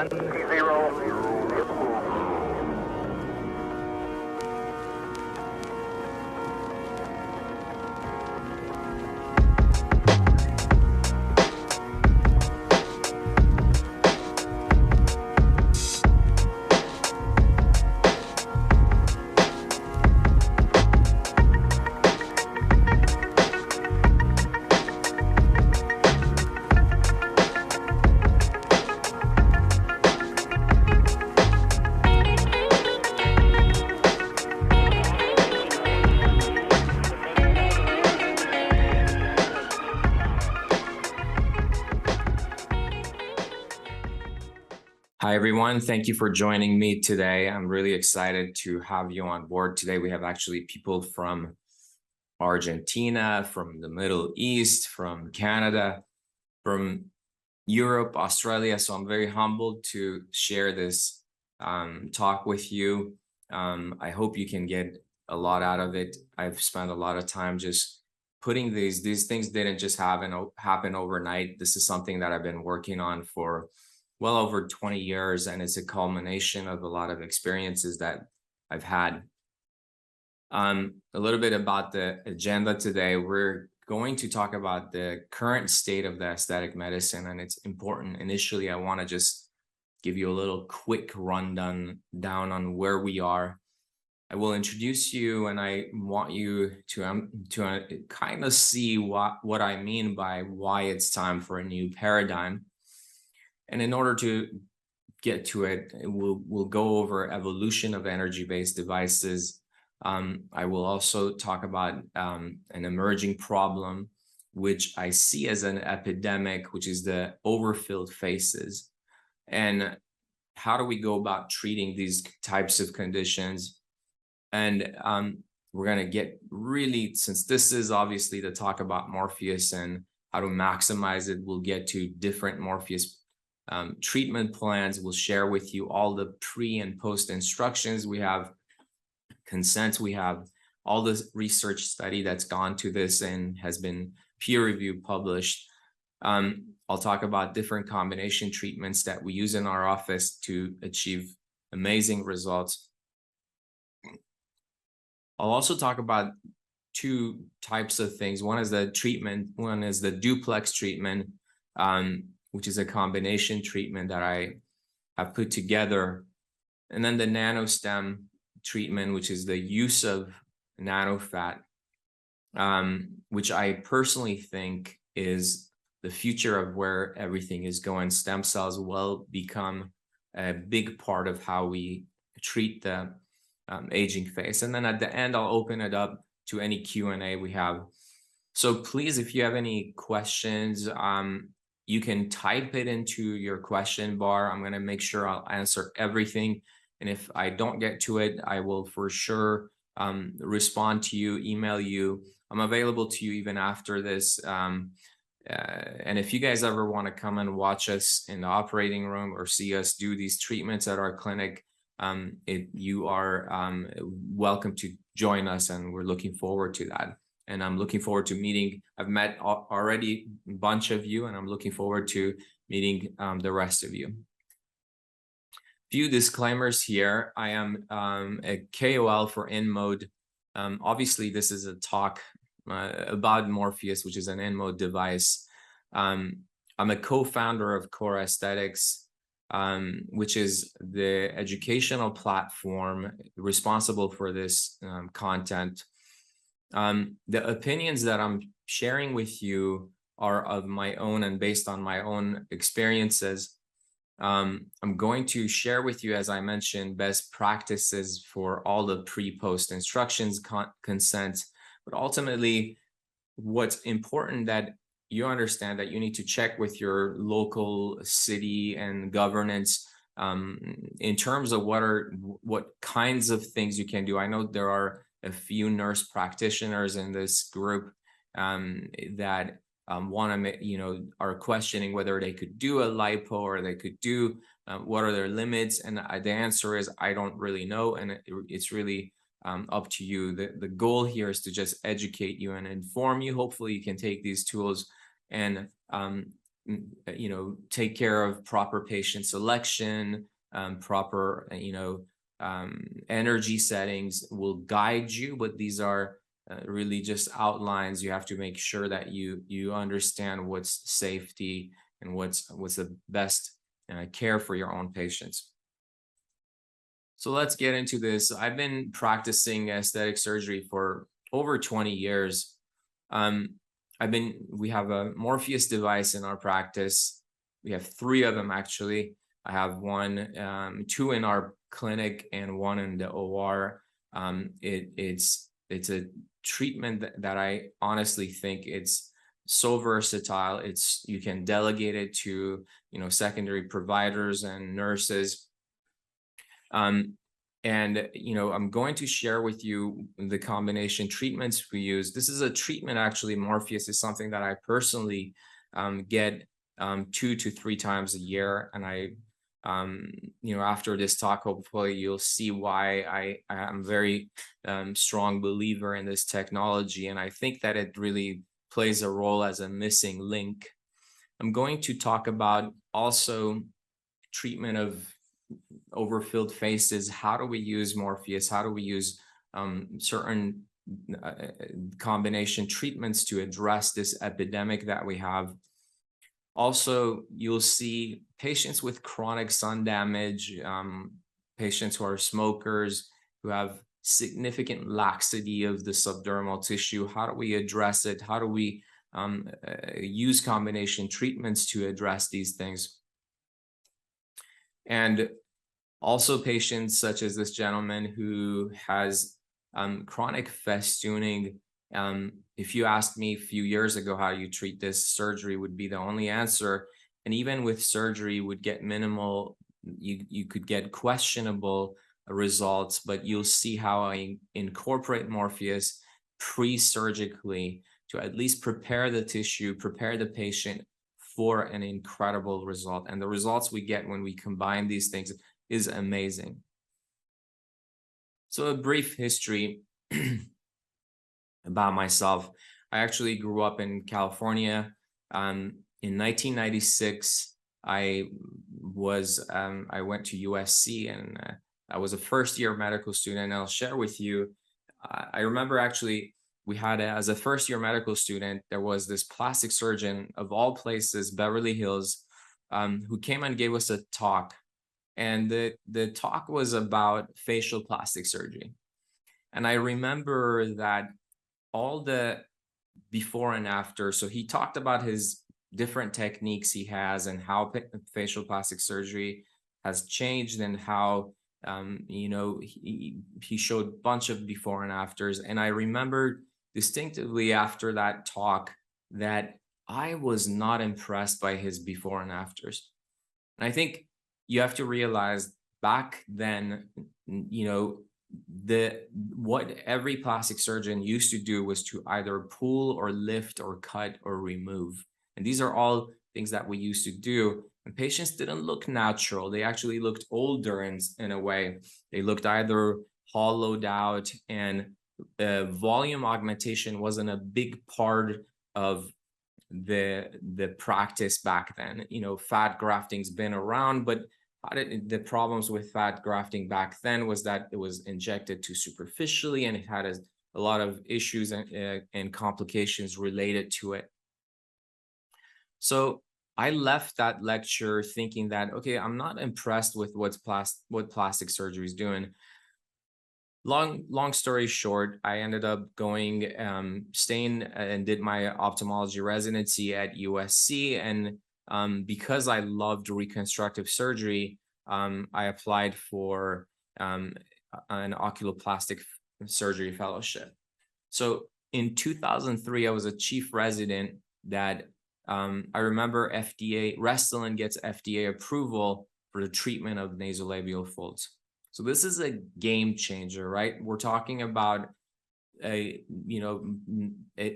1-0. Hi, everyone. Thank you for joining me today. I'm really excited to have you on board today. We have actually people from Argentina, from the Middle East, from Canada, from Europe, Australia. So I'm very humbled to share this talk with you. I hope you can get a lot out of it. I've spent a lot of time just putting these things didn't just happen overnight. This is something that I've been working on for well over 20 years, and it's a culmination of a lot of experiences that I've had. A little bit about the agenda today. We're going to talk about the current state of the aesthetic medicine, and it's important. Initially, I want to just give you a little quick rundown on where we are. I will introduce you, and I want you to kind of see what I mean by why it's time for a new paradigm. And in order to get to it, we'll go over evolution of energy-based devices. I will also talk about an emerging problem, which I see as an epidemic, which is the overfilled faces. And how do we go about treating these types of conditions? And we're going to get really, since this is obviously the talk about Morpheus and how to maximize it, we'll get to different Morpheus treatment plans. We'll share with you all the pre and post instructions. We have consent. We have all the research study that's gone to this and has been peer reviewed, published. I'll talk about different combination treatments that we use in our office to achieve amazing results. I'll also talk about two types of things. One is the treatment. One is the duplex treatment, which is a combination treatment that I have put together. And then the nanostem treatment, which is the use of nanofat, which I personally think is the future of where everything is going. Stem cells will become a big part of how we treat the aging face. And then at the end, I'll open it up to any Q&A we have. So please, if you have any questions, you can type it into your question bar. I'm going to make sure I'll answer everything. And if I don't get to it, I will for sure respond to you, email you. I'm available to you even after this. And if you guys ever want to come and watch us in the operating room or see us do these treatments at our clinic, you are welcome to join us, and we're looking forward to that. And I'm looking forward to meeting. I've met already a bunch of you, and I'm looking forward to meeting the rest of you. Few disclaimers here. I am a KOL for InMode. Obviously, this is a talk about Morpheus, which is an InMode device. I'm a co-founder of Core Aesthetics, which is the educational platform responsible for this content. The opinions that I'm sharing with you are of my own and based on my own experiences. I'm going to share with you, as I mentioned, best practices for all the pre-post instructions, consent, but ultimately what's important that you understand that you need to check with your local city and governance in terms of what kinds of things you can do. I know there are a few nurse practitioners in this group that want to, are questioning whether they could do a lipo or they could do, what are their limits? And the answer is, I don't really know. And it's really up to you. The goal here is to just educate you and inform you. Hopefully you can take these tools and take care of proper patient selection, proper, energy settings will guide you, but these are really just outlines. You have to make sure that you understand what's safety and what's the best care for your own patients. So let's get into this. I've been practicing aesthetic surgery for over 20 years. We have a Morpheus device in our practice. We have 3 of them actually. I have one, 2 in our clinic and 1 in the OR. It's a treatment that I honestly think it's so versatile. You can delegate it to, secondary providers and nurses. I'm going to share with you the combination treatments we use. This is a treatment, actually. Morpheus is something that I personally get 2 to 3 times a year. And after this talk, hopefully you'll see why I am very strong believer in this technology. And I think that it really plays a role as a missing link. I'm going to talk about also treatment of overfilled faces. How do we use Morpheus? How do we use certain combination treatments to address this epidemic that we have? Also, you'll see patients with chronic sun damage, patients who are smokers, who have significant laxity of the subdermal tissue. How do we address it? How do we use combination treatments to address these things? And also patients such as this gentleman who has chronic festooning. If you asked me a few years ago how you treat this, surgery would be the only answer. And even with surgery, would get minimal, you could get questionable results, but you'll see how I incorporate Morpheus pre-surgically to at least prepare the tissue, prepare the patient for an incredible result. And the results we get when we combine these things is amazing. So a brief history about myself. I actually grew up in California. In 1996, I went to USC, and I was a first-year medical student. And I'll share with you, I remember actually we had, as a first-year medical student, there was this plastic surgeon of all places, Beverly Hills, who came and gave us a talk. And the talk was about facial plastic surgery. And I remember that all the before and after, so he talked about his different techniques he has and how facial plastic surgery has changed, and how he showed a bunch of before and afters. And I remember distinctively after that talk that I was not impressed by his before and afters. And I think you have to realize back then, what every plastic surgeon used to do was to either pull or lift or cut or remove. And these are all things that we used to do. And patients didn't look natural. They actually looked older in a way. They looked either hollowed out, and volume augmentation wasn't a big part of the practice back then. Fat grafting's been around, but the problems with fat grafting back then was that it was injected too superficially, and it had a lot of issues and complications related to it. So I left that lecture thinking that, okay, I'm not impressed with what plastic surgery is doing. Long story short, I ended up staying and did my ophthalmology residency at USC. And because I loved reconstructive surgery, I applied for an oculoplastic surgery fellowship. So in 2003, I was a chief resident that I remember Restylane gets FDA approval for the treatment of nasolabial folds. So this is a game changer, right? We're talking about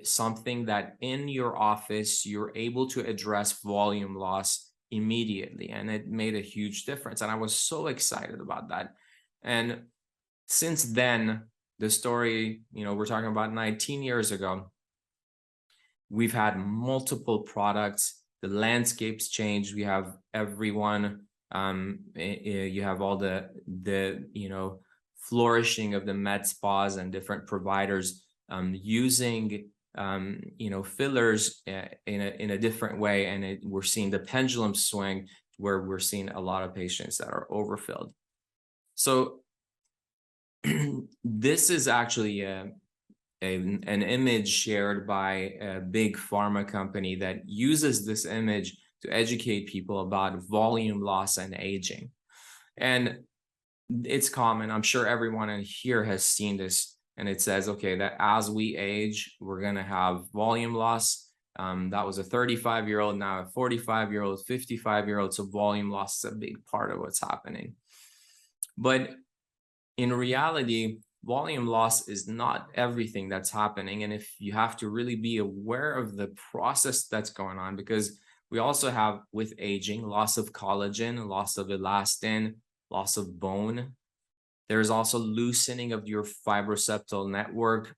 something that in your office, you're able to address volume loss immediately. And it made a huge difference. And I was so excited about that. And since then, the story, we're talking about 19 years ago, we've had multiple products the landscapes change. We have everyone, you have all the flourishing of the med spas and different providers using fillers in a different way, and we're seeing the pendulum swing where we're seeing a lot of patients that are overfilled. So this is actually an image shared by a big pharma company that uses this image to educate people about volume loss and aging. And it's common. I'm sure everyone in here has seen this. And it says, okay, that as we age, we're going to have volume loss. That was a 35-year-old, now a 45-year-old, 55-year-old. So volume loss is a big part of what's happening. But in reality, volume loss is not everything that's happening. And if you have to really be aware of the process that's going on, because we also have, with aging, loss of collagen, loss of elastin, loss of bone. There's also loosening of your fibroseptal network.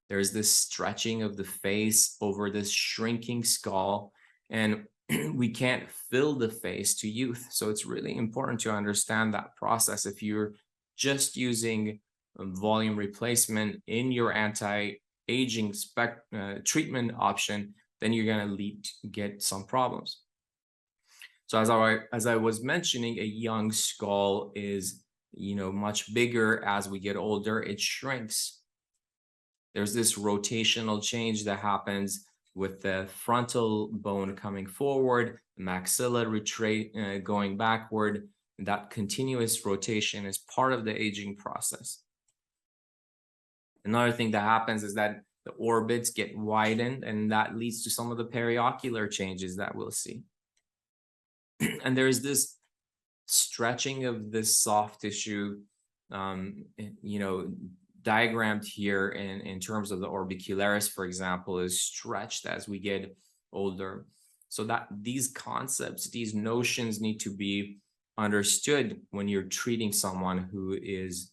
There's this stretching of the face over this shrinking skull, and we can't fill the face to youth. So it's really important to understand that process. If you're just using volume replacement in your anti-aging treatment option, then you're going to get some problems. So as I was mentioning, a young skull is much bigger. As we get older, it shrinks. There's this rotational change that happens with the frontal bone coming forward, the maxilla going backward. And that continuous rotation is part of the aging process. Another thing that happens is that the orbits get widened, and that leads to some of the periocular changes that we'll see. And there's this stretching of this soft tissue, diagrammed here in terms of the orbicularis, for example, is stretched as we get older. So that these concepts, these notions need to be understood when you're treating someone who is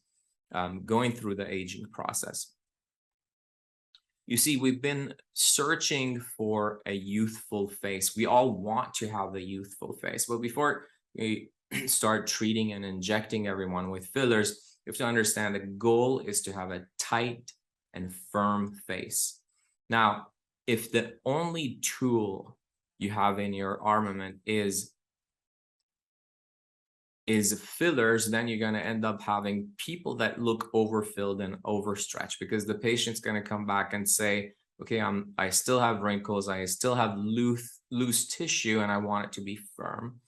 going through the aging process. You see, we've been searching for a youthful face. We all want to have the youthful face, but before we start treating and injecting everyone with fillers, you have to understand the goal is to have a tight and firm face. Now, if the only tool you have in your armament is fillers, then you're going to end up having people that look overfilled and overstretched, because the patient's going to come back and say, okay, I still have wrinkles, I still have loose tissue, and I want it to be firm.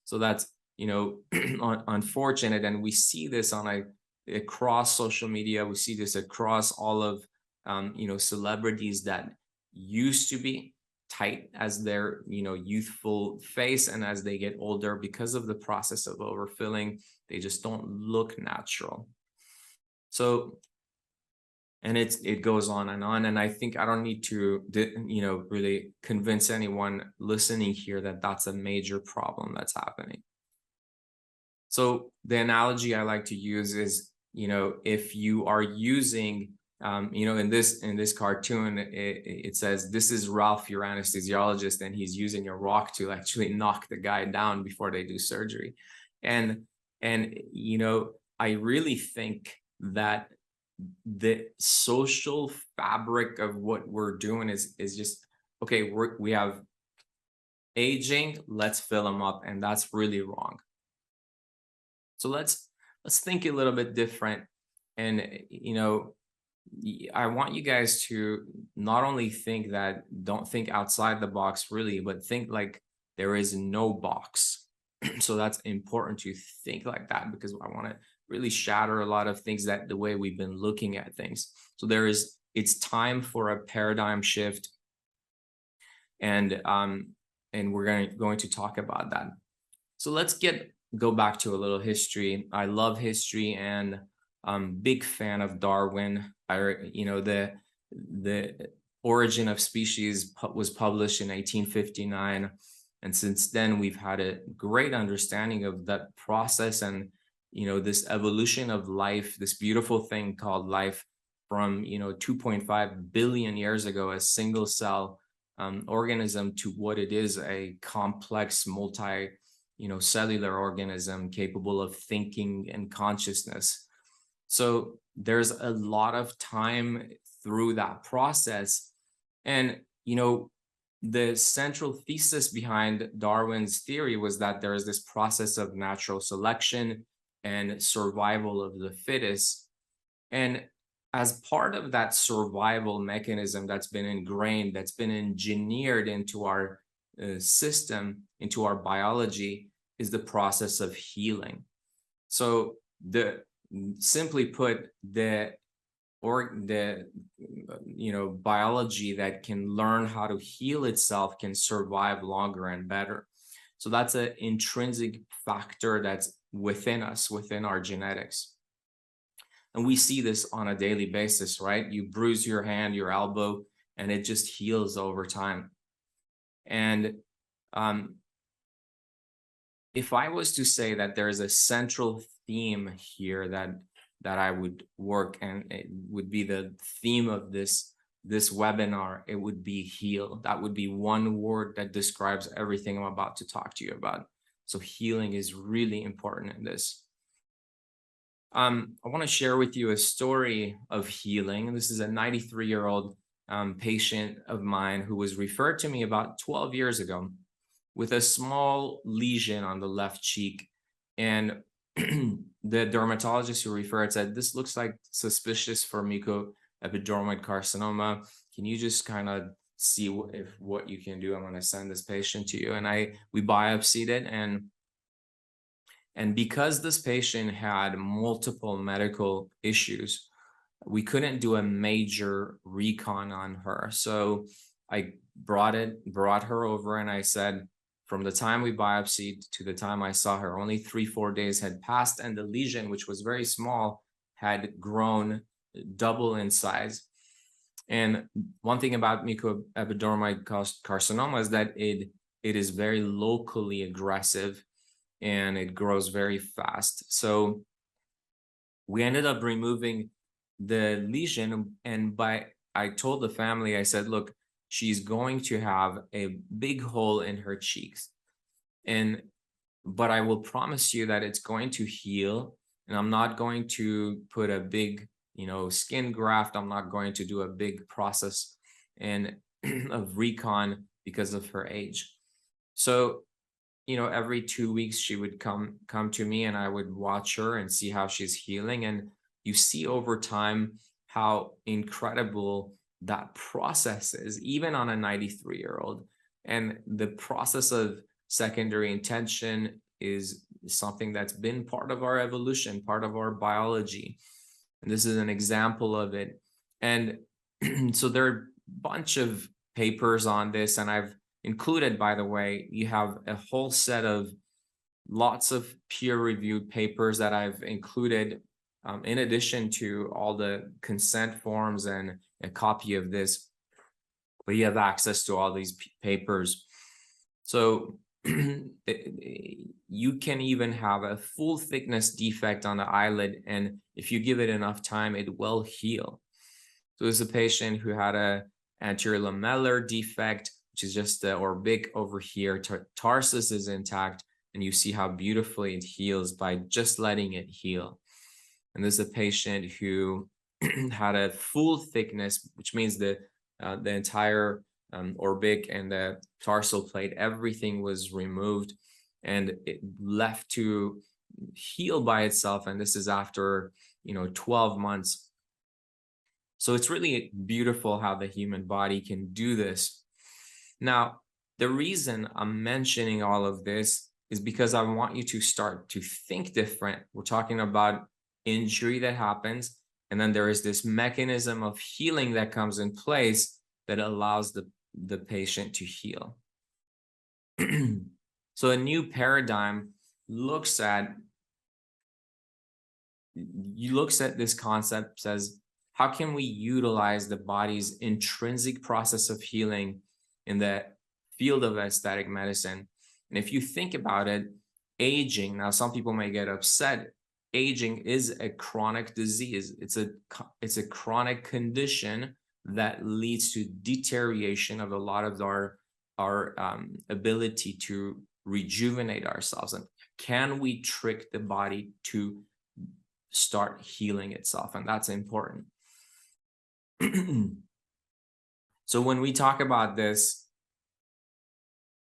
So that's unfortunate, and we see this on across social media. We see this across all of celebrities that used to be tight as their youthful face, and as they get older, because of the process of overfilling, they just don't look natural. So, and it goes on, and I think I don't need to really convince anyone listening here that that's a major problem that's happening. So the analogy I like to use is, if you are using in this cartoon, it says, this is Ralph, your anesthesiologist, and he's using a rock to actually knock the guy down before they do surgery. And I really think that the social fabric of what we're doing is just, okay, we have aging, let's fill them up, and that's really wrong. So let's think a little bit different. And I want you guys to not only don't think outside the box really, but think like there is no box. So that's important to think like that, because I want to really shatter a lot of things that the way we've been looking at things. So it's time for a paradigm shift. And we're going to talk about that. So let's go back to a little history. I love history, and I'm big fan of Darwin. The Origin of Species was published in 1859, and since then we've had a great understanding of that process, and this evolution of life, this beautiful thing called life, from 2.5 billion years ago, a single cell organism to what it is, a complex cellular organism capable of thinking and consciousness. So there's a lot of time through that process. And, the central thesis behind Darwin's theory was that there is this process of natural selection and survival of the fittest. And as part of that survival mechanism that's been ingrained, that's been engineered into our system, into our biology, is the process of healing. So simply put, the biology that can learn how to heal itself can survive longer and better. So that's an intrinsic factor that's within us, within our genetics. And we see this on a daily basis, right? You bruise your hand, your elbow, and it just heals over time. And if I was to say that there's a central theme here that I would work, and it would be the theme of this webinar, it would be heal. That would be one word that describes everything I'm about to talk to you about. So healing is really important in this. I want to share with you a story of healing. This is a 93-year-old patient of mine who was referred to me about 12 years ago with a small lesion on the left cheek. And the dermatologist who referred said, "This looks like suspicious for mucoepidermoid carcinoma. Can you just kind of see what you can do? I'm going to send this patient to you." And we biopsied it, and because this patient had multiple medical issues, we couldn't do a major recon on her. So I brought her over, and I said, from the time we biopsied to the time I saw her, only 3-4 days had passed, and the lesion, which was very small, had grown double in size. And one thing about mucoepidermoid carcinoma is that it is very locally aggressive, and it grows very fast. So we ended up removing the lesion, and I told the family, I said, "Look, she's going to have a big hole in her cheeks, but I will promise you that it's going to heal, and I'm not going to put a big, skin graft. I'm not going to do a big process of recon because of her age." So, every 2 weeks she would come to me, and I would watch her and see how she's healing. And you see over time how incredible that process is, even on a 93-year-old. And the process of secondary intention is something that's been part of our evolution, part of our biology. And this is an example of it. And so there are a bunch of papers on this, and I've included, by the way, you have a whole set of lots of peer-reviewed papers that I've included, in addition to all the consent forms and a copy of this, but you have access to all these papers. So you can even have a full thickness defect on the eyelid, and if you give it enough time, it will heal. So there's a patient who had a anterior lamellar defect, which is just the orbic over here. Tarsus is intact, and you see how beautifully it heals by just letting it heal. And there's a patient who had a full thickness, which means the entire orbic and the tarsal plate, everything was removed, and it left to heal by itself. And this is after 12 months. So it's really beautiful how the human body can do this. Now, the reason I'm mentioning all of this is because I want you to start to think different. We're talking about injury that happens, and then there is this mechanism of healing that comes in place that allows the patient to heal. So a new paradigm looks at this concept, says, how can we utilize the body's intrinsic process of healing in the field of aesthetic medicine? And if you think about it, aging, now some people may get upset, aging is a chronic disease. It's a chronic condition that leads to deterioration of a lot of our ability to rejuvenate ourselves. And can we trick the body to start healing itself? And that's important. So when we talk about this,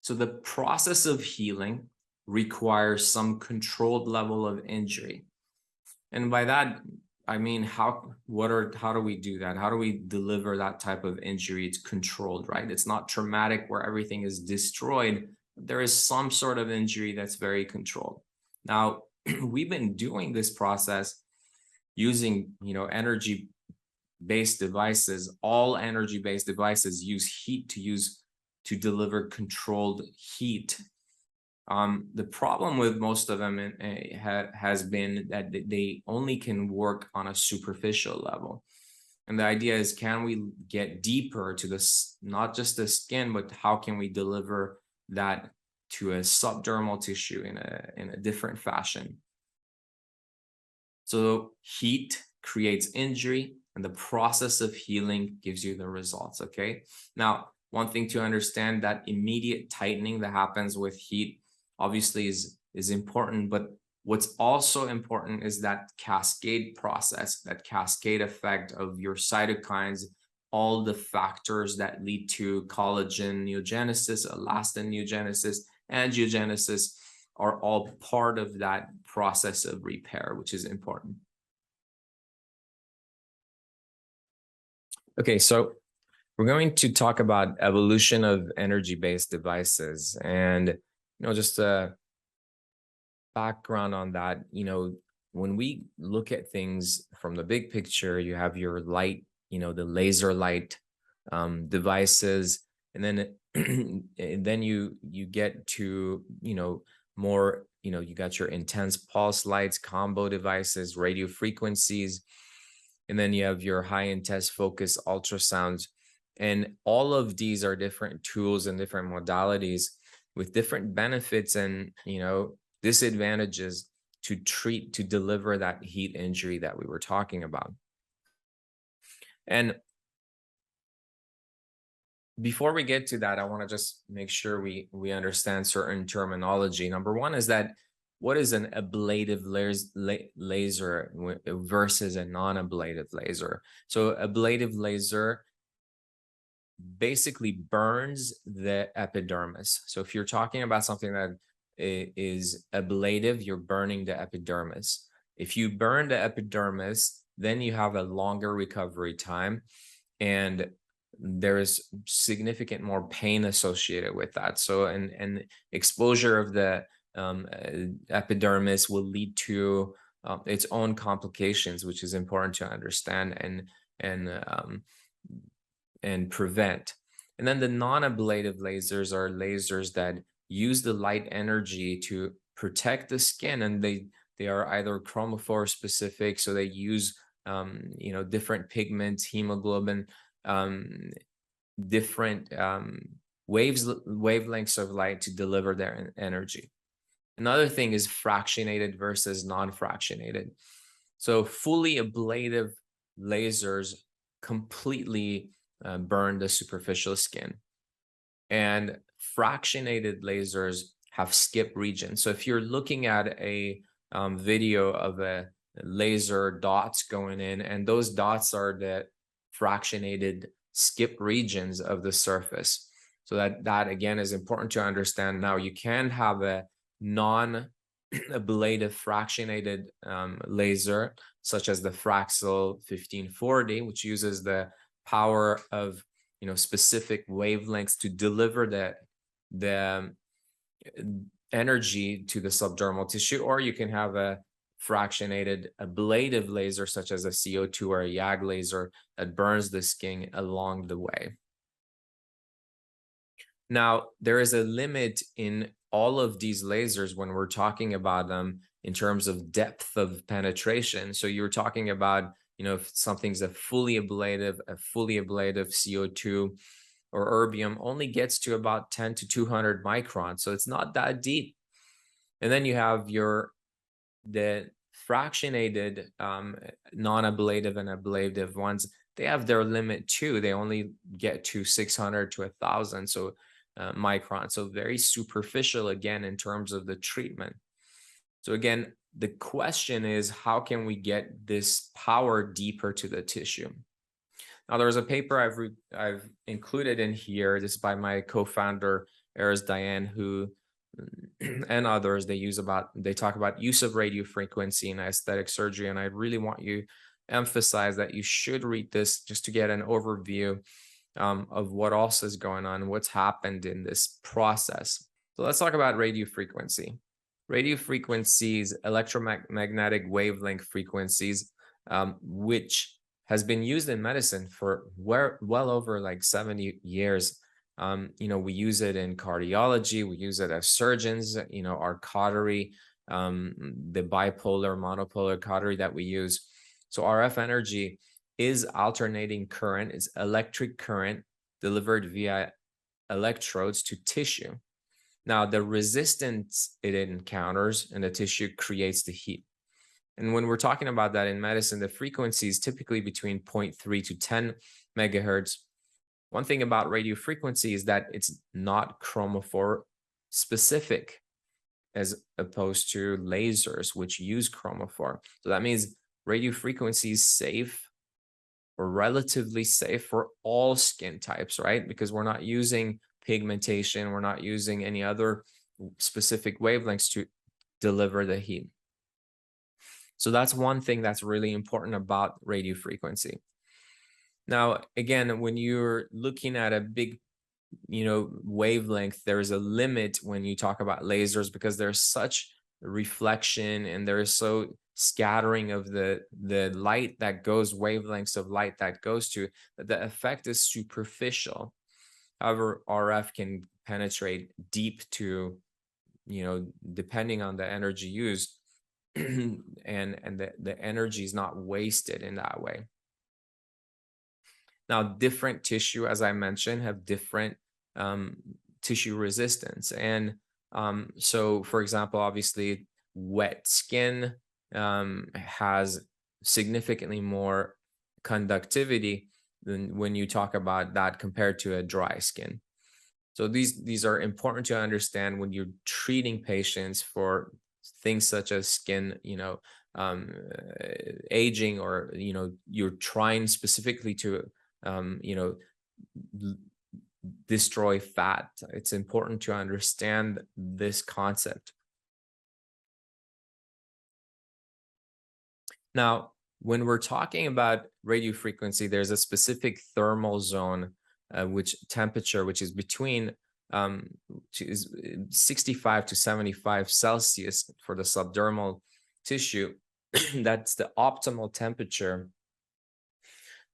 so the process of healing requires some controlled level of injury. And by that, I mean, how do we do that? How do we deliver that type of injury? It's controlled, right? It's not traumatic where everything is destroyed. There is some sort of injury that's very controlled. Now, we've been doing this process using, energy-based devices. All energy-based devices use heat to deliver controlled heat. The problem with most of them has been that they only can work on a superficial level. And the idea is, can we get deeper to this, not just the skin, but how can we deliver that to a subdermal tissue in a different fashion? So heat creates injury, and the process of healing gives you the results, okay? Now, one thing to understand, that immediate tightening that happens with heat obviously is important, but what's also important is that cascade process, that cascade effect of your cytokines, all the factors that lead to collagen neogenesis, elastin neogenesis, angiogenesis are all part of that process of repair, which is important. Okay, so we're going to talk about evolution of energy-based devices, and just a background on that. When we look at things from the big picture, you have your light, the laser light devices, and then and then you get to more, you got your intense pulse lights, combo devices, radio frequencies, and then you have your high intense focus ultrasounds. And all of these are different tools and different modalities with different benefits and disadvantages to deliver that heat injury that we were talking about. And before we get to that, I want to just make sure we understand certain terminology. Number one is that, what is an ablative laser versus a non-ablative laser? So ablative laser basically burns the epidermis. So if you're talking about something that is ablative, you're burning the epidermis. If you burn the epidermis, then you have a longer recovery time, and there is significant more pain associated with that. So and exposure of the epidermis will lead to its own complications, which is important to understand and prevent. And then the non-ablative lasers are lasers that use the light energy to protect the skin, and they are either chromophore specific, so they use different pigments, hemoglobin, different wavelengths of light to deliver their energy. Another thing is fractionated versus non-fractionated. So fully ablative lasers completely burn the superficial skin, and fractionated lasers have skip regions. So if you're looking at a video of a laser dots going in, and those dots are the fractionated skip regions of the surface. So that again is important to understand. Now you can have a non-ablative fractionated laser, such as the Fraxel 1540, which uses the power of specific wavelengths to deliver the energy to the subdermal tissue. Or you can have a fractionated ablative laser, such as a CO2 or a YAG laser, that burns the skin along the way. Now, there is a limit in all of these lasers when we're talking about them in terms of depth of penetration. So you're talking about, if something's a fully ablative CO2 or erbium only gets to about 10 to 200 microns. So it's not that deep. And then you have the fractionated non-ablative and ablative ones they have their limit too. They only get to 600 to 1,000 microns. So very superficial again in terms of the treatment. So again, the question is, how can we get this power deeper to the tissue? Now, there's a paper I've included in here. This is by my co-founder, Eris Diane, who and others. They talk about use of radio frequency in aesthetic surgery, and I really want you emphasize that you should read this just to get an overview of what else is going on, what's happened in this process. So let's talk about radio frequency. Radio frequencies, electromagnetic wavelength frequencies, which has been used in medicine for well over like 70 years. We use it in cardiology, we use it as surgeons, our cautery, the bipolar, monopolar cautery that we use. So RF energy is alternating current, it's electric current delivered via electrodes to tissue. Now, the resistance it encounters in the tissue creates the heat. And when we're talking about that in medicine, the frequency is typically between 0.3 to 10 megahertz. One thing about radio frequency is that it's not chromophore specific as opposed to lasers, which use chromophore. So that means radio frequency is safe or relatively safe for all skin types, right? Because we're not using pigmentation, we're not using any other specific wavelengths to deliver the heat. So that's one thing that's really important about radio frequency. Now, again, when you're looking at a big, wavelength, there's a limit when you talk about lasers because there's such reflection and there's so scattering of the light that goes, wavelengths of light that goes to, that the effect is superficial. However, RF can penetrate deep to, depending on the energy used, and the energy is not wasted in that way. Now, different tissue, as I mentioned, have different tissue resistance. And so, for example, obviously, wet skin has significantly more conductivity than when you talk about that compared to a dry skin. So these are important to understand when you're treating patients for things such as skin, aging, or you're trying specifically to destroy fat. It's important to understand this concept. Now, when we're talking about radio frequency, there's a specific thermal zone, which is between 65 to 75 Celsius for the subdermal tissue. That's the optimal temperature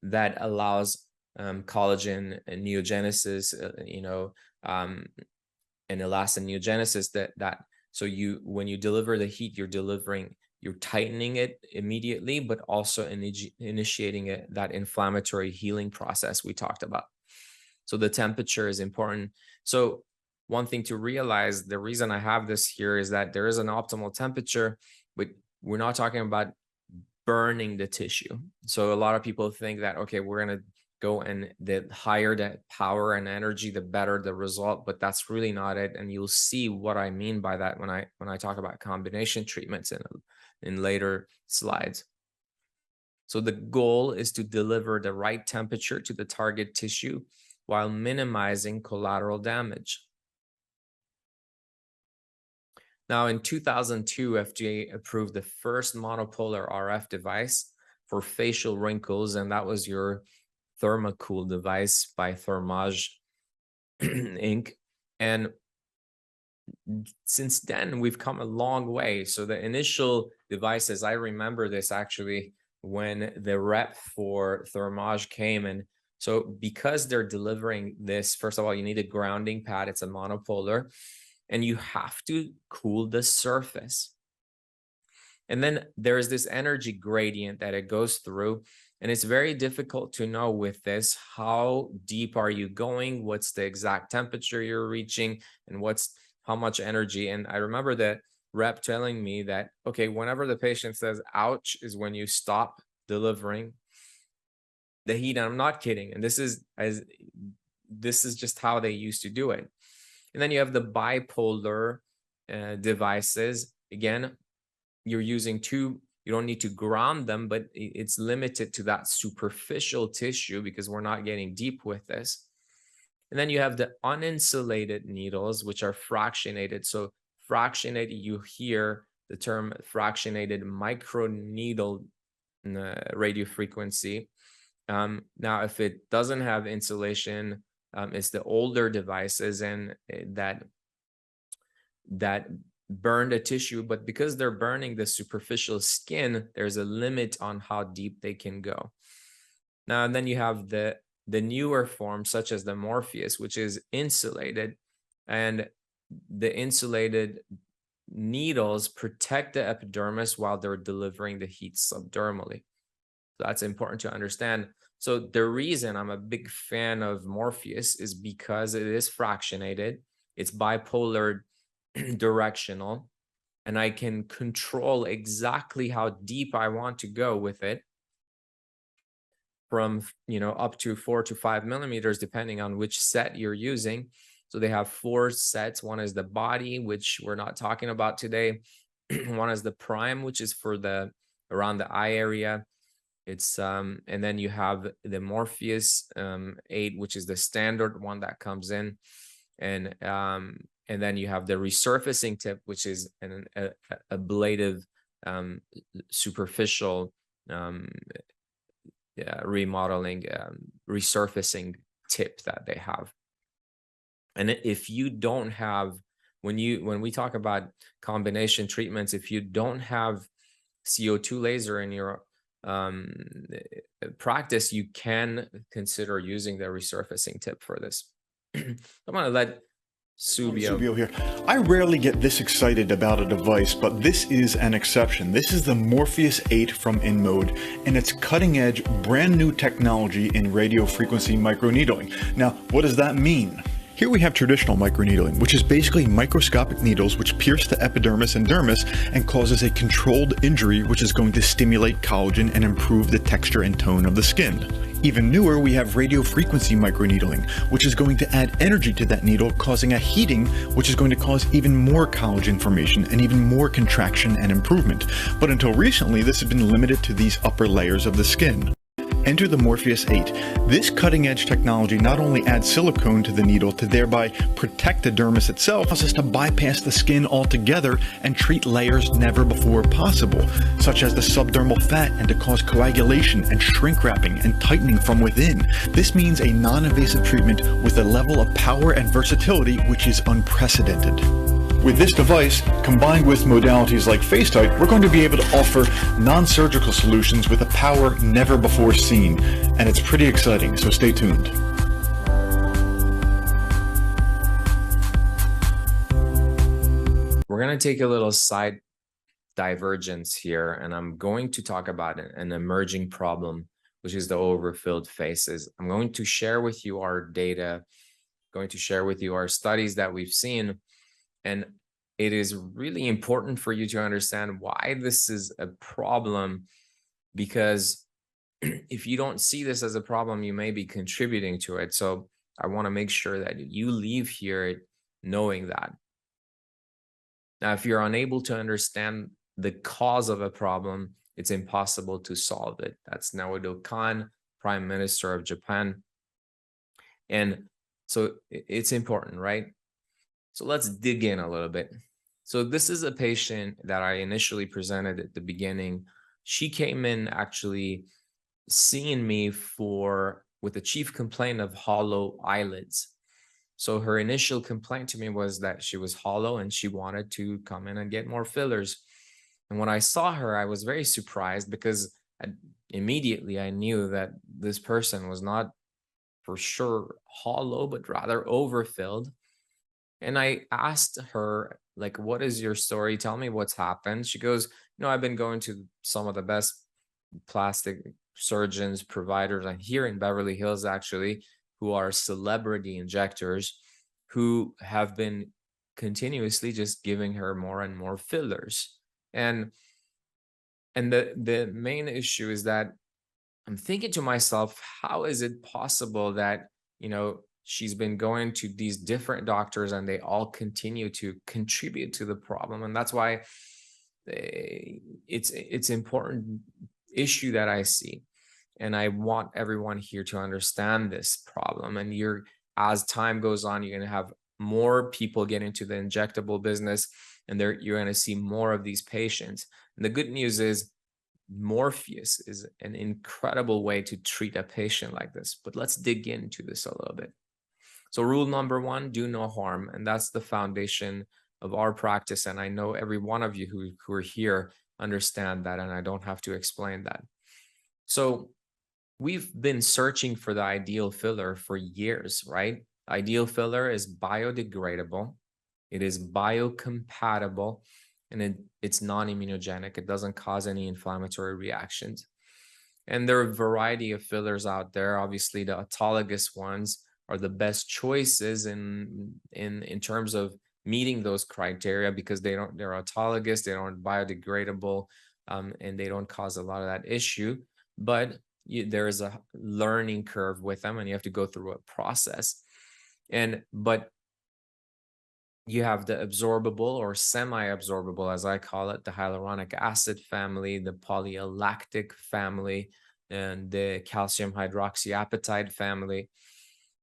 that allows collagen and neogenesis, and elastin neogenesis. So when you deliver the heat, you're tightening it immediately, but also initiating that inflammatory healing process we talked about. So the temperature is important. So one thing to realize, the reason I have this here is that there is an optimal temperature, but we're not talking about burning the tissue. So a lot of people think that, okay, we're going to go, and the higher the power and energy, the better the result, but that's really not it. And you'll see what I mean by that when I talk about combination treatments in later slides. So the goal is to deliver the right temperature to the target tissue while minimizing collateral damage. Now, in 2002, FDA approved the first monopolar RF device for facial wrinkles, and that was your Thermocool device by Thermage Inc. And since then, we've come a long way. So the initial devices, I remember this actually when the rep for Thermage came. And so because they're delivering this, first of all, you need a grounding pad. It's a monopolar, and you have to cool the surface. And then there's this energy gradient that it goes through. And it's very difficult to know with this, how deep are you going? What's the exact temperature you're reaching? And how much energy? And I remember that rep telling me that, okay, whenever the patient says, ouch, is when you stop delivering. the heat. And I'm not kidding. And this is just how they used to do it. And then you have the bipolar devices. Again, you're using two, you don't need to ground them, but it's limited to that superficial tissue because we're not getting deep with this. And then you have the uninsulated needles, which are fractionated. So fractionated, you hear the term fractionated microneedle radiofrequency. Now, if it doesn't have insulation, it's the older devices and that burn the tissue, but because they're burning the superficial skin, there's a limit on how deep they can go. Now, and then you have the newer forms, such as the Morpheus, which is insulated, and the insulated needles protect the epidermis while they're delivering the heat subdermally. So that's important to understand. So the reason I'm a big fan of Morpheus is because it is fractionated, it's bipolar directional, and I can control exactly how deep I want to go with it, from up to 4 to 5 millimeters, depending on which set you're using. So they have 4 sets. One is the body, which we're not talking about today. One is the prime, which is for the around the eye area. It's and then you have the Morpheus8, which is the standard one that comes in, and then you have the resurfacing tip, which is an ablative superficial remodeling resurfacing tip that they have. And if you don't have, when we talk about combination treatments, if you don't have CO2 laser in your practice, you can consider using the resurfacing tip for this. I'm going to let Subio here. I rarely get this excited about a device, but this is an exception. This is the Morpheus8 from InMode, and it's cutting-edge, brand new technology in radio frequency microneedling. Now, what does that mean? Here we have traditional microneedling, which is basically microscopic needles which pierce the epidermis and dermis and causes a controlled injury which is going to stimulate collagen and improve the texture and tone of the skin. Even newer, we have radiofrequency microneedling, which is going to add energy to that needle, causing a heating, which is going to cause even more collagen formation and even more contraction and improvement. But until recently, this has been limited to these upper layers of the skin. Enter the Morpheus8. This cutting-edge technology not only adds silicone to the needle to thereby protect the dermis itself, allows us to bypass the skin altogether and treat layers never before possible, such as the subdermal fat, and to cause coagulation and shrink wrapping and tightening from within. This means a non-invasive treatment with a level of power and versatility which is unprecedented. With this device, combined with modalities like FaceTite, we're going to be able to offer non-surgical solutions with a power never before seen. And it's pretty exciting, so stay tuned. We're going to take a little side divergence here, and I'm going to talk about an emerging problem, which is the overfilled faces. I'm going to share with you our data, going to share with you our studies that we've seen. And it is really important for you to understand why this is a problem, because if you don't see this as a problem, you may be contributing to it. So I want to make sure that you leave here knowing that. Now, if you're unable to understand the cause of a problem, it's impossible to solve it. That's Naoto Kan, Prime Minister of Japan. And so it's important, right? So let's dig in a little bit. So this is a patient that I initially presented at the beginning. She came in actually seeing me with a chief complaint of hollow eyelids. So her initial complaint to me was that she was hollow and she wanted to come in and get more fillers. And when I saw her, I was very surprised, because immediately I knew that this person was not for sure hollow, but rather overfilled. And I asked her, like, what is your story? Tell me what's happened. She goes, I've been going to some of the best plastic surgeons, providers, and here in Beverly Hills, actually, who are celebrity injectors, who have been continuously just giving her more and more fillers. And the main issue is that I'm thinking to myself, how is it possible that, she's been going to these different doctors and they all continue to contribute to the problem? And that's why it's important issue that I see. And I want everyone here to understand this problem. And as time goes on, you're going to have more people get into the injectable business, and you're going to see more of these patients. And the good news is Morpheus is an incredible way to treat a patient like this. But let's dig into this a little bit. So rule number one, do no harm. And that's the foundation of our practice. And I know every one of you who are here understand that, and I don't have to explain that. So we've been searching for the ideal filler for years, right? Ideal filler is biodegradable, it is biocompatible, and it's non-immunogenic. It doesn't cause any inflammatory reactions. And there are a variety of fillers out there. Obviously, the autologous ones are the best choices in terms of meeting those criteria, because they're autologous, they aren't biodegradable, and they don't cause a lot of that issue. But there is a learning curve with them, and you have to go through a process. But you have the absorbable or semi-absorbable, as I call it, the hyaluronic acid family, the polylactic family, and the calcium hydroxyapatite family.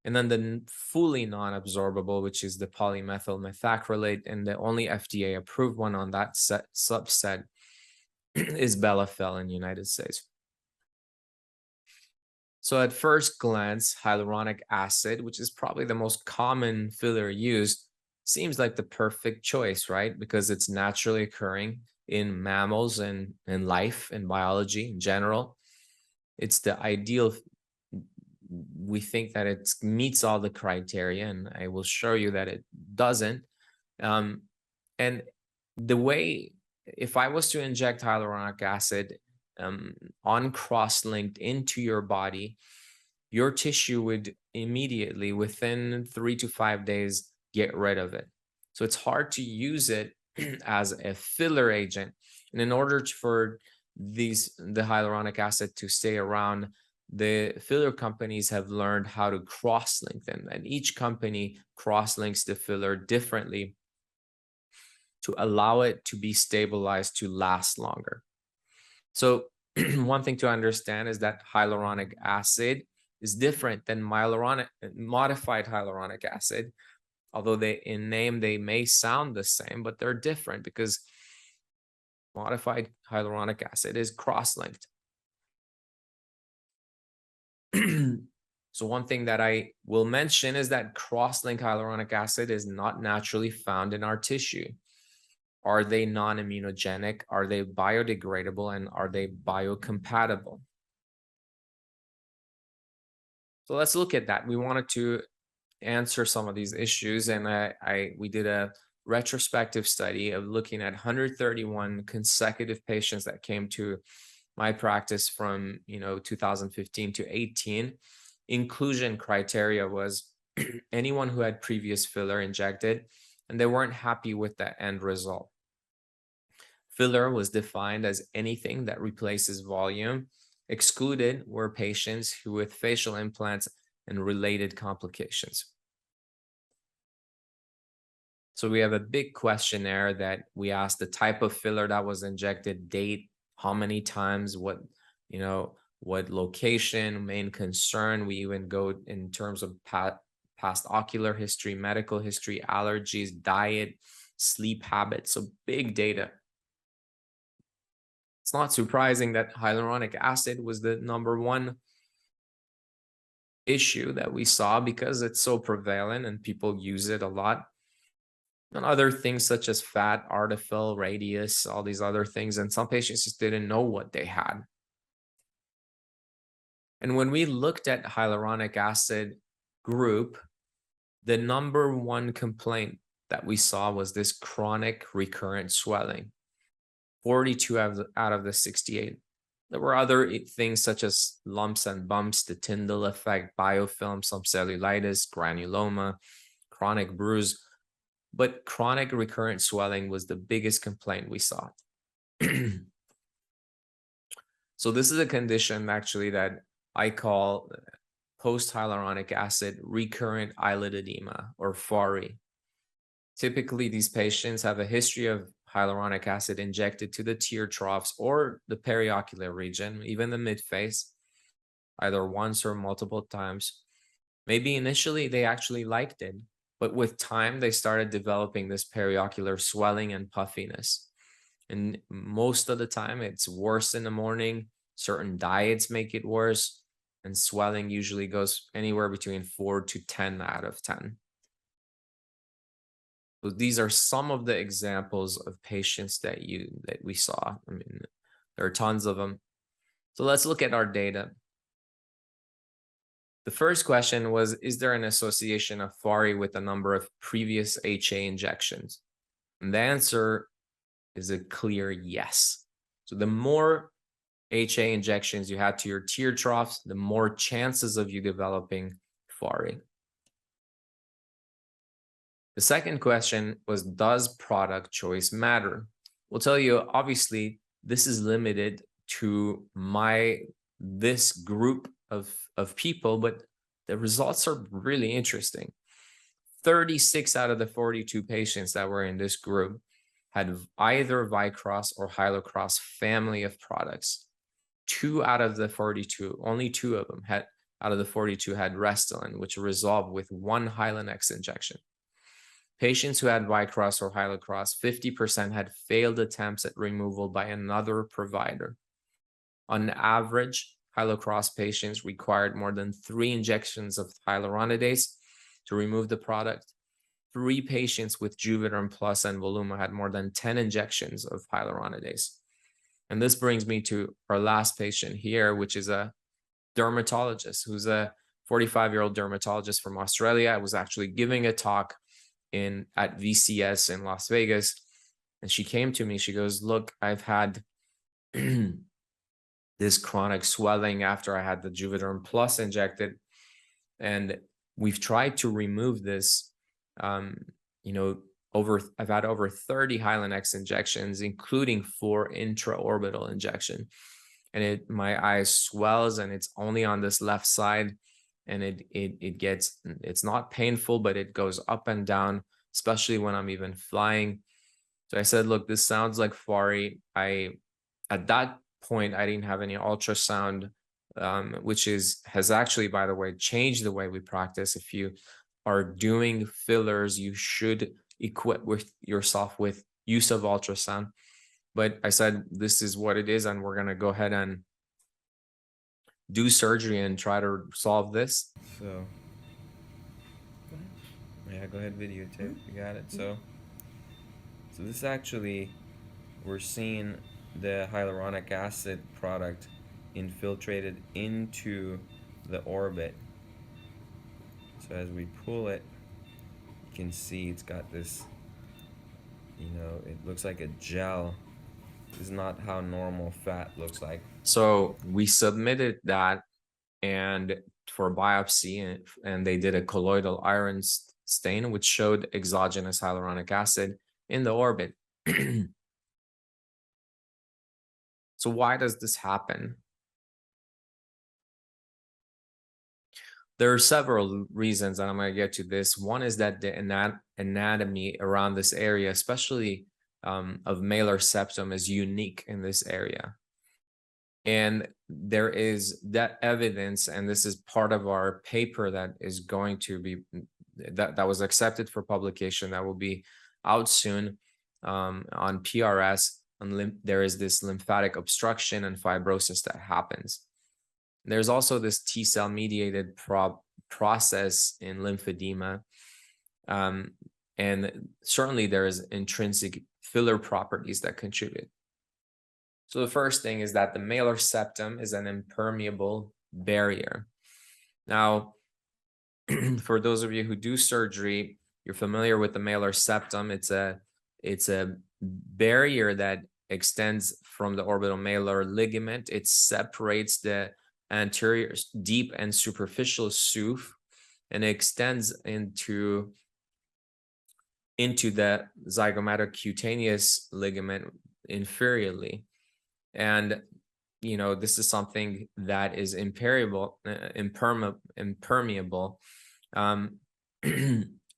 And then the fully non-absorbable, which is the polymethyl methacrylate, and the only FDA approved one on that subset is Belafel in the United States. So at first glance, hyaluronic acid, which is probably the most common filler used, seems like the perfect choice, right? Because it's naturally occurring in mammals and in life and biology in general. It's the ideal. We think that it meets all the criteria, and I will show you that it doesn't. And the way, if I was to inject hyaluronic acid uncross-linked into your body, your tissue would immediately, within 3 to 5 days, get rid of it. So it's hard to use it as a filler agent. And in order for the hyaluronic acid to stay around, the filler companies have learned how to cross-link them. And each company cross-links the filler differently to allow it to be stabilized to last longer. So one thing to understand is that hyaluronic acid is different than modified hyaluronic acid. Although in name they may sound the same, but they're different because modified hyaluronic acid is cross-linked. So one thing that I will mention is that cross-linked hyaluronic acid is not naturally found in our tissue. Are they non-immunogenic? Are they biodegradable? And are they biocompatible? So let's look at that. We wanted to answer some of these issues, and we did a retrospective study of looking at 131 consecutive patients that came to my practice from 2015 to 18. Inclusion criteria was anyone who had previous filler injected and they weren't happy with the end result. Filler was defined as anything that replaces volume. Excluded were patients who with facial implants and related complications. So we have a big questionnaire that we asked the type of filler that was injected, date, how many times, what location, main concern. We even go in terms of past ocular history, medical history, allergies, diet, sleep habits. So big data. It's not surprising that hyaluronic acid was the #1 issue that we saw because it's so prevalent and people use it a lot. And other things such as fat, artificial radius, all these other things. And some patients just didn't know what they had. And when we looked at hyaluronic acid group, the #1 complaint that we saw was this chronic recurrent swelling. 42 out of the 68. There were other things such as lumps and bumps, the Tyndall effect, biofilm, some cellulitis, granuloma, chronic bruise. But chronic recurrent swelling was the biggest complaint we saw. So this is a condition actually that I call post-hyaluronic acid recurrent eyelid edema, or FARI. Typically, these patients have a history of hyaluronic acid injected to the tear troughs or the periocular region, even the midface, either once or multiple times. Maybe initially they actually liked it, but with time they started developing this periocular swelling and puffiness. And most of the time it's worse in the morning. Certain diets make it worse, and swelling usually goes anywhere between 4 to 10 out of 10. So these are some of the examples of patients that we saw. I mean, there are tons of them. So let's look at our data. The first question was, is there an association of FARI with the number of previous HA injections? And the answer is a clear yes. So the more HA injections you had to your tear troughs, the more chances of you developing FARI. The second question was, does product choice matter? We'll tell you, obviously, this is limited to this group of people, but the results are really interesting. 36 out of the 42 patients that were in this group had either Vicross or Hyalocross family of products. 2 out of the 42, only 2 of them out of the 42 had Restylane, which resolved with 1 Hylenex injection. Patients who had Vicross or Hyalocross, 50% had failed attempts at removal by another provider. On average, Hyalocross patients required more than 3 injections of hyaluronidase to remove the product. 3 patients with Juvederm Plus and Voluma had more than 10 injections of hyaluronidase. And this brings me to our last patient here, which is a dermatologist who's a 45-year-old dermatologist from Australia. I was actually giving a talk at VCS in Las Vegas, and she came to me. She goes, look, I've had this chronic swelling after I had the Juvederm Plus injected, and we've tried to remove this. I've had over 30 Hylenex injections, including 4 intraorbital injection, and my eye swells, and it's only on this left side, and it's not painful, but it goes up and down, especially when I'm even flying. So I said, look, this sounds like FARI. At that point, I didn't have any ultrasound, which has actually, by the way, changed the way we practice. If you are doing fillers, you should equip yourself with use of ultrasound. But I said, this is what it is, and we're going to go ahead and do surgery and try to solve this. So, yeah, go ahead, videotape. You got it. So this actually, we're seeing the hyaluronic acid product infiltrated into the orbit. So as we pull it, you can see it's got this, it looks like a gel. This is not how normal fat looks like. So we submitted that and for biopsy, and they did a colloidal iron stain, which showed exogenous hyaluronic acid in the orbit. So why does this happen? There are several reasons, and I'm going to get to this. One is that the anatomy around this area, especially of malar septum, is unique in this area. And there is that evidence, and this is part of our paper that is going to be, that was accepted for publication, that will be out soon on PRS. And there is this lymphatic obstruction and fibrosis that happens. There's also this T-cell mediated process in lymphedema. And certainly there is intrinsic filler properties that contribute. So the first thing is that the malar septum is an impermeable barrier. Now, for those of you who do surgery, you're familiar with the malar septum. It's a barrier that extends from the orbital malar ligament. It separates the anterior deep and superficial suit, and it extends into the zygomatocutaneous ligament inferiorly. And this is something that is impermeable.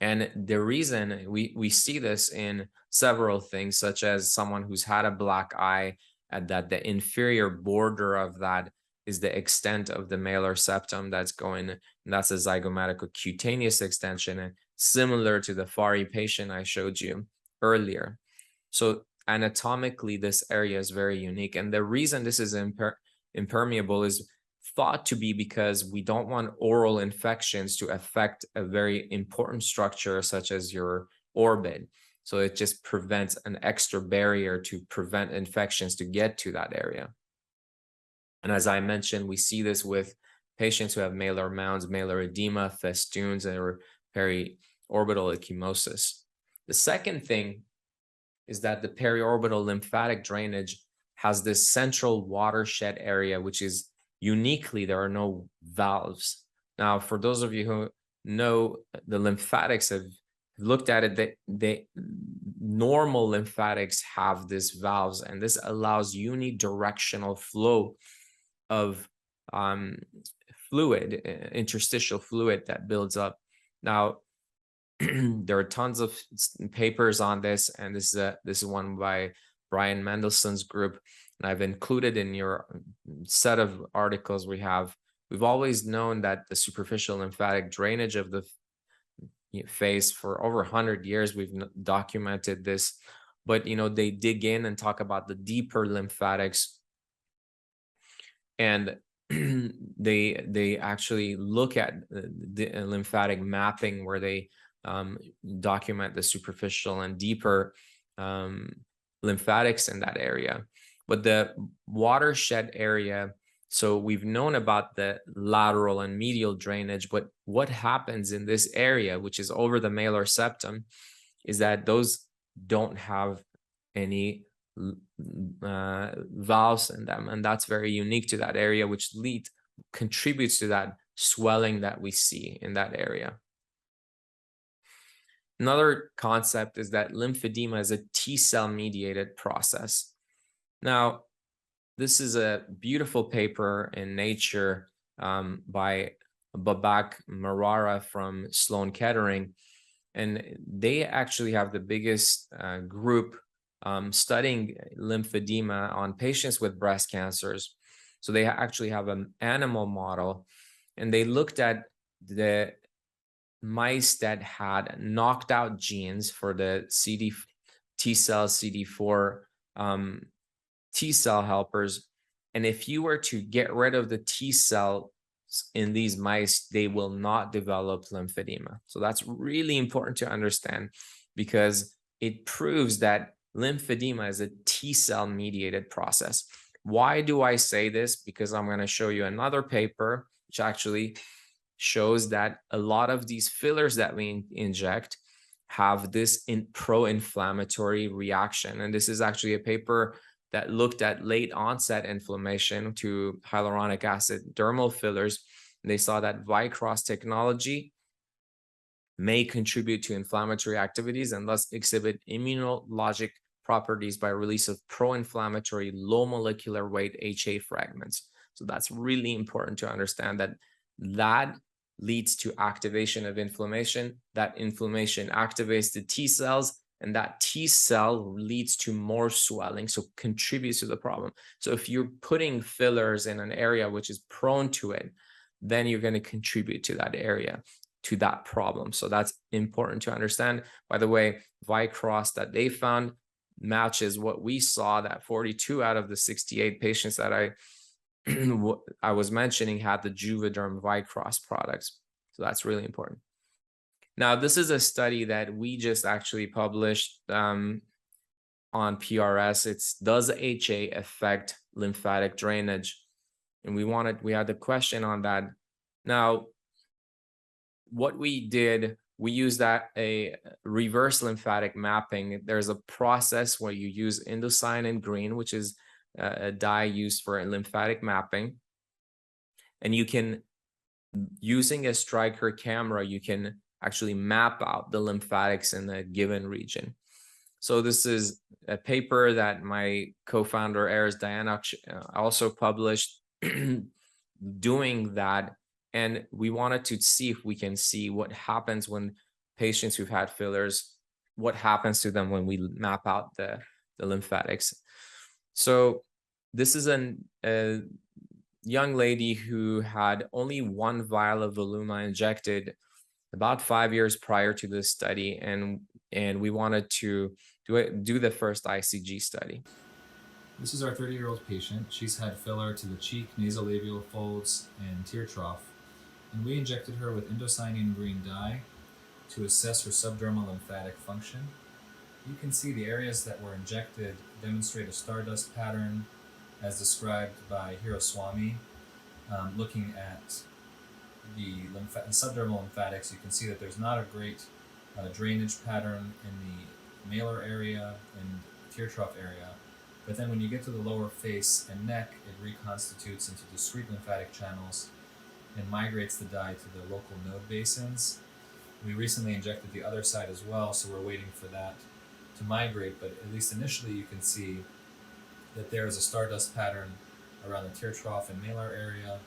And the reason we see this in several things, such as someone who's had a black eye, and that the inferior border of that is the extent of the malar septum that's going, and that's a zygomatic cutaneous extension, and similar to the Fari patient I showed you earlier. So anatomically, this area is very unique. And the reason this is impermeable is thought to be because we don't want oral infections to affect a very important structure such as your orbit. So it just prevents an extra barrier to prevent infections to get to that area. And as I mentioned, we see this with patients who have malar mounds, malar edema, festoons, or periorbital ecchymosis. The second thing is that the periorbital lymphatic drainage has this central watershed area, which is uniquely, there are no valves. Now, for those of you who know the lymphatics, have looked at it, they normal lymphatics have these valves, and this allows unidirectional flow of fluid, interstitial fluid that builds up. Now, there are tons of papers on this, and this is one by Brian Mendelssohn's group, and I've included in your set of articles we've always known that the superficial lymphatic drainage of the face for over 100 years, we've documented this, but they dig in and talk about the deeper lymphatics, and they actually look at the lymphatic mapping where they document the superficial and deeper lymphatics in that area. But the watershed area, so we've known about the lateral and medial drainage, but what happens in this area, which is over the malar septum, is that those don't have any valves in them, and that's very unique to that area, which contributes to that swelling that we see in that area. Another concept is that lymphedema is a T-cell mediated process. Now, this is a beautiful paper in Nature by Babak Marara from Sloan Kettering, and they actually have the biggest group studying lymphedema on patients with breast cancers. So they actually have an animal model, and they looked at the mice that had knocked out genes for the T-cell CD4 T-cell helpers. And if you were to get rid of the T-cell in these mice, they will not develop lymphedema. So that's really important to understand, because it proves that lymphedema is a T-cell mediated process. Why do I say this? Because I'm going to show you another paper which actually shows that a lot of these fillers that we inject have this pro-inflammatory reaction. And this is actually a paper that looked at late onset inflammation to hyaluronic acid dermal fillers. And they saw that Vycross technology may contribute to inflammatory activities and thus exhibit immunologic properties by release of pro-inflammatory low molecular weight HA fragments. So that's really important to understand, that leads to activation of inflammation. That inflammation activates the T cells, and that T cell leads to more swelling, so contributes to the problem. So if you're putting fillers in an area which is prone to it, then you're going to contribute to that area, to that problem. So that's important to understand. By the way, Vycross that they found matches what we saw, that 42 out of the 68 patients that I was mentioning had the Juvederm Vycross products. So that's really important. Now, this is a study that we just actually published on PRS. It's, does HA affect lymphatic drainage? And we had a question on that. Now, what we did, we used a reverse lymphatic mapping. There's a process where you use indocyanine green, which is a dye used for lymphatic mapping. And you can, using a Stryker camera, you can actually map out the lymphatics in a given region. So this is a paper that my co-founder Eris Diana also published doing that. And we wanted to see if we can see what happens when patients who've had fillers, what happens to them when we map out the lymphatics. So this is a young lady who had only one vial of Voluma injected about 5 years prior to this study, and we wanted to do the first ICG study. This is our 30-year-old patient. She's had filler to the cheek, nasolabial folds, and tear trough, and we injected her with indocyanine green dye to assess her subdermal lymphatic function. You can see the areas that were injected demonstrate a stardust pattern as described by Hiroswamy. Looking at the subdermal lymphatics, you can see that there's not a great drainage pattern in the malar area and tear trough area. But then when you get to the lower face and neck, it reconstitutes into discrete lymphatic channels and migrates the dye to the local node basins. We recently injected the other side as well, so we're waiting for that to migrate, but at least initially you can see that there is a stardust pattern around the tear trough and malar area,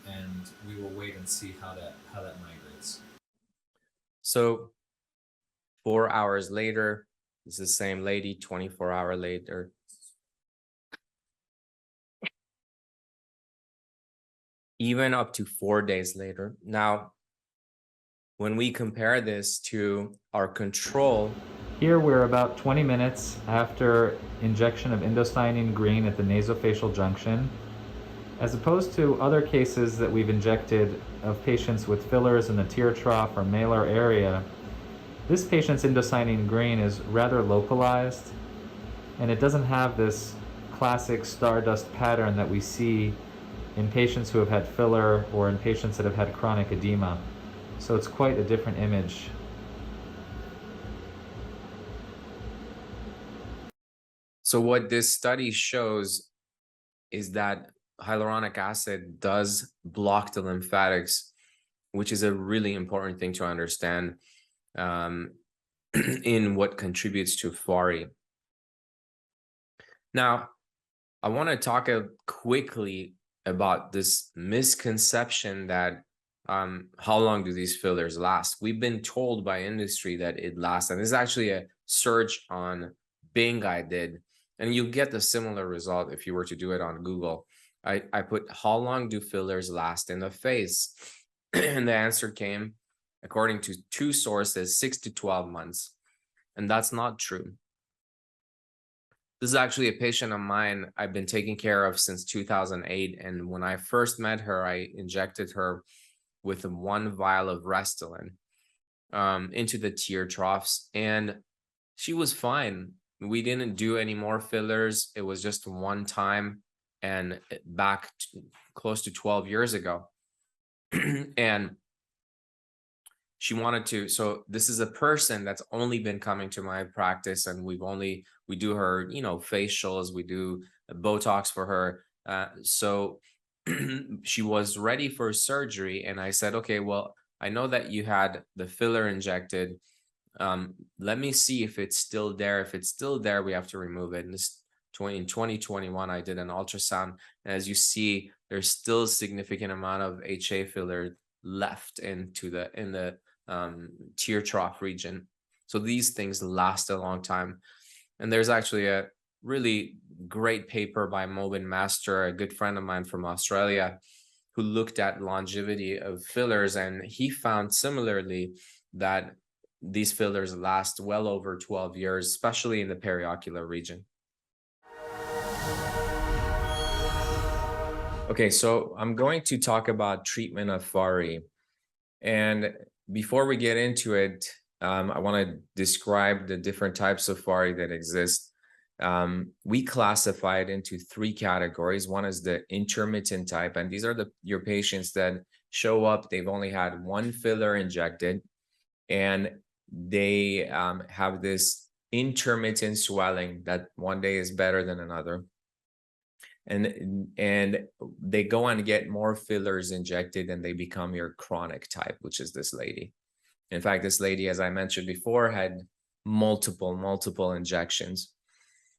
and we will wait and see how that migrates. So 4 hours later, it's the same lady, 24 hours later. Even up to 4 days later. Now, when we compare this to our control, here we're about 20 minutes after injection of indocyanine green at the nasofacial junction. As opposed to other cases that we've injected of patients with fillers in the tear trough or malar area, this patient's indocyanine green is rather localized, and it doesn't have this classic stardust pattern that we see in patients who have had filler or in patients that have had chronic edema. So it's quite a different image. So what this study shows is that hyaluronic acid does block the lymphatics, which is a really important thing to understand in what contributes to FARI. Now, I want to talk quickly about this misconception that how long do these fillers last? We've been told by industry that it lasts, and this is actually a search on Bing I did, and you'll get the similar result if you were to do it on Google. I put how long do fillers last in the face? And the answer came, according to 2 sources, 6 to 12 months. And that's not true. This is actually a patient of mine I've been taking care of since 2008. And when I first met her, I injected her with 1 vial of Restylane into the tear troughs. And she was fine. We didn't do any more fillers. It was just one time, and back close to 12 years ago. And she wanted to, so this is a person that's only been coming to my practice, and we do her, facials, we do Botox for her. So she was ready for surgery, and I said, okay, well, I know that you had the filler injected. Let me see if it's still there. If it's still there, we have to remove it. And in 2021, I did an ultrasound. And as you see, there's still a significant amount of HA filler left in the tear trough region. So these things last a long time. And there's actually a really great paper by Mobin Master, a good friend of mine from Australia, who looked at longevity of fillers, and he found similarly that these fillers last well over 12 years, especially in the periocular region. Okay, so I'm going to talk about treatment of FARI. And before we get into it, I want to describe the different types of FARI that exist. We classify it into 3 categories. One is the intermittent type, and these are your patients that show up, they've only had 1 filler injected, and they have this intermittent swelling that one day is better than another. And they go on to get more fillers injected, and they become your chronic type, which is this lady. In fact, this lady, as I mentioned before, had multiple injections.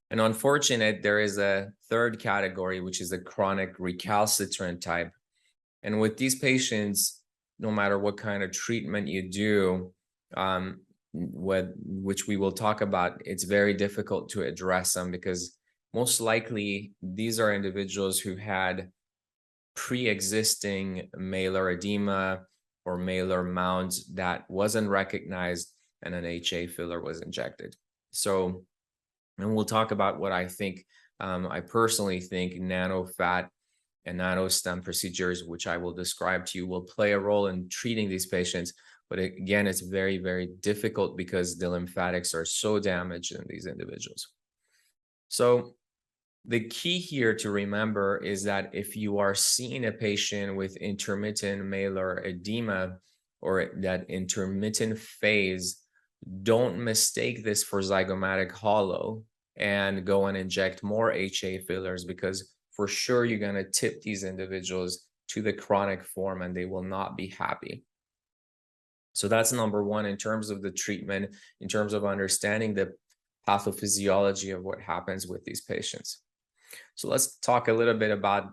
And unfortunate, there is a third category, which is the chronic recalcitrant type. And with these patients, no matter what kind of treatment you do, which we will talk about, it's very difficult to address them because most likely these are individuals who had pre-existing malar edema or malar mounds that wasn't recognized and an HA filler was injected. So, and we'll talk about what I think, I personally think nano-fat and nano-stem procedures, which I will describe to you, will play a role in treating these patients. But again, it's very, very difficult because the lymphatics are so damaged in these individuals. So the key here to remember is that if you are seeing a patient with intermittent malar edema or that intermittent phase, don't mistake this for zygomatic hollow and go and inject more HA fillers, because for sure you're going to tip these individuals to the chronic form and they will not be happy. So that's number one in terms of the treatment, in terms of understanding the pathophysiology of what happens with these patients. So let's talk a little bit about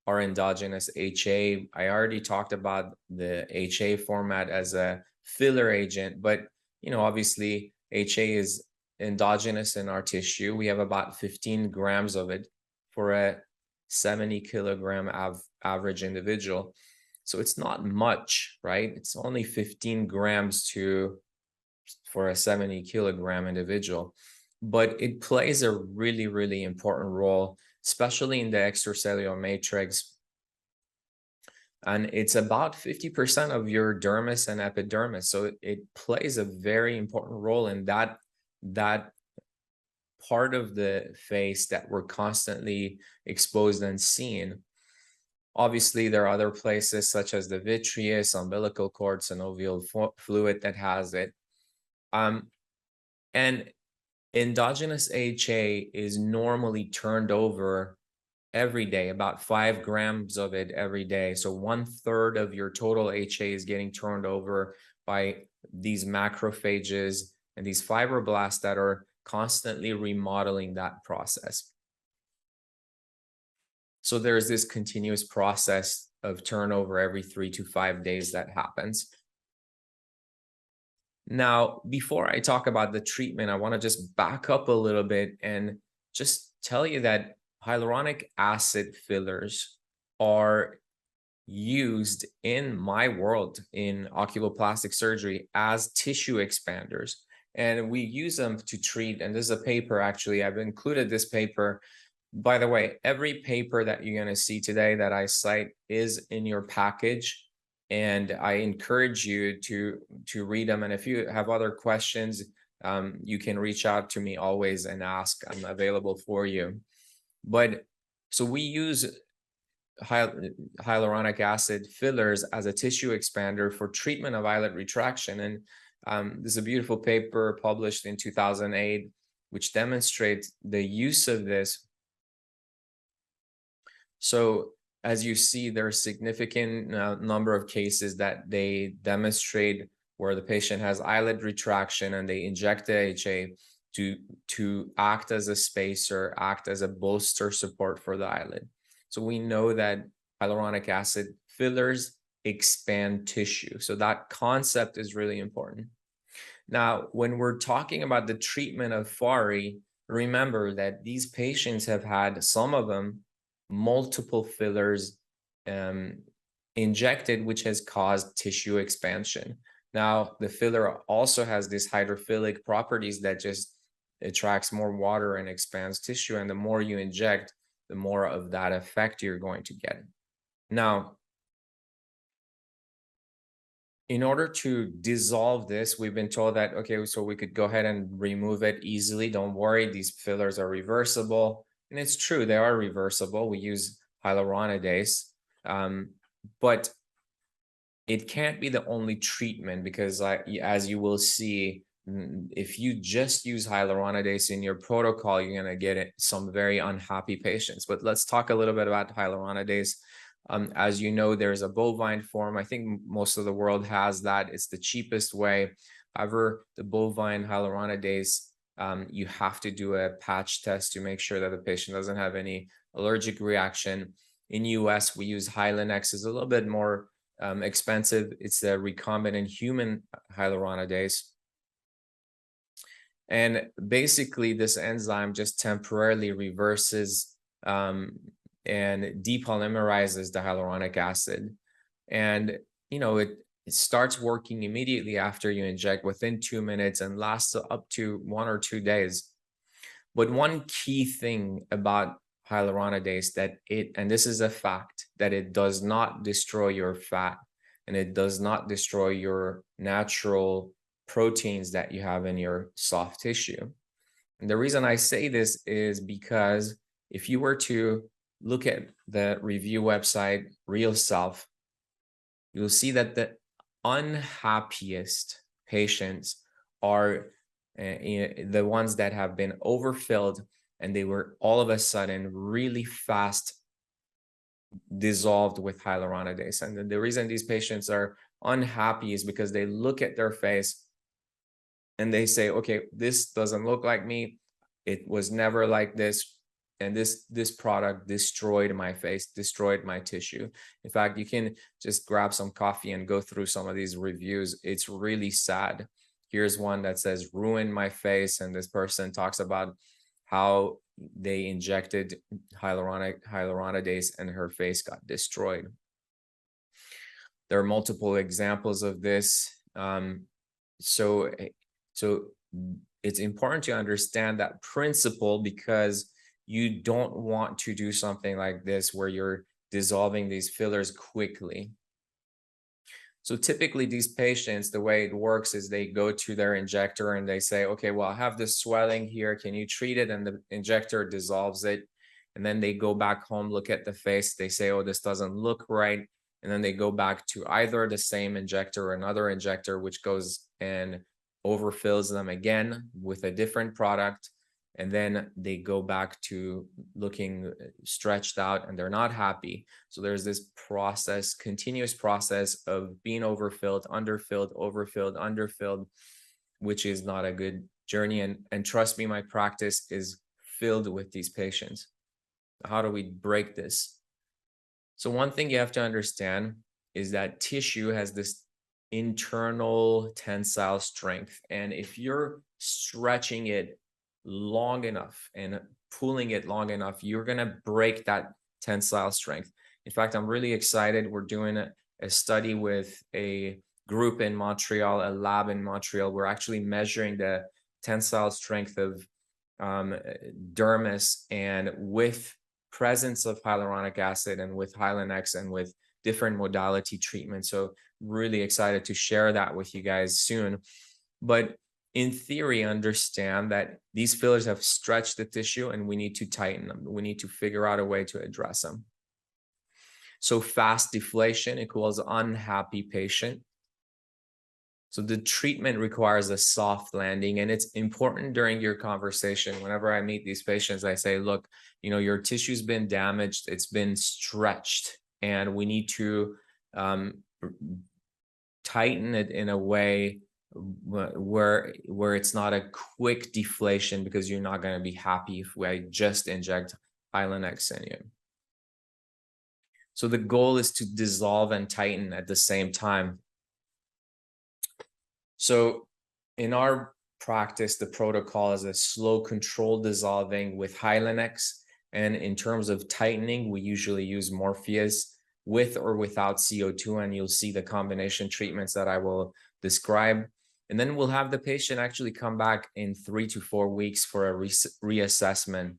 our endogenous HA. I already talked about the HA format as a filler agent, but obviously HA is endogenous in our tissue. We have about 15 grams of it for a 70 kilogram average individual. So it's not much, right? It's only 15 grams for a 70 kilogram individual, but it plays a really, really important role, especially in the extracellular matrix. And it's about 50% of your dermis and epidermis. So it plays a very important role in that part of the face that we're constantly exposed and seeing. Obviously, there are other places such as the vitreous, umbilical cord, synovial fluid that has it. And endogenous HA is normally turned over every day, about 5 grams of it every day. So 1/3 of your total HA is getting turned over by these macrophages and these fibroblasts that are constantly remodeling that process. So there's this continuous process of turnover every 3 to 5 days that happens. Now, before I talk about the treatment, I want to just back up a little bit and just tell you that hyaluronic acid fillers are used in my world in oculoplastic surgery as tissue expanders. And we use them to treat, and this is a paper, actually, I've included this paper. By the way, every paper that you're going to see today that I cite is in your package. And I encourage you to read them. And if you have other questions, you can reach out to me always and ask. I'm available for you. But so we use hyaluronic acid fillers as a tissue expander for treatment of eyelid retraction. And this is a beautiful paper published in 2008, which demonstrates the use of this. So as you see, there are significant number of cases that they demonstrate where the patient has eyelid retraction and they inject the HA to act as a spacer, act as a bolster support for the eyelid. So we know that hyaluronic acid fillers expand tissue. So that concept is really important. Now, when we're talking about the treatment of FARI, remember that these patients have had, some of them, multiple fillers injected, which has caused tissue expansion. Now, the filler also has these hydrophilic properties that just attracts more water and expands tissue. And the more you inject, the more of that effect you're going to get. Now, in order to dissolve this, we've been told that, okay, so we could go ahead and remove it easily. Don't worry, these fillers are reversible. And it's true, they are reversible. We use hyaluronidase, but it can't be the only treatment, because as you will see, if you just use hyaluronidase in your protocol, you're going to get some very unhappy patients. But let's talk a little bit about hyaluronidase. As you know, there's a bovine form. I think most of the world has that. It's the cheapest way. However, the bovine hyaluronidase, you have to do a patch test to make sure that the patient doesn't have any allergic reaction. In US, we use Hylenex. It's a little bit more expensive. It's the recombinant human hyaluronidase. And basically, this enzyme just temporarily reverses and depolymerizes the hyaluronic acid. And, it starts working immediately after you inject, within 2 minutes, and lasts up to 1 or 2 days. But one key thing about hyaluronidase and this is a fact, that it does not destroy your fat, and it does not destroy your natural proteins that you have in your soft tissue. And the reason I say this is because if you were to look at the review website Real Self, you'll see that the unhappiest patients are the ones that have been overfilled, and they were all of a sudden really fast dissolved with hyaluronidase. And the reason these patients are unhappy is because they look at their face and they say, okay, this doesn't look like me. It was never like this. And this product destroyed my face, destroyed my tissue. In fact, you can just grab some coffee and go through some of these reviews. It's really sad. Here's one that says, ruined my face. And this person talks about how they injected hyaluronidase and her face got destroyed. There are multiple examples of this. So it's important to understand that principle, because you don't want to do something like this where you're dissolving these fillers quickly. So typically these patients, the way it works is they go to their injector and they say, okay, well, I have this swelling here. Can you treat it? And the injector dissolves it. And then they go back home, look at the face. They say, oh, this doesn't look right. And then they go back to either the same injector or another injector, which goes and overfills them again with a different product. And then they go back to looking stretched out, and they're not happy. So there's this process, continuous process of being overfilled, underfilled, overfilled, underfilled, which is not a good journey. And trust me, my practice is filled with these patients. How do we break this? So one thing you have to understand is that tissue has this internal tensile strength. And if you're stretching it long enough and pulling it long enough, you're going to break that tensile strength. In fact, I'm really excited. We're doing a study with a group in Montreal, a lab in Montreal. We're actually measuring the tensile strength of dermis, and with presence of hyaluronic acid and with Hylenex and with different modality treatments. So really excited to share that with you guys soon. But in theory, understand that these fillers have stretched the tissue and we need to tighten them. We need to figure out a way to address them. So fast deflation equals unhappy patient. So the treatment requires a soft landing, and it's important during your conversation. Whenever I meet these patients, I say, look, your tissue's been damaged, it's been stretched, and we need to tighten it in a way where it's not a quick deflation, because you're not going to be happy if I just inject Hylenex in you. So the goal is to dissolve and tighten at the same time. So in our practice, the protocol is a slow controlled dissolving with Hylenex. And in terms of tightening, we usually use Morpheus with or without CO2. And you'll see the combination treatments that I will describe. And then we'll have the patient actually come back in 3 to 4 weeks for a reassessment.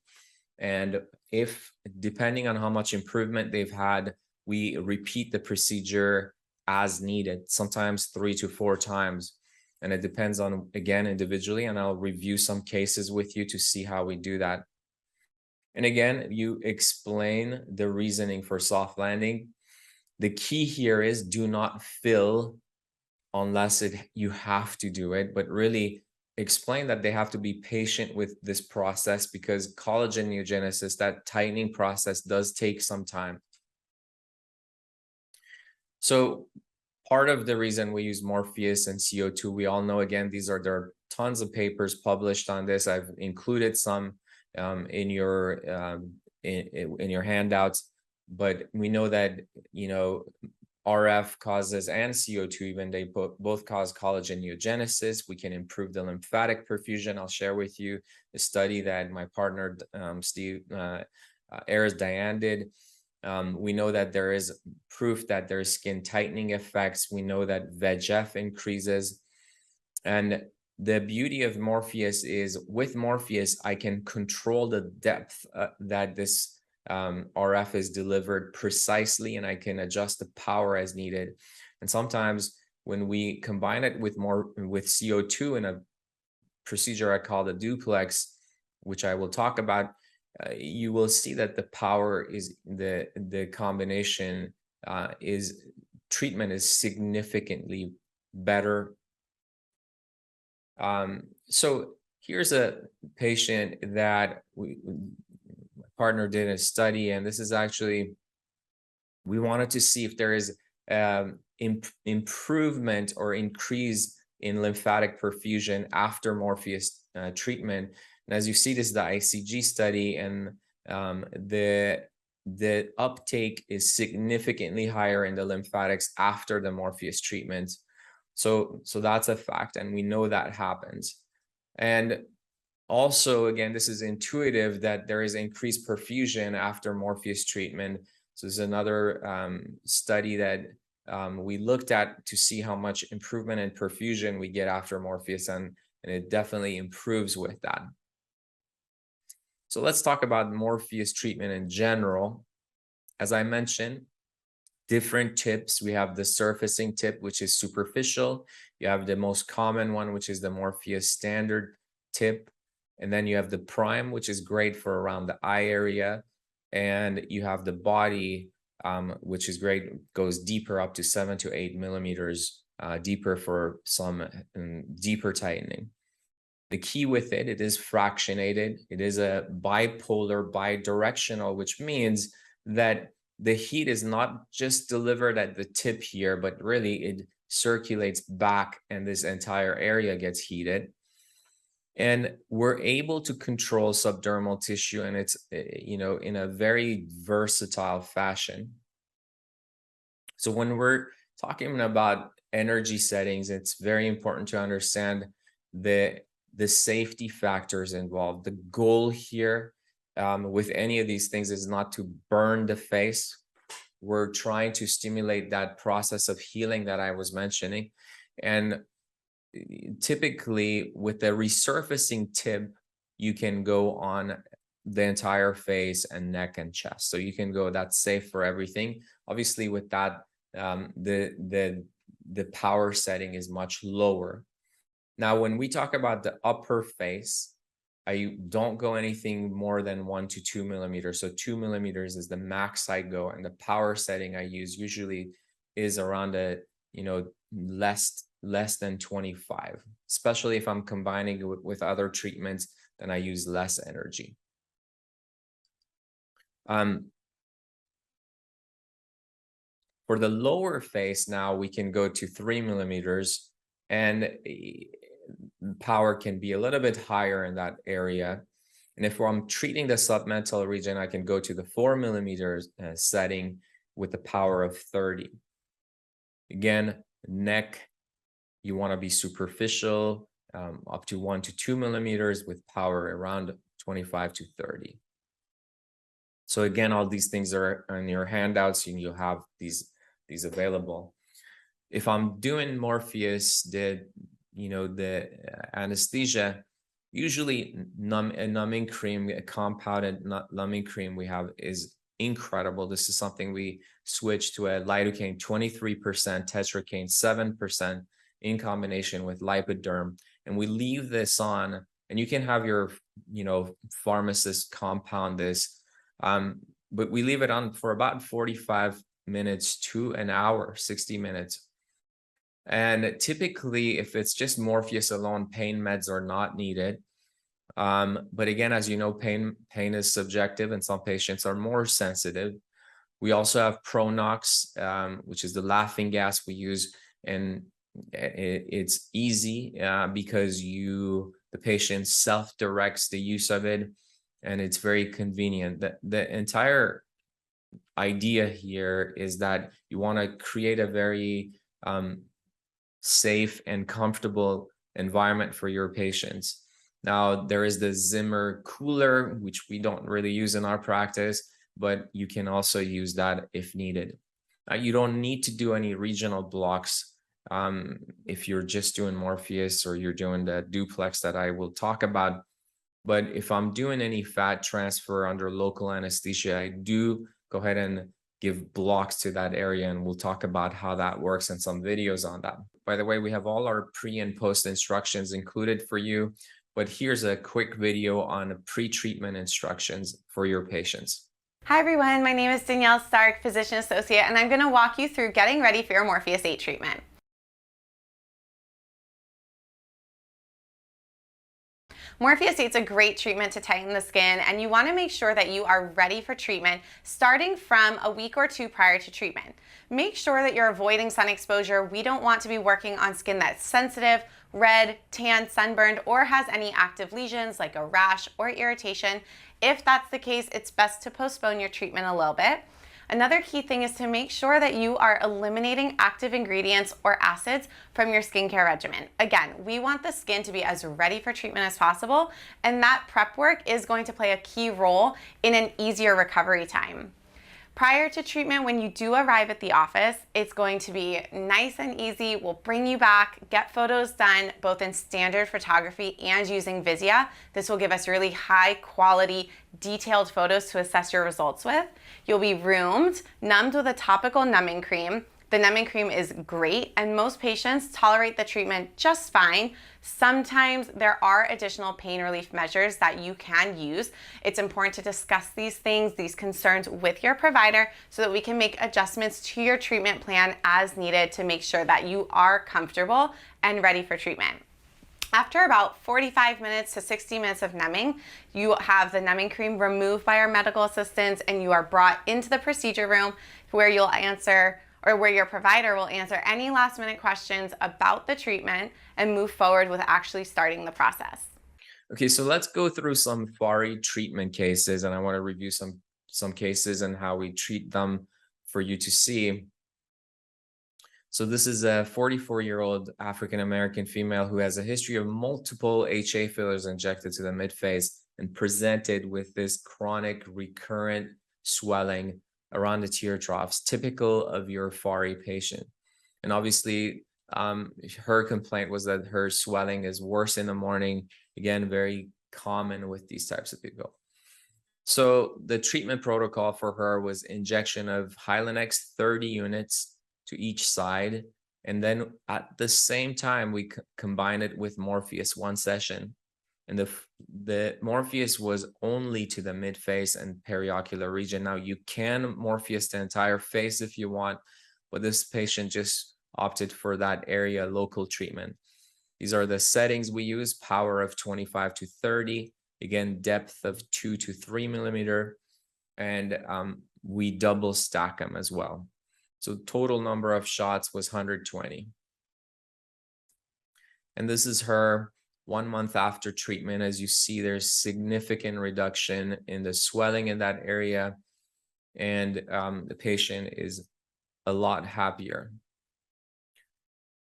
And if, depending on how much improvement they've had, we repeat the procedure as needed, sometimes 3 to 4 times. And it depends on, again, individually, and I'll review some cases with you to see how we do that. And again, you explain the reasoning for soft landing. The key here is do not fill unless you have to do it, but really explain that they have to be patient with this process, because collagen neogenesis, that tightening process, does take some time. So part of the reason we use Morpheus and CO2, we all know, again, there are tons of papers published on this. I've included some in your handouts, but we know that, RF causes, and CO2 even, they both cause collageneogenesis. We can improve the lymphatic perfusion. I'll share with you the study that my partner, Aris Diane did. We know that there is proof that there's skin tightening effects. We know that VEGF increases. And the beauty of Morpheus is, with Morpheus, I can control the depth that this RF is delivered precisely, and I can adjust the power as needed. And sometimes when we combine it with CO2 in a procedure I call the duplex, which I will talk about, you will see that the power is the combination treatment is significantly better. So here's a patient that my partner did a study, and this is actually, we wanted to see if there is improvement or increase in lymphatic perfusion after Morpheus treatment. And as you see, this is the ICG study, and the uptake is significantly higher in the lymphatics after the Morpheus treatment. So that's a fact, and we know that happens. And also, again, this is intuitive that there is increased perfusion after Morpheus treatment. So there's another study that we looked at to see how much improvement in perfusion we get after Morpheus, and it definitely improves with that. So let's talk about Morpheus treatment in general. As I mentioned, different tips. We have the surfacing tip, which is superficial. You have the most common one, which is the Morpheus standard tip. And then you have the prime, which is great for around the eye area. And you have the body, which is great, goes deeper, up to 7 to 8 millimeters deeper for some deeper tightening. The key with it is fractionated. It is a bipolar, bidirectional, which means that the heat is not just delivered at the tip here, but really it circulates back and this entire area gets heated. And we're able to control subdermal tissue, and it's, in a very versatile fashion. So when we're talking about energy settings, it's very important to understand the safety factors involved. The goal here with any of these things is not to burn the face. We're trying to stimulate that process of healing that I was mentioning. And typically with the resurfacing tip, you can go on the entire face and neck and chest. So you can go, that's safe for everything. Obviously with that, the power setting is much lower. Now, when we talk about the upper face, I don't go anything more than 1 to 2 millimeters. So 2 millimeters is the max I go, and the power setting I use usually is around less than 25, especially if I'm combining it with other treatments, then I use less energy. For the lower face now, we can go to 3 millimeters, and power can be a little bit higher in that area. And if I'm treating the submental region, I can go to the 4 millimeters setting with the power of 30. Again, neck, you want to be superficial, up to 1 to 2 millimeters with power around 25 to 30. So again, all these things are in your handouts, and you'll have these available. If I'm doing Morpheus, the anesthesia, usually a numbing cream, a compounded numbing cream we have is incredible. This is something we switched to a lidocaine 23%, tetracaine 7% in combination with lipoderm, and we leave this on, and you can have your pharmacist compound this, but we leave it on for about 45 minutes to an hour, 60 minutes. And typically, if it's just Morpheus alone, pain meds are not needed. But again, as you know, pain is subjective, and some patients are more sensitive. We also have Pronox, which is the laughing gas we use, and it's easy because the patient self-directs the use of it, and it's very convenient. The entire idea here is that you want to create a very safe and comfortable environment for your patients. Now, there is the Zimmer cooler, which we don't really use in our practice, but you can also use that if needed. You don't need to do any regional blocks if you're just doing Morpheus or you're doing the duplex that I will talk about. But if I'm doing any fat transfer under local anesthesia, I do go ahead and give blocks to that area, and we'll talk about how that works and some videos on that. By the way, we have all our pre and post instructions included for you, but here's a quick video on pre-treatment instructions for your patients. Hi everyone, my name is Danielle Stark, Physician Associate, and I'm going to walk you through getting ready for your Morpheus8 treatment. Morpheus8 is a great treatment to tighten the skin, and you want to make sure that you are ready for treatment starting from a week or two prior to treatment. Make sure that you're avoiding sun exposure. We don't want to be working on skin that's sensitive, red, tan, sunburned, or has any active lesions like a rash or irritation. If that's the case, it's best to postpone your treatment a little bit. Another key thing is to make sure that you are eliminating active ingredients or acids from your skincare regimen. Again, we want the skin to be as ready for treatment as possible, and that prep work is going to play a key role in an easier recovery time. Prior to treatment, when you do arrive at the office, it's going to be nice and easy. We'll bring you back, get photos done both in standard photography and using Vizia. This will give us really high quality, detailed photos to assess your results with. You'll be roomed, numbed with a topical numbing cream. The numbing cream is great, and most patients tolerate the treatment just fine. Sometimes there are additional pain relief measures that you can use. It's important to discuss these things, these concerns with your provider so that we can make adjustments to your treatment plan as needed to make sure that you are comfortable and ready for treatment. After about 45 minutes to 60 minutes of numbing, you have the numbing cream removed by our medical assistants, and you are brought into the procedure room where you'll answer, or where your provider will answer any last minute questions about the treatment and move forward with actually starting the process. Okay, so let's go through some FARI treatment cases, and I want to review some cases and how we treat them for you to see. So this is a 44-year-old African-American female who has a history of multiple HA fillers injected to the midface and presented with this chronic recurrent swelling around the tear troughs, typical of your FARI patient. And obviously, her complaint was that her swelling is worse in the morning. Again, very common with these types of people. So the treatment protocol for her was injection of Hylenex 30 units to each side. And then at the same time, we combine it with Morpheus 1 session. And the Morpheus was only to the midface and periocular region. Now you can Morpheus the entire face if you want, but this patient just opted for that area local treatment. These are the settings we use: power of 25 to 30, again, depth of 2 to 3 millimeter, and we double stack them as well. So total number of shots was 120. And this is her 1 month after treatment. As you see, there's significant reduction in the swelling in that area, and the patient is a lot happier.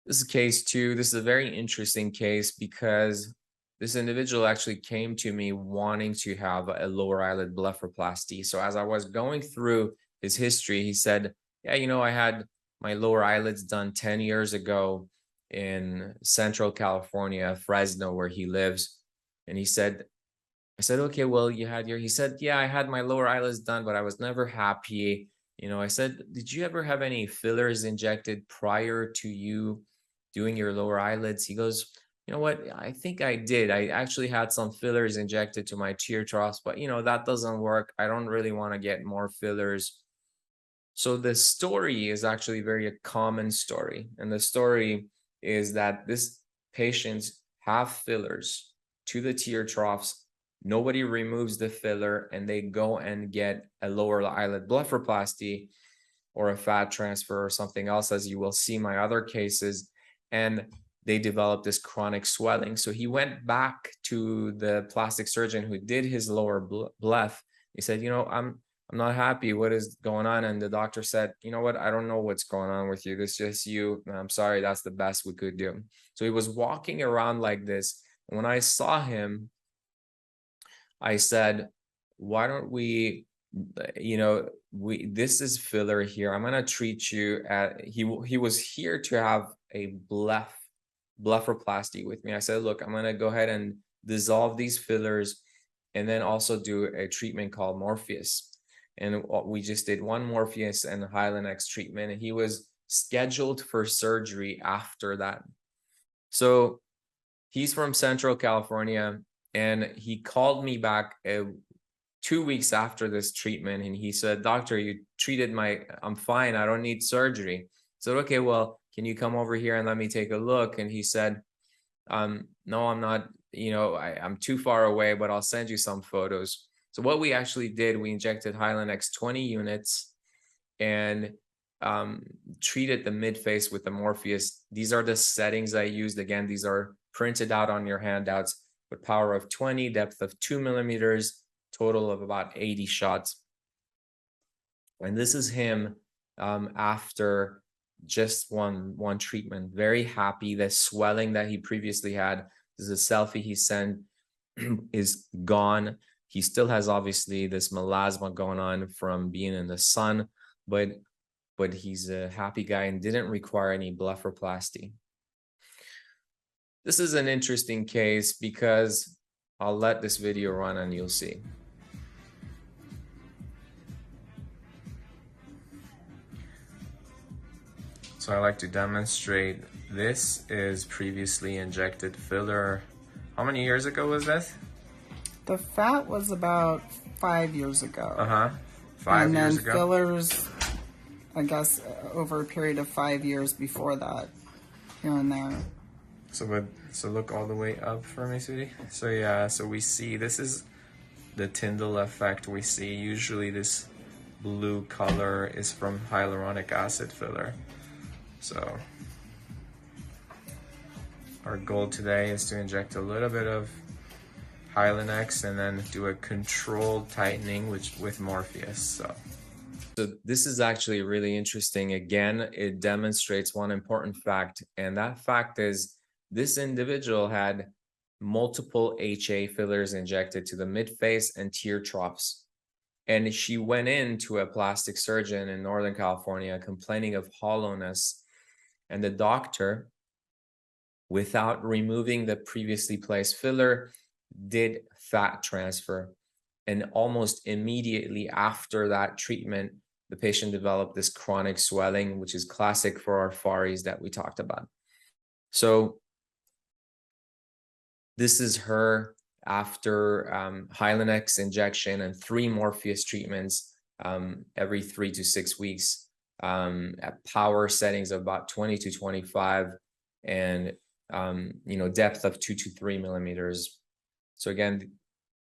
This is case 2. This is a very interesting case because this individual actually came to me wanting to have a lower eyelid blepharoplasty. So as I was going through his history, he said, yeah, you know, I had my lower eyelids done 10 years ago in Central California, Fresno, where he lives. And he said, I said, okay, well, you had he said, yeah, I had my lower eyelids done, but I was never happy. You know, I said, did you ever have any fillers injected prior to you doing your lower eyelids? He goes, you know what, I think I did. I actually had some fillers injected to my tear troughs, but you know, that doesn't work. I don't really want to get more fillers. So the story is actually very a common story. And the story is that this patients have fillers to the tear troughs nobody removes the filler and they go and get a lower eyelid blepharoplasty or a fat transfer or something else, as you will see my other cases, and they develop this chronic swelling. So he went back to the plastic surgeon who did his lower bleph. He said, you know, I'm not happy. What is going on? And the doctor said, you know what? I don't know what's going on with you. This is just you. I'm sorry. That's the best we could do. So he was walking around like this. And when I saw him, I said, why don't we, you know, this is filler here. I'm going to treat you at, he was here to have a blepharoplasty with me. I said, look, I'm going to go ahead and dissolve these fillers and then also do a treatment called Morpheus. And we just did one Morpheus and Hylenex treatment, and he was scheduled for surgery after that. So he's from Central California, and he called me back 2 weeks after this treatment, and he said, doctor, you treated I'm fine. I don't need surgery. I said, okay, well, can you come over here and let me take a look? And he said, no, I'm not, you know, I'm too far away, but I'll send you some photos. So what we actually did, we injected Hylenex 20 units and treated the mid-face with the Morpheus. These are the settings I used. Again, these are printed out on your handouts with power of 20, depth of 2 millimeters, total of about 80 shots. And this is him after just one treatment. Very happy. The swelling that he previously had, this is a selfie he sent, is gone. He still has obviously this melasma going on from being in the sun, but he's a happy guy and didn't require any blepharoplasty. This is an interesting case because I'll let this video run and you'll see. So I like to demonstrate, this is previously injected filler. How many years ago was this? The fat was about 5 years ago. 5 years ago. And then fillers, I guess, over a period of 5 years before that, here and there. So look all the way up for me, sweetie. So yeah, so we see, this is the Tyndall effect we see. Usually this blue color is from hyaluronic acid filler. So our goal today is to inject a little bit of Hylenex and then do a controlled tightening with Morpheus. So this is actually really interesting. Again, it demonstrates one important fact, and that fact is this individual had multiple HA fillers injected to the mid-face and tear troughs. And she went in to a plastic surgeon in Northern California complaining of hollowness, and the doctor, without removing the previously placed filler, did fat transfer. And almost immediately after that treatment, the patient developed this chronic swelling, which is classic for our pharies that we talked about. So this is her after Hylenex injection and 3 Morpheus treatments every 3 to 6 weeks at power settings of about 20 to 25 and you know, depth of 2 to 3 millimeters. So again,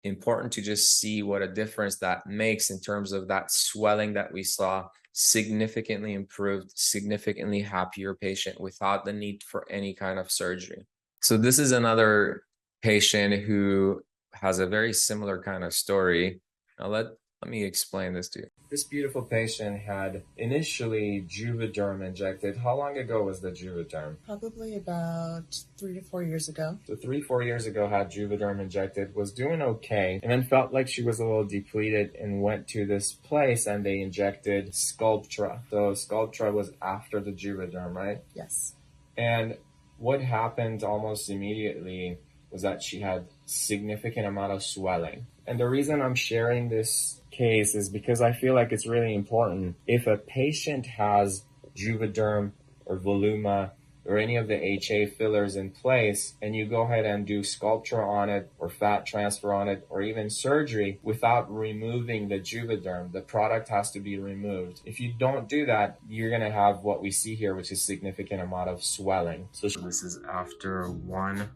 important to just see what a difference that makes in terms of that swelling that we saw, significantly improved, significantly happier patient without the need for any kind of surgery. So this is another patient who has a very similar kind of story. Now let me explain this to you. This beautiful patient had initially Juvederm injected. How long ago was the Juvederm? Probably about 3 to 4 years ago. So 3-4 years ago had Juvederm injected, was doing okay, and then felt like she was a little depleted and went to this place and they injected Sculptra. So Sculptra was after the Juvederm, right? Yes. And what happened almost immediately was that she had significant amount of swelling. And the reason I'm sharing this case is because I feel like it's really important. If a patient has Juvederm or Voluma or any of the HA fillers in place, and you go ahead and do Sculptra on it or fat transfer on it or even surgery without removing the Juvederm, the product has to be removed. If you don't do that, you're going to have what we see here, which is significant amount of swelling. So this is after 1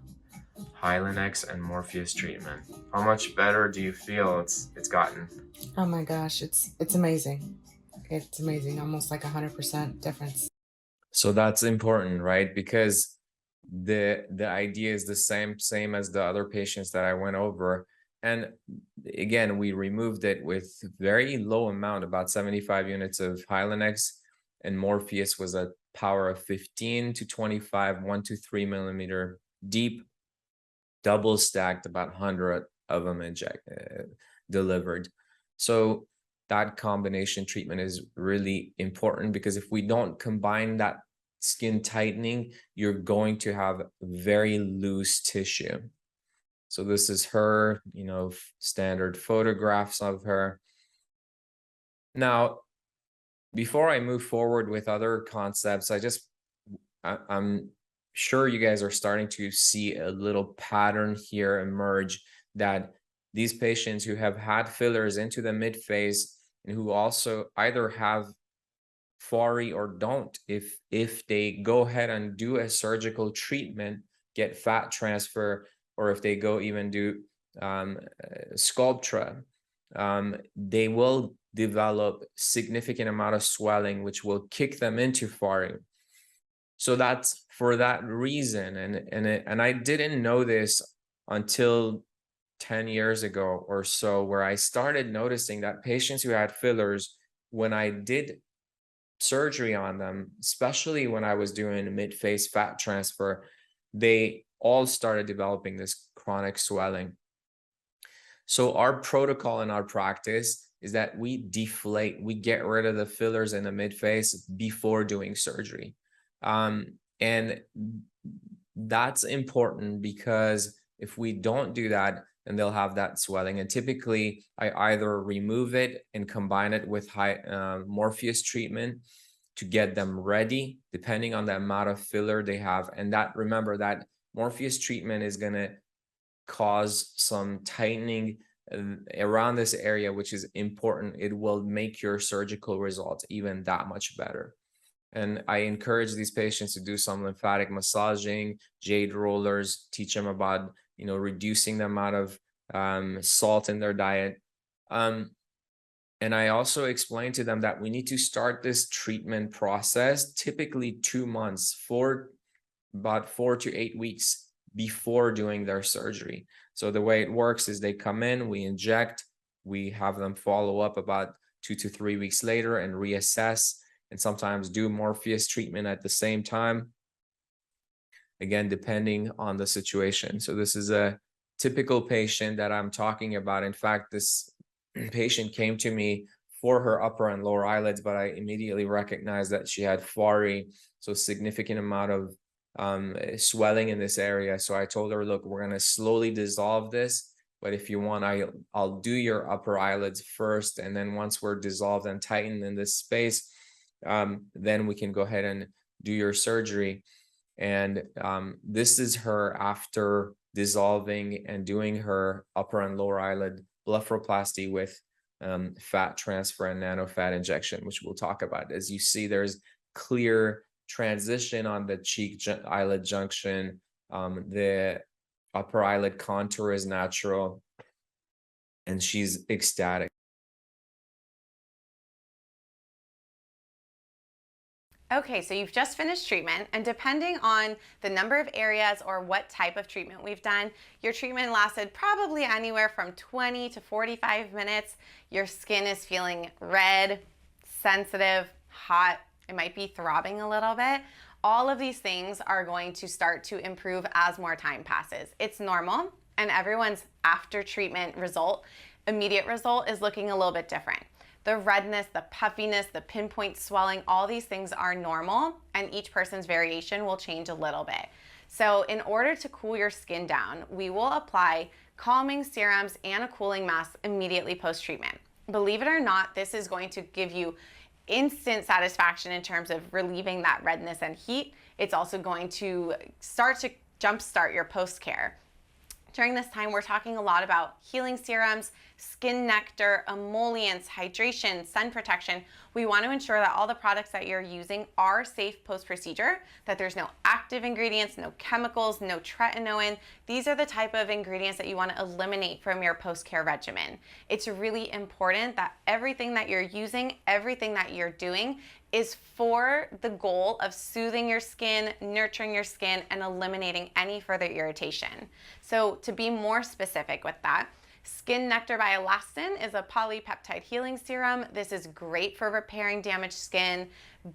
Hylenex and Morpheus treatment. How much better do you feel it's gotten? Oh my gosh, it's amazing. It's amazing, almost like 100% difference. So that's important, right? Because the idea is the same as the other patients that I went over. And again, we removed it with very low amount, about 75 units of Hylenex, and Morpheus was a power of 15 to 25, 1 to 3 millimeter deep, double stacked, about 100 of them delivered. So that combination treatment is really important, because if we don't combine that skin tightening, you're going to have very loose tissue. So this is her, standard photographs of her. Now, before I move forward with other concepts, I'm sure you guys are starting to see a little pattern here emerge, that these patients who have had fillers into the mid phase and who also either have fory or don't, if they go ahead and do a surgical treatment, get fat transfer, or if they go even do Sculptra, they will develop significant amount of swelling, which will kick them into fory. So that's for that reason, and I didn't know this until 10 years ago or so, where I started noticing that patients who had fillers, when I did surgery on them, especially when I was doing mid-phase fat transfer, they all started developing this chronic swelling. So our protocol in our practice is that we deflate, we get rid of the fillers in the mid-phase before doing surgery. And that's important, because if we don't do that, then they'll have that swelling. And typically I either remove it and combine it with Morpheus treatment to get them ready, depending on the amount of filler they have. And that, remember that Morpheus treatment is going to cause some tightening around this area, which is important. It will make your surgical results even that much better. And I encourage these patients to do some lymphatic massaging, jade rollers, teach them about, reducing the amount of salt in their diet. And I also explained to them that we need to start this treatment process typically 2 months, about 4 to 8 weeks before doing their surgery. So the way it works is they come in, we inject, we have them follow up about 2 to 3 weeks later and reassess, and sometimes do Morpheus treatment at the same time, again, depending on the situation. So this is a typical patient that I'm talking about. In fact, this patient came to me for her upper and lower eyelids, but I immediately recognized that she had fory, so significant amount of swelling in this area. So I told her, look, we're going to slowly dissolve this, but if you want, I'll do your upper eyelids first, and then once we're dissolved and tightened in this space, then we can go ahead and do your surgery. And this is her after dissolving and doing her upper and lower eyelid blepharoplasty with fat transfer and nano-fat injection, which we'll talk about. As you see, there's clear transition on the cheek eyelid junction. The upper eyelid contour is natural, and she's ecstatic. Okay, so you've just finished treatment, and depending on the number of areas or what type of treatment we've done, your treatment lasted probably anywhere from 20 to 45 minutes. Your skin is feeling red, sensitive, hot. It might be throbbing a little bit. All of these things are going to start to improve as more time passes. It's normal, and everyone's after treatment result, immediate result, is looking a little bit different. The redness, the puffiness, the pinpoint swelling, all these things are normal, and each person's variation will change a little bit. So in order to cool your skin down, we will apply calming serums and a cooling mask immediately post-treatment. Believe it or not, this is going to give you instant satisfaction in terms of relieving that redness and heat. It's also going to start to jumpstart your post-care. During this time, we're talking a lot about healing serums, skin nectar, emollients, hydration, sun protection. We want to ensure that all the products that you're using are safe post-procedure, that there's no active ingredients, no chemicals, no tretinoin. These are the type of ingredients that you want to eliminate from your post-care regimen. It's really important that everything that you're using, everything that you're doing is for the goal of soothing your skin, nurturing your skin, and eliminating any further irritation. So to be more specific with that, Skin Nectar by Elastin is a polypeptide healing serum. This is great for repairing damaged skin,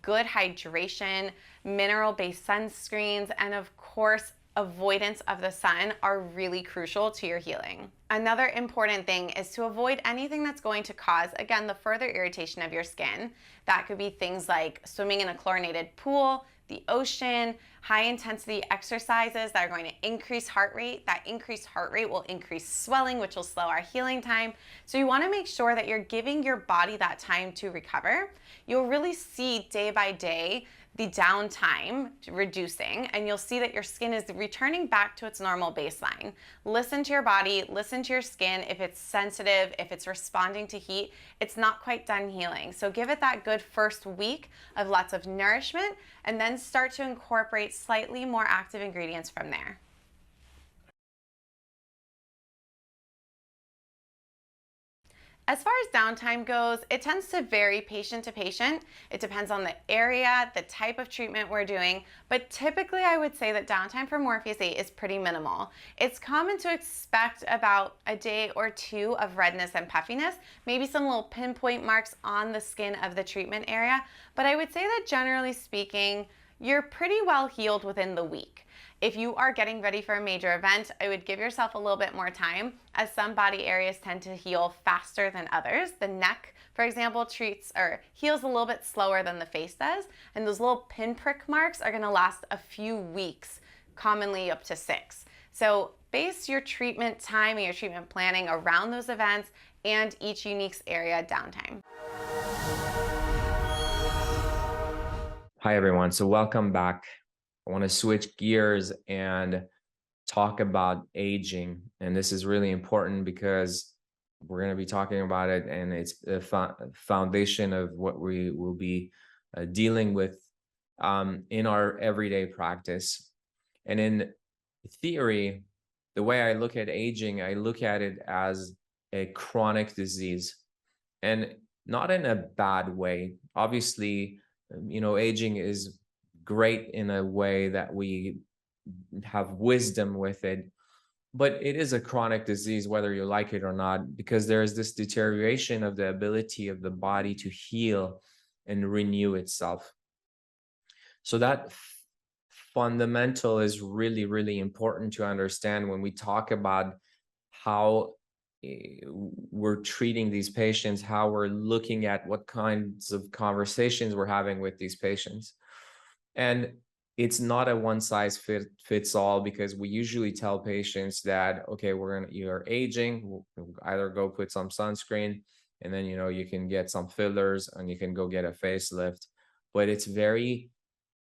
good hydration, mineral-based sunscreens, and of course, avoidance of the sun are really crucial to your healing. Another important thing is to avoid anything that's going to cause, again, the further irritation of your skin. That could be things like swimming in a chlorinated pool, the ocean, high intensity exercises that are going to increase heart rate. That increased heart rate will increase swelling, which will slow our healing time. So you want to make sure that you're giving your body that time to recover. You'll really see day by day the downtime reducing, and you'll see that your skin is returning back to its normal baseline. Listen to your body, listen to your skin. If it's sensitive, if it's responding to heat, it's not quite done healing. So give it that good first week of lots of nourishment, and then start to incorporate slightly more active ingredients from there. As far as downtime goes, it tends to vary patient to patient. It depends on the area, the type of treatment we're doing, but typically I would say that downtime for Morpheus8 is pretty minimal. It's common to expect about a day or two of redness and puffiness, maybe some little pinpoint marks on the skin of the treatment area, but I would say that generally speaking, you're pretty well healed within the week. If you are getting ready for a major event, I would give yourself a little bit more time, as some body areas tend to heal faster than others. The neck, for example, heals a little bit slower than the face does, and those little pinprick marks are going to last a few weeks, commonly up to 6. So base your treatment time and your treatment planning around those events and each unique area downtime. Hi, everyone. So welcome back. I want to switch gears and talk about aging. And this is really important because we're going to be talking about it, and it's the foundation of what we will be dealing with in our everyday practice. And in theory, the way I look at aging, I look at it as a chronic disease, and not in a bad way. Obviously, aging is great in a way that we have wisdom with it, but it is a chronic disease, whether you like it or not, because there is this deterioration of the ability of the body to heal and renew itself. So that fundamental is really, really important to understand when we talk about how we're treating these patients, how we're looking at what kinds of conversations we're having with these patients. And it's not a one size fits all, because we usually tell patients that, okay, you're aging, we'll either go put some sunscreen, and then, you can get some fillers and you can go get a facelift. But it's very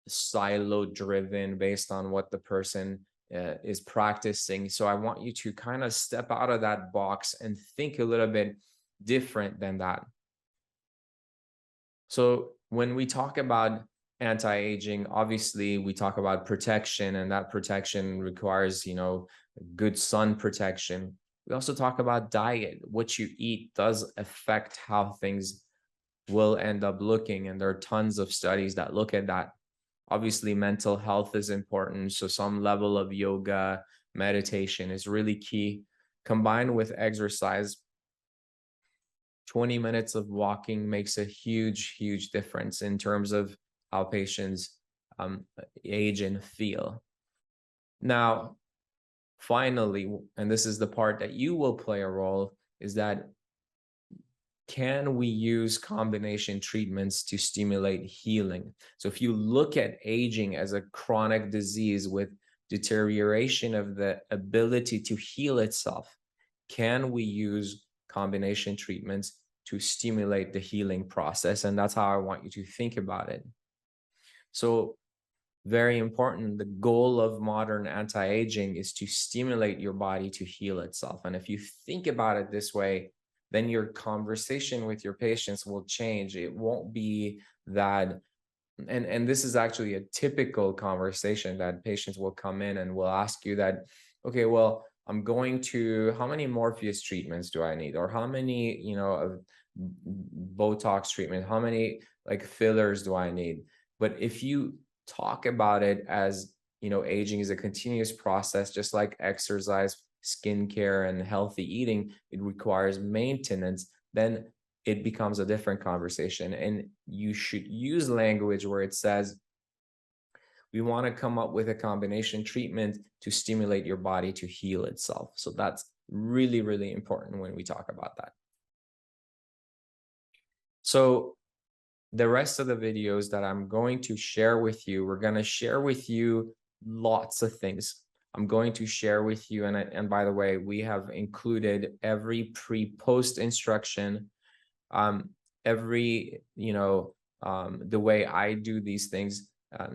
silo driven based on what the person is practicing. So I want you to kind of step out of that box and think a little bit different than that. So when we talk about anti-aging, obviously we talk about protection, and that protection requires, good sun protection. We also talk about diet. What you eat does affect how things will end up looking, and there are tons of studies that look at that. Obviously, mental health is important, so some level of yoga, meditation is really key, combined with exercise. 20 minutes of walking makes a huge, huge difference in terms of how patients age and feel. Now, finally, and this is the part that you will play a role, is that can we use combination treatments to stimulate healing? So if you look at aging as a chronic disease with deterioration of the ability to heal itself, can we use combination treatments to stimulate the healing process? And that's how I want you to think about it. So very important. The goal of modern anti-aging is to stimulate your body to heal itself. And if you think about it this way, then your conversation with your patients will change. It won't be that, and this is actually a typical conversation that patients will come in and will ask you that, okay, well, I'm going to, how many Morpheus treatments do I need? Or how many, you know, Botox treatment, how many like fillers do I need? But if you talk about it as, you know, aging is a continuous process, just like exercise, skincare, and healthy eating, it requires maintenance, then it becomes a different conversation. And you should use language where it says, we want to come up with a combination treatment to stimulate your body to heal itself. So that's really, really important when we talk about that. So the rest of the videos that I'm going to share with you, we're going to share with you lots of things. I'm going to share with you, and by the way, we have included every pre-post instruction, every, you know, the way I do these things,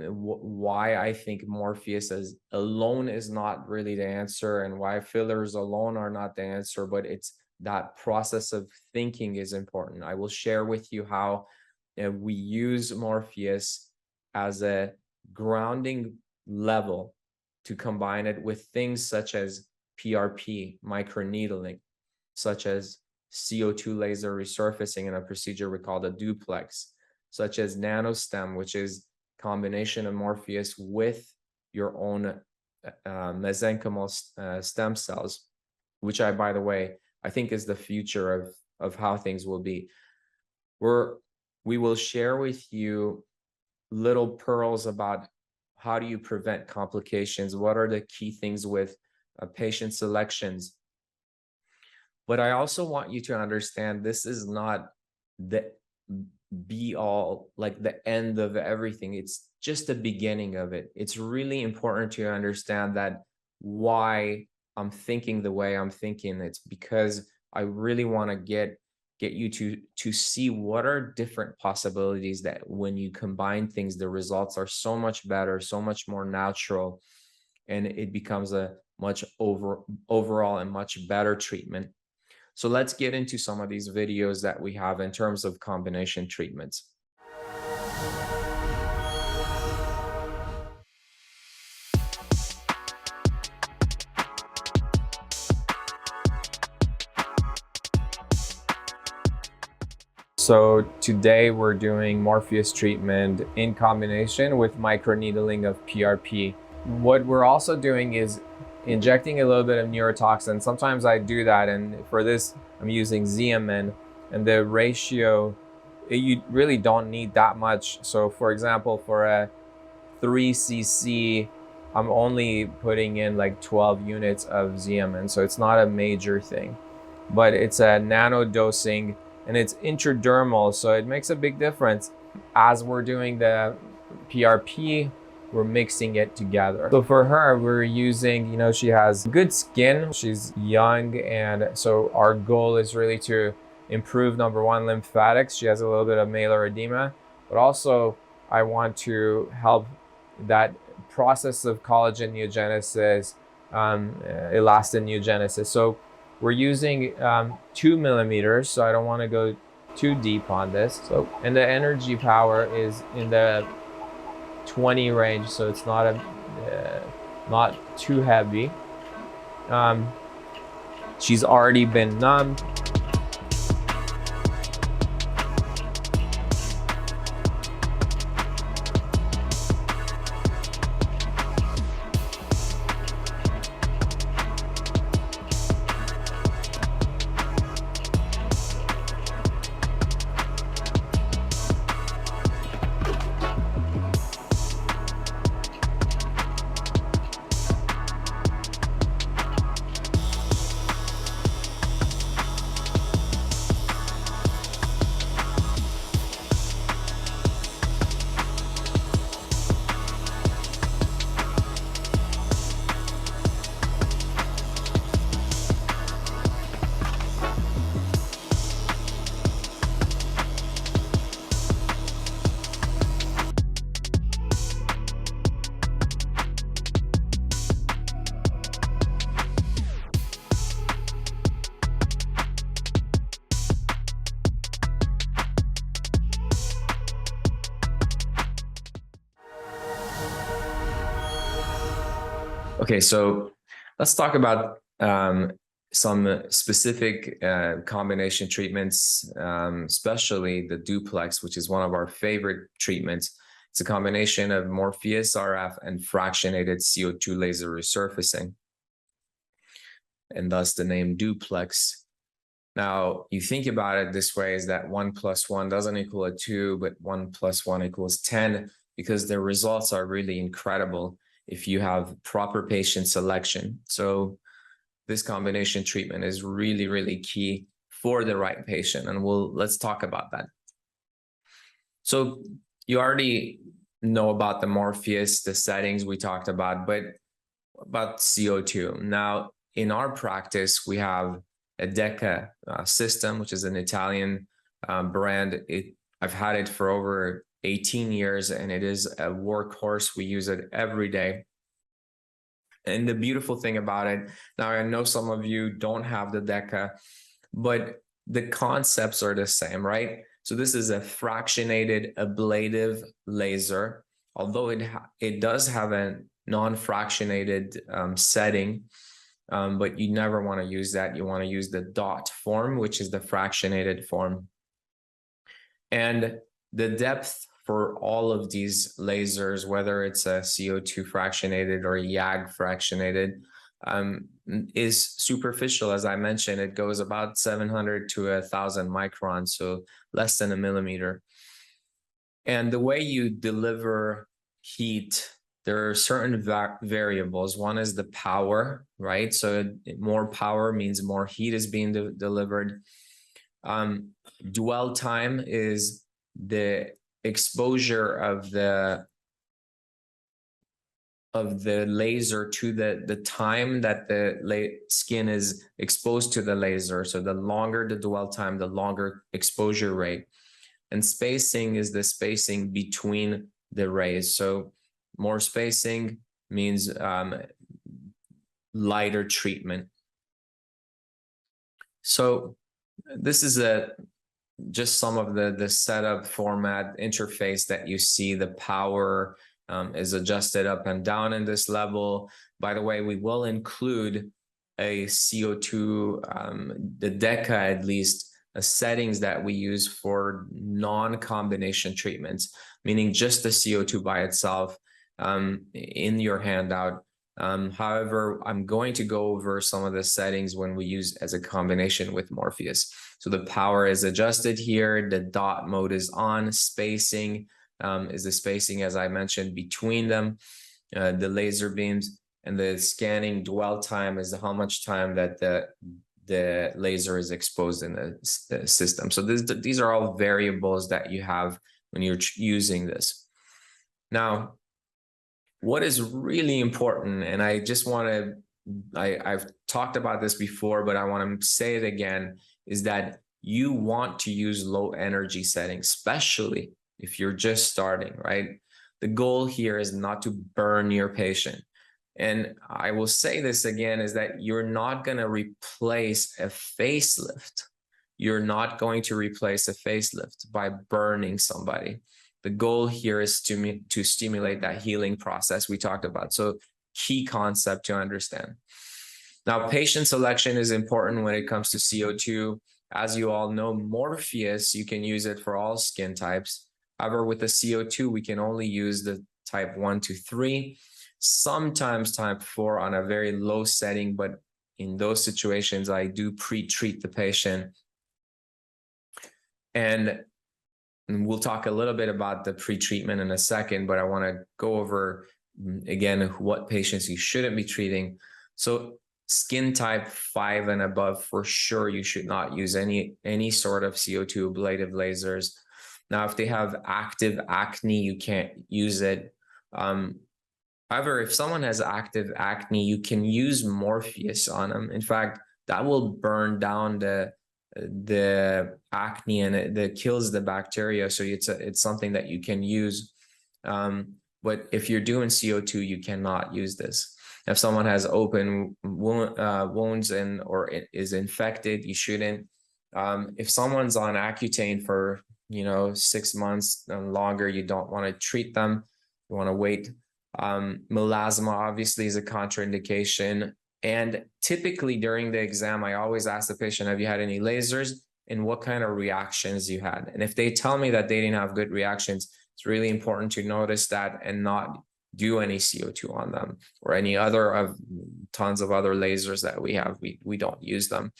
why I think Morpheus as alone is not really the answer, and why fillers alone are not the answer, but it's that process of thinking is important. I will share with you how we use Morpheus as a grounding level to combine it with things such as PRP, microneedling, such as CO2 laser resurfacing in a procedure we call the duplex, such as nanostem, which is combination of Morpheus with your own mesenchymal stem cells, which by the way, I think is the future of how things will be. We will share with you little pearls about how do you prevent complications, what are the key things with patient selections. But I also want you to understand this is not the be all, like the end of everything. It's just the beginning of it. It's really important to understand that why I'm thinking the way I'm thinking. It's because I really want to get you to see what are different possibilities that when you combine things, the results are so much better, so much more natural, and it becomes a much overall and much better treatment. So let's get into some of these videos that we have in terms of combination treatments. So today we're doing Morpheus treatment in combination with microneedling of PRP. What we're also doing is injecting a little bit of neurotoxin. Sometimes I do that, and for this I'm using Xeomin, and the ratio, you really don't need that much. So for example, for a 3 cc, I'm only putting in like 12 units of Xeomin, so it's not a major thing, but it's a nano dosing and it's intradermal, so it makes a big difference. As we're doing the PRP, we're mixing it together. So for her, we're using, you know, she has good skin, she's young, and so our goal is really to improve, number one, lymphatics. She has a little bit of malar edema, but also I want to help that process of collagen neogenesis, elastin neogenesis. So we're using 2 millimeters, so I don't want to go too deep on this. So, and the energy power is in the 20 range, so it's not not too heavy. She's already been numbed. Okay, so let's talk about some specific combination treatments, especially the duplex, which is one of our favorite treatments. It's a combination of Morpheus RF and fractionated CO2 laser resurfacing, and thus the name duplex. Now, you think about it this way, is that 1 + 1 doesn't equal 2, but 1 + 1 = 10, because the results are really incredible if you have proper patient selection. So this combination treatment is really, really key for the right patient. And let's talk about that. So you already know about the Morpheus, the settings we talked about, but about CO2. Now, in our practice, we have a Deca system, which is an Italian brand. I've had it for over 18 years, and it is a workhorse. We use it every day. And the beautiful thing about it, now I know some of you don't have the Deca, but the concepts are the same, right? So this is a fractionated ablative laser, although it does have a non-fractionated setting, but you never want to use that. You want to use the dot form, which is the fractionated form. And the depth for all of these lasers, whether it's a CO2 fractionated or a YAG fractionated, is superficial. As I mentioned, it goes about 700 to 1,000 microns, so less than a millimeter. And the way you deliver heat, there are certain variables. One is the power, right? So more power means more heat is being delivered. Dwell time is the exposure of the laser to the time that the skin is exposed to the laser. So the longer the dwell time, the longer exposure rate. And spacing is the spacing between the rays. So more spacing means lighter treatment. So this is just some of the setup format interface that you see. The power is adjusted up and down in this level. By the way, we will include a CO2, the Deca at least, settings that we use for non-combination treatments, meaning just the CO2 by itself, in your handout. However, I'm going to go over some of the settings when we use as a combination with Morpheus. So the power is adjusted here. The dot mode is on. Spacing is the spacing, as I mentioned, between them. The laser beams, and the scanning dwell time is how much time that the laser is exposed in the system. So these are all variables that you have when you're using this. Now, what is really important, and I just want to, I've talked about this before, but I want to say it again, is that you want to use low energy settings, especially if you're just starting, right? The goal here is not to burn your patient. And I will say this again, is that you're not going to replace a facelift. You're not going to replace a facelift by burning somebody. The goal here is to stimulate that healing process we talked about. So key concept to understand. Now, patient selection is important when it comes to CO2. As you all know, Morpheus, you can use it for all skin types. However, with the CO2, we can only use the type 1 to 3. Sometimes type 4 on a very low setting, but in those situations, I do pre-treat the patient. And we'll talk a little bit about the pre-treatment in a second, but I want to go over again what patients you shouldn't be treating. So skin type 5 and above, for sure, you should not use any sort of CO2 ablative lasers. Now, if they have active acne, you can't use it. However, if someone has active acne, you can use Morpheus on them. In fact, that will burn down the acne, and it kills the bacteria. So it's something that you can use. But if you're doing CO2, you cannot use this. If someone has open wounds or it is infected, you shouldn't. If someone's on Accutane for 6 months and longer, you don't want to treat them. You want to wait Melasma obviously is a contraindication. And typically during the exam, I always ask the patient, have you had any lasers and what kind of reactions you had? And if they tell me that they didn't have good reactions, it's really important to notice that and not do any CO2 on them or any other of tons of other lasers that we have. We don't use them.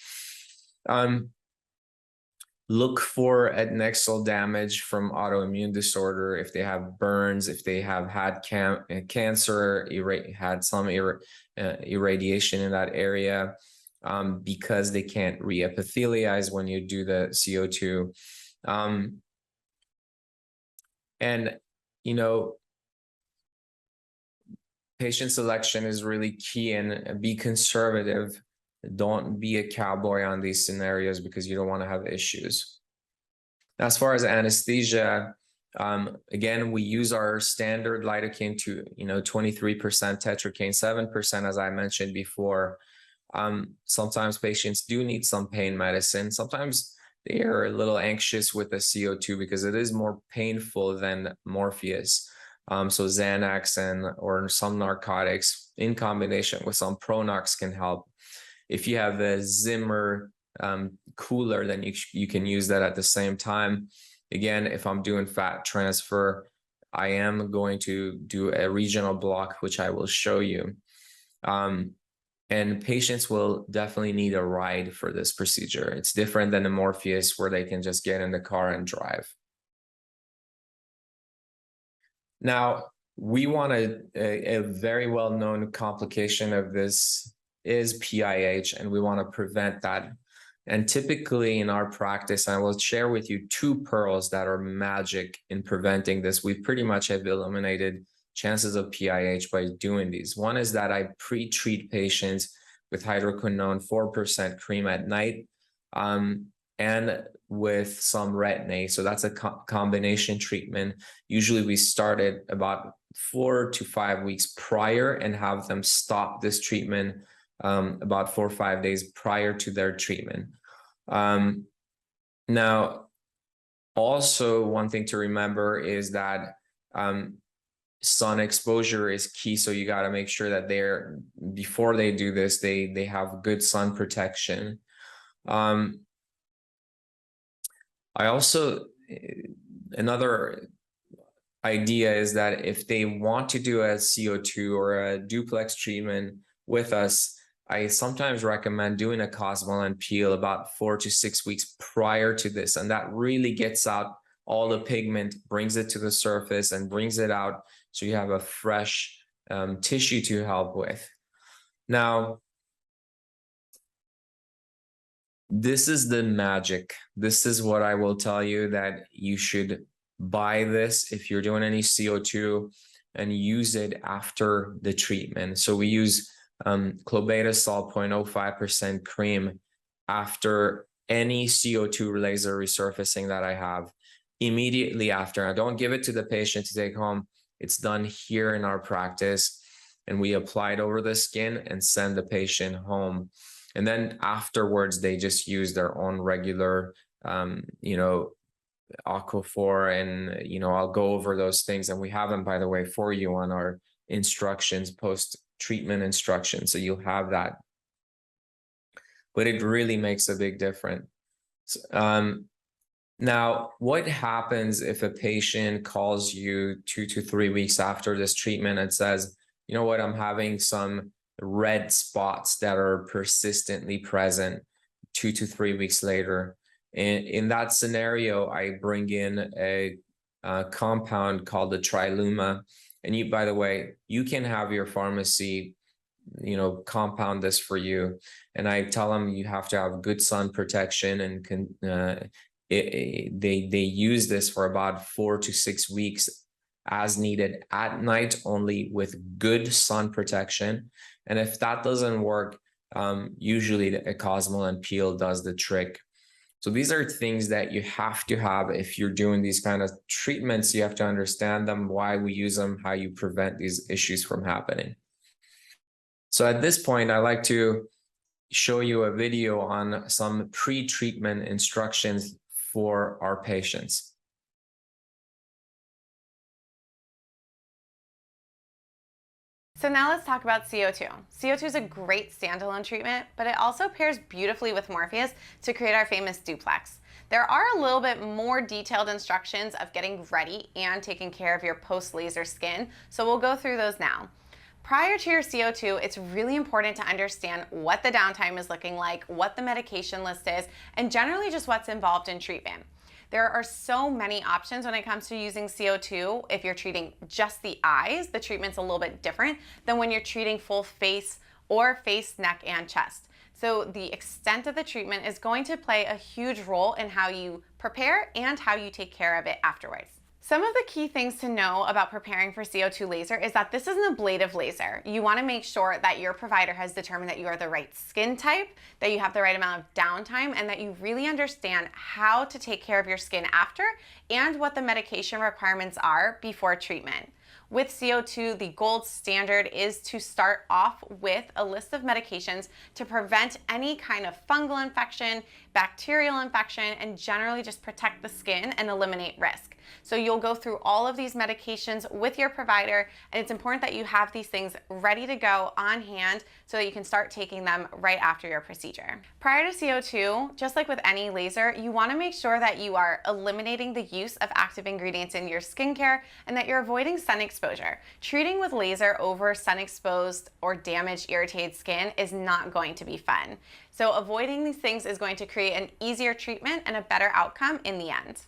Look for adnexal damage from autoimmune disorder. If they have burns, if they have had cancer, had some irradiation in that area, because they can't reepithelialize when you do the CO2. And, you know, patient selection is really key, and be conservative. Don't be a cowboy on these scenarios because you don't want to have issues. As far as anesthesia, again, we use our standard lidocaine to, 23%, tetracaine 7%, as I mentioned before. Sometimes patients do need some pain medicine. Sometimes they are a little anxious with the CO2 because it is more painful than Morpheus. So Xanax or some narcotics in combination with some Pronox can help. If you have a Zimmer cooler, then you can use that at the same time. Again, if I'm doing fat transfer, I am going to do a regional block, which I will show you. And patients will definitely need a ride for this procedure. It's different than the Morpheus where they can just get in the car and drive. Now, we want a very well-known complication of this is PIH, and we want to prevent that. And typically in our practice, I will share with you 2 pearls that are magic in preventing this. We pretty much have eliminated chances of PIH by doing these. One is that I pre-treat patients with hydroquinone 4% cream at night, and with some retin-A. So that's a combination treatment. Usually we start it about 4 to 5 weeks prior and have them stop this treatment about 4 or 5 days prior to their treatment. Now, also one thing to remember is that sun exposure is key. So you got to make sure that before they do this, they have good sun protection. Another idea is that if they want to do a CO2 or a duplex treatment with us, I sometimes recommend doing a Cosmo and peel about 4 to 6 weeks prior to this. And that really gets out all the pigment, brings it to the surface and brings it out. So you have a fresh tissue to help with. Now, this is the magic. This is what I will tell you, that you should buy this if you're doing any CO2 and use it after the treatment. So we use clobetasol 0.05% cream after any CO2 laser resurfacing that I have. Immediately after, I don't give it to the patient to take home. It's done here in our practice, and we apply it over the skin and send the patient home. And then afterwards, they just use their own regular, Aquaphor, and, I'll go over those things. And we have them, by the way, for you on our instructions, post-treatment instructions. So you'll have that. But it really makes a big difference. Now, what happens if a patient calls you 2 to 3 weeks after this treatment and says, you know what, I'm having some red spots that are persistently present 2 to 3 weeks later? And in that scenario, I bring in a compound called the Triluma. And by the way, you can have your pharmacy, compound this for you. And I tell them you have to have good sun protection, and they use this for about 4 to 6 weeks as needed at night only with good sun protection. And if that doesn't work, usually a Cosmo and peel does the trick. So these are things that you have to have if you're doing these kind of treatments. You have to understand them, why we use them, how you prevent these issues from happening. So at this point, I'd like to show you a video on some pre-treatment instructions for our patients. So now let's talk about CO2. CO2 is a great standalone treatment, but it also pairs beautifully with Morpheus to create our famous duplex. There are a little bit more detailed instructions of getting ready and taking care of your post-laser skin, so we'll go through those now. Prior to your CO2, it's really important to understand what the downtime is looking like, what the medication list is, and generally just what's involved in treatment. There are so many options when it comes to using CO2. If you're treating just the eyes, the treatment's a little bit different than when you're treating full face or face, neck, and chest. So the extent of the treatment is going to play a huge role in how you prepare and how you take care of it afterwards. Some of the key things to know about preparing for CO2 laser is that this is an ablative laser. You want to make sure that your provider has determined that you are the right skin type, that you have the right amount of downtime, and that you really understand how to take care of your skin after and what the medication requirements are before treatment. With CO2, the gold standard is to start off with a list of medications to prevent any kind of fungal infection, bacterial infection, and generally just protect the skin and eliminate risk. So you'll go through all of these medications with your provider, and it's important that you have these things ready to go on hand so that you can start taking them right after your procedure. Prior to CO2, just like with any laser, you want to make sure that you are eliminating the use of active ingredients in your skincare and that you're avoiding sun exposure. Treating with laser over sun exposed or damaged, irritated skin is not going to be fun. So avoiding these things is going to create an easier treatment and a better outcome in the end.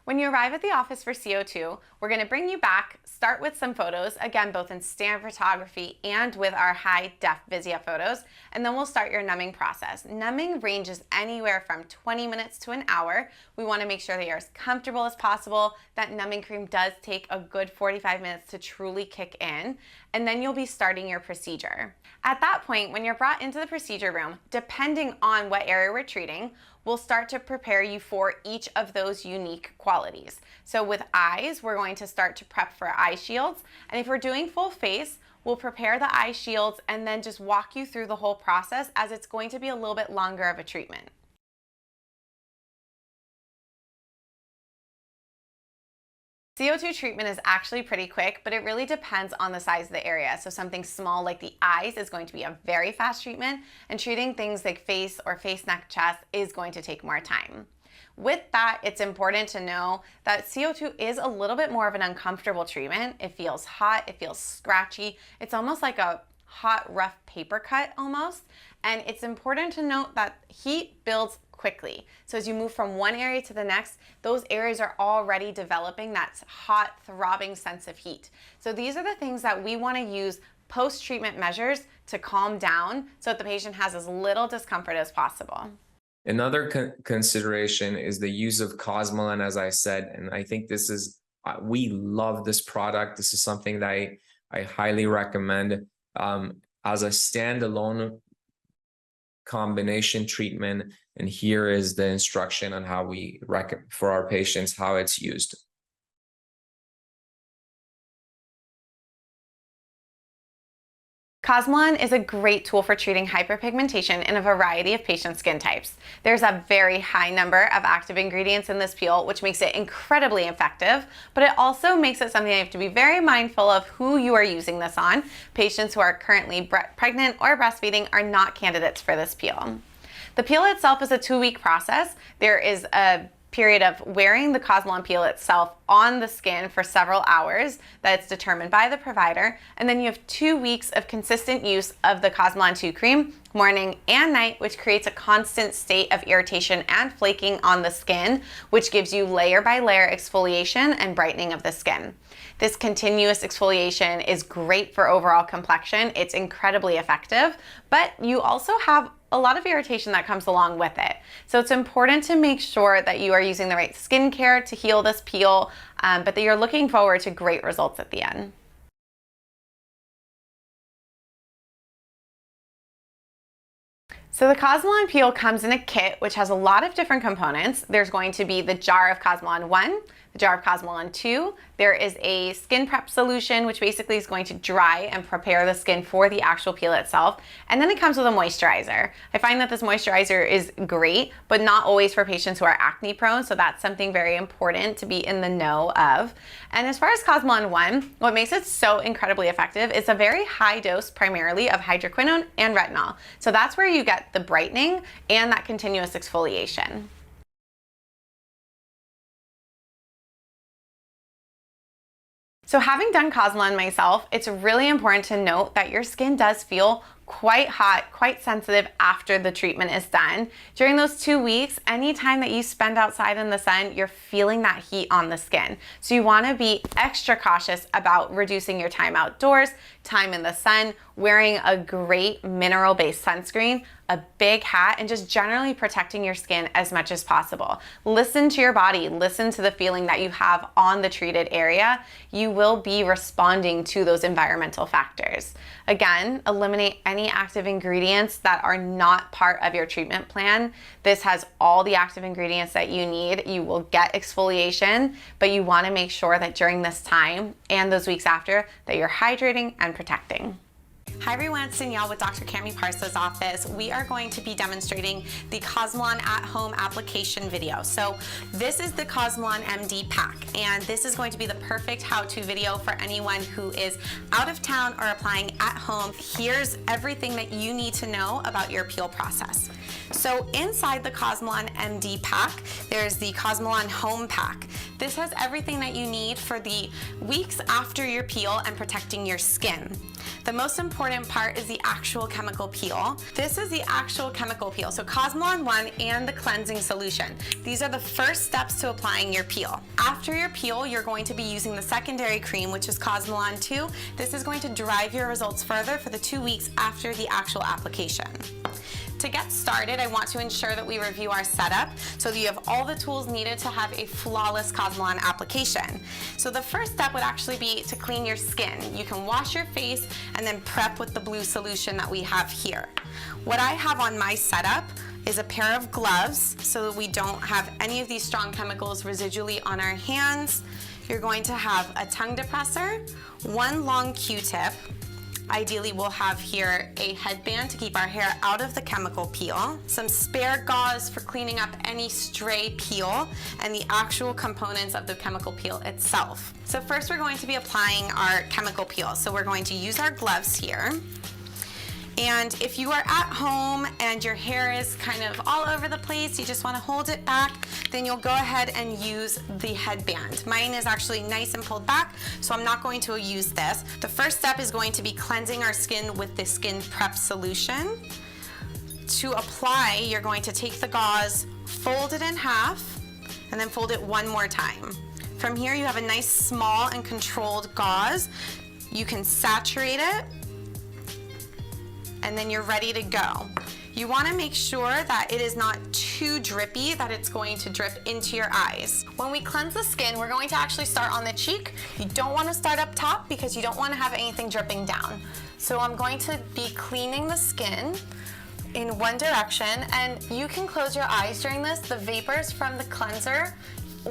When you arrive at the office for CO2, we're going to bring you back, start with some photos, again, both in standard photography and with our high-def Visia photos, and then we'll start your numbing process. Numbing ranges anywhere from 20 minutes to an hour. We want to make sure that you're as comfortable as possible. That numbing cream does take a good 45 minutes to truly kick in, and then you'll be starting your procedure. At that point, when you're brought into the procedure room, depending on what area we're treating, we'll start to prepare you for each of those unique qualities. So with eyes, we're going to start to prep for eye shields. And if we're doing full face, we'll prepare the eye shields and then just walk you through the whole process, as it's going to be a little bit longer of a treatment. CO2 treatment is actually pretty quick, but it really depends on the size of the area. So something small like the eyes is going to be a very fast treatment, and treating things like face or face, neck, chest is going to take more time. With that, it's important to know that CO2 is a little bit more of an uncomfortable treatment. It feels hot, it feels scratchy. It's almost like a hot, rough paper cut almost. And it's important to note that heat builds quickly. So as you move from one area to the next, those areas are already developing that hot, throbbing sense of heat. So these are the things that we want to use post-treatment measures to calm down so that the patient has as little discomfort as possible. Another consideration is the use of Cosmoline, as I said, and I think this is, we love this product. This is something that I highly recommend as a standalone combination treatment. And here is the instruction on how we recommend for our patients how it's used. Cosmoline is a great tool for treating hyperpigmentation in a variety of patient skin types. There's a very high number of active ingredients in this peel, which makes it incredibly effective, but it also makes it something you have to be very mindful of who you are using this on. Patients who are currently pregnant or breastfeeding are not candidates for this peel. The peel itself is a 2-week process. There is a period of wearing the Cosmoline peel itself on the skin for several hours that's determined by the provider, and then you have 2 weeks of consistent use of the Cosmoline 2 cream morning and night, which creates a constant state of irritation and flaking on the skin, which gives you layer by layer exfoliation and brightening of the skin. This continuous exfoliation is great for overall complexion. It's incredibly effective, but you also have a lot of irritation that comes along with it. So it's important to make sure that you are using the right skincare to heal this peel, but that you're looking forward to great results at the end. So the Cosmoline peel comes in a kit which has a lot of different components. There's going to be the jar of Cosmoline 1, the jar of Cosmelan 2, there is a skin prep solution, which basically is going to dry and prepare the skin for the actual peel itself. And then it comes with a moisturizer. I find that this moisturizer is great, but not always for patients who are acne prone. So that's something very important to be in the know of. And as far as Cosmelan 1, what makes it so incredibly effective is a very high dose primarily of hydroquinone and retinol. So that's where you get the brightening and that continuous exfoliation. So having done Cosmelan myself, it's really important to note that your skin does feel quite hot, quite sensitive after the treatment is done. During those 2 weeks, anytime that you spend outside in the sun, you're feeling that heat on the skin. So you want to be extra cautious about reducing your time outdoors, time in the sun, wearing a great mineral-based sunscreen, a big hat, and just generally protecting your skin as much as possible. Listen to your body, listen to the feeling that you have on the treated area. You will be responding to those environmental factors. Again, eliminate any active ingredients that are not part of your treatment plan. This has all the active ingredients that you need. You will get exfoliation, but you want to make sure that during this time and those weeks after that you're hydrating and protecting. Hi everyone, it's Danielle with Dr. Cami Parsa's office. We are going to be demonstrating the Cosmelan at home application video. So this is the Cosmelan MD pack, and this is going to be the perfect how-to video for anyone who is out of town or applying at home. Here's everything that you need to know about your peel process. So inside the Cosmelan MD pack, there's the Cosmelan Home Pack. This has everything that you need for the weeks after your peel and protecting your skin. The most important part is the actual chemical peel. This is the actual chemical peel, so Cosmelan 1 and the cleansing solution. These are the first steps to applying your peel. After your peel, you're going to be using the secondary cream, which is Cosmelan 2. This is going to drive your results further for the 2 weeks after the actual application. To get started, I want to ensure that we review our setup so that you have all the tools needed to have a flawless Cosmelan application. So the first step would actually be to clean your skin. You can wash your face and then prep with the blue solution that we have here. What I have on my setup is a pair of gloves so that we don't have any of these strong chemicals residually on our hands. You're going to have a tongue depressor, one long Q-tip. Ideally, we'll have here a headband to keep our hair out of the chemical peel, some spare gauze for cleaning up any stray peel, and the actual components of the chemical peel itself. So first we're going to be applying our chemical peel. So we're going to use our gloves here. And if you are at home and your hair is kind of all over the place, you just want to hold it back, then you'll go ahead and use the headband. Mine is actually nice and pulled back, so I'm not going to use this. The first step is going to be cleansing our skin with the skin prep solution. To apply, you're going to take the gauze, fold it in half, and then fold it one more time. From here, you have a nice small and controlled gauze. You can saturate it, and then you're ready to go. You want to make sure that it is not too drippy, that it's going to drip into your eyes. When we cleanse the skin, we're going to actually start on the cheek. You don't want to start up top because you don't want to have anything dripping down. So I'm going to be cleaning the skin in one direction, and you can close your eyes during this. The vapors from the cleanser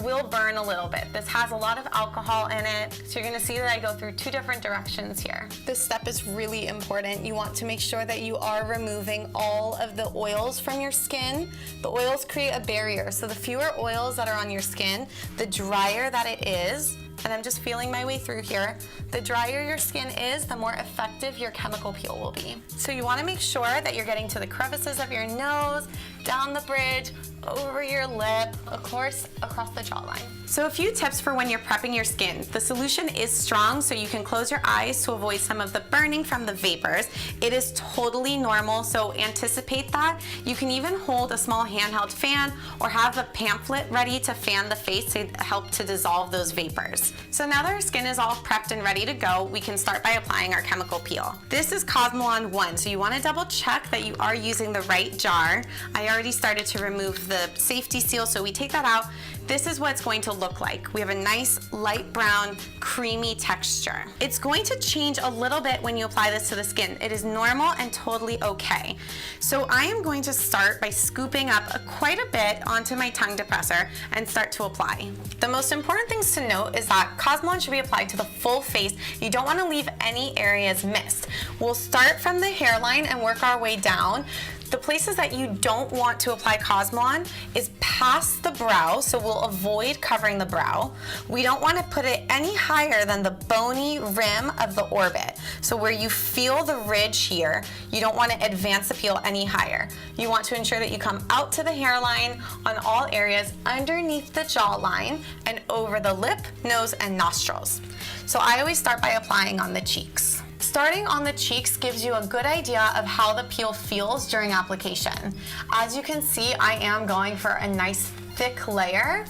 will burn a little bit. This has a lot of alcohol in it, so you're going to see that I go through two different directions here. This step is really important. You want to make sure that you are removing all of the oils from your skin. The oils create a barrier, so the fewer oils that are on your skin, the drier that it is. And I'm just feeling my way through here. The drier your skin is, the more effective your chemical peel will be. So you want to make sure that you're getting to the crevices of your nose, down the bridge, over your lip, of course, across the jawline. So a few tips for when you're prepping your skin. The solution is strong, so you can close your eyes to avoid some of the burning from the vapors. It is totally normal, so anticipate that. You can even hold a small handheld fan or have a pamphlet ready to fan the face to help to dissolve those vapors. So now that our skin is all prepped and ready to go, we can start by applying our chemical peel. This is Cosmelan 1, so you want to double check that you are using the right jar. I already started to remove the safety seal, so we take that out. This is what it's going to look like. We have a nice light brown, creamy texture. It's going to change a little bit when you apply this to the skin. It is normal and totally okay. So I am going to start by scooping up quite a bit onto my tongue depressor and start to apply. The most important things to note is that Cosmelan should be applied to the full face. You don't want to leave any areas missed. We'll start from the hairline and work our way down. The places that you don't want to apply Cosmelan is past the brow, so we'll avoid covering the brow. We don't want to put it any higher than the bony rim of the orbit. So where you feel the ridge here, you don't want to advance the peel any higher. You want to ensure that you come out to the hairline on all areas underneath the jawline and over the lip, nose, and nostrils. So I always start by applying on the cheeks. Starting on the cheeks gives you a good idea of how the peel feels during application. As you can see, I am going for a nice thick layer,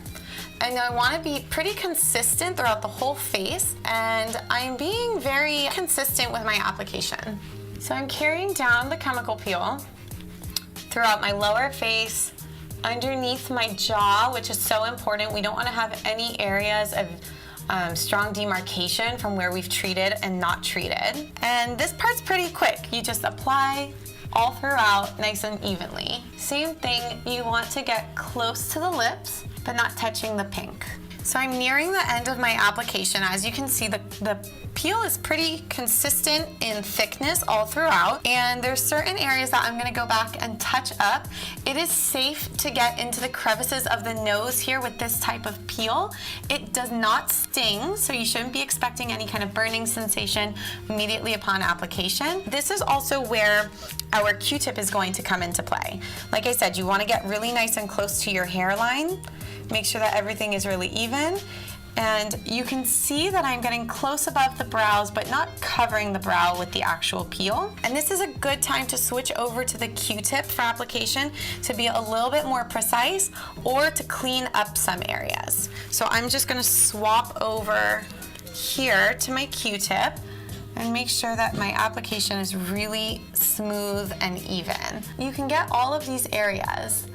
and I want to be pretty consistent throughout the whole face, and I'm being very consistent with my application. So I'm carrying down the chemical peel throughout my lower face, underneath my jaw, which is so important. We don't want to have any areas of strong demarcation from where we've treated and not treated. And this part's pretty quick. You just apply all throughout nice and evenly. Same thing, you want to get close to the lips, but not touching the pink. So I'm nearing the end of my application. As you can see, the peel is pretty consistent in thickness all throughout, and there's certain areas that I'm gonna go back and touch up. It is safe to get into the crevices of the nose here with this type of peel. It does not sting, so you shouldn't be expecting any kind of burning sensation immediately upon application. This is also where our Q-tip is going to come into play. Like I said, you wanna get really nice and close to your hairline. Make sure that everything is really even. And you can see that I'm getting close above the brows, but not covering the brow with the actual peel. And this is a good time to switch over to the Q-tip for application to be a little bit more precise or to clean up some areas. So I'm just gonna swap over here to my Q-tip and make sure that my application is really smooth and even. You can get all of these areas.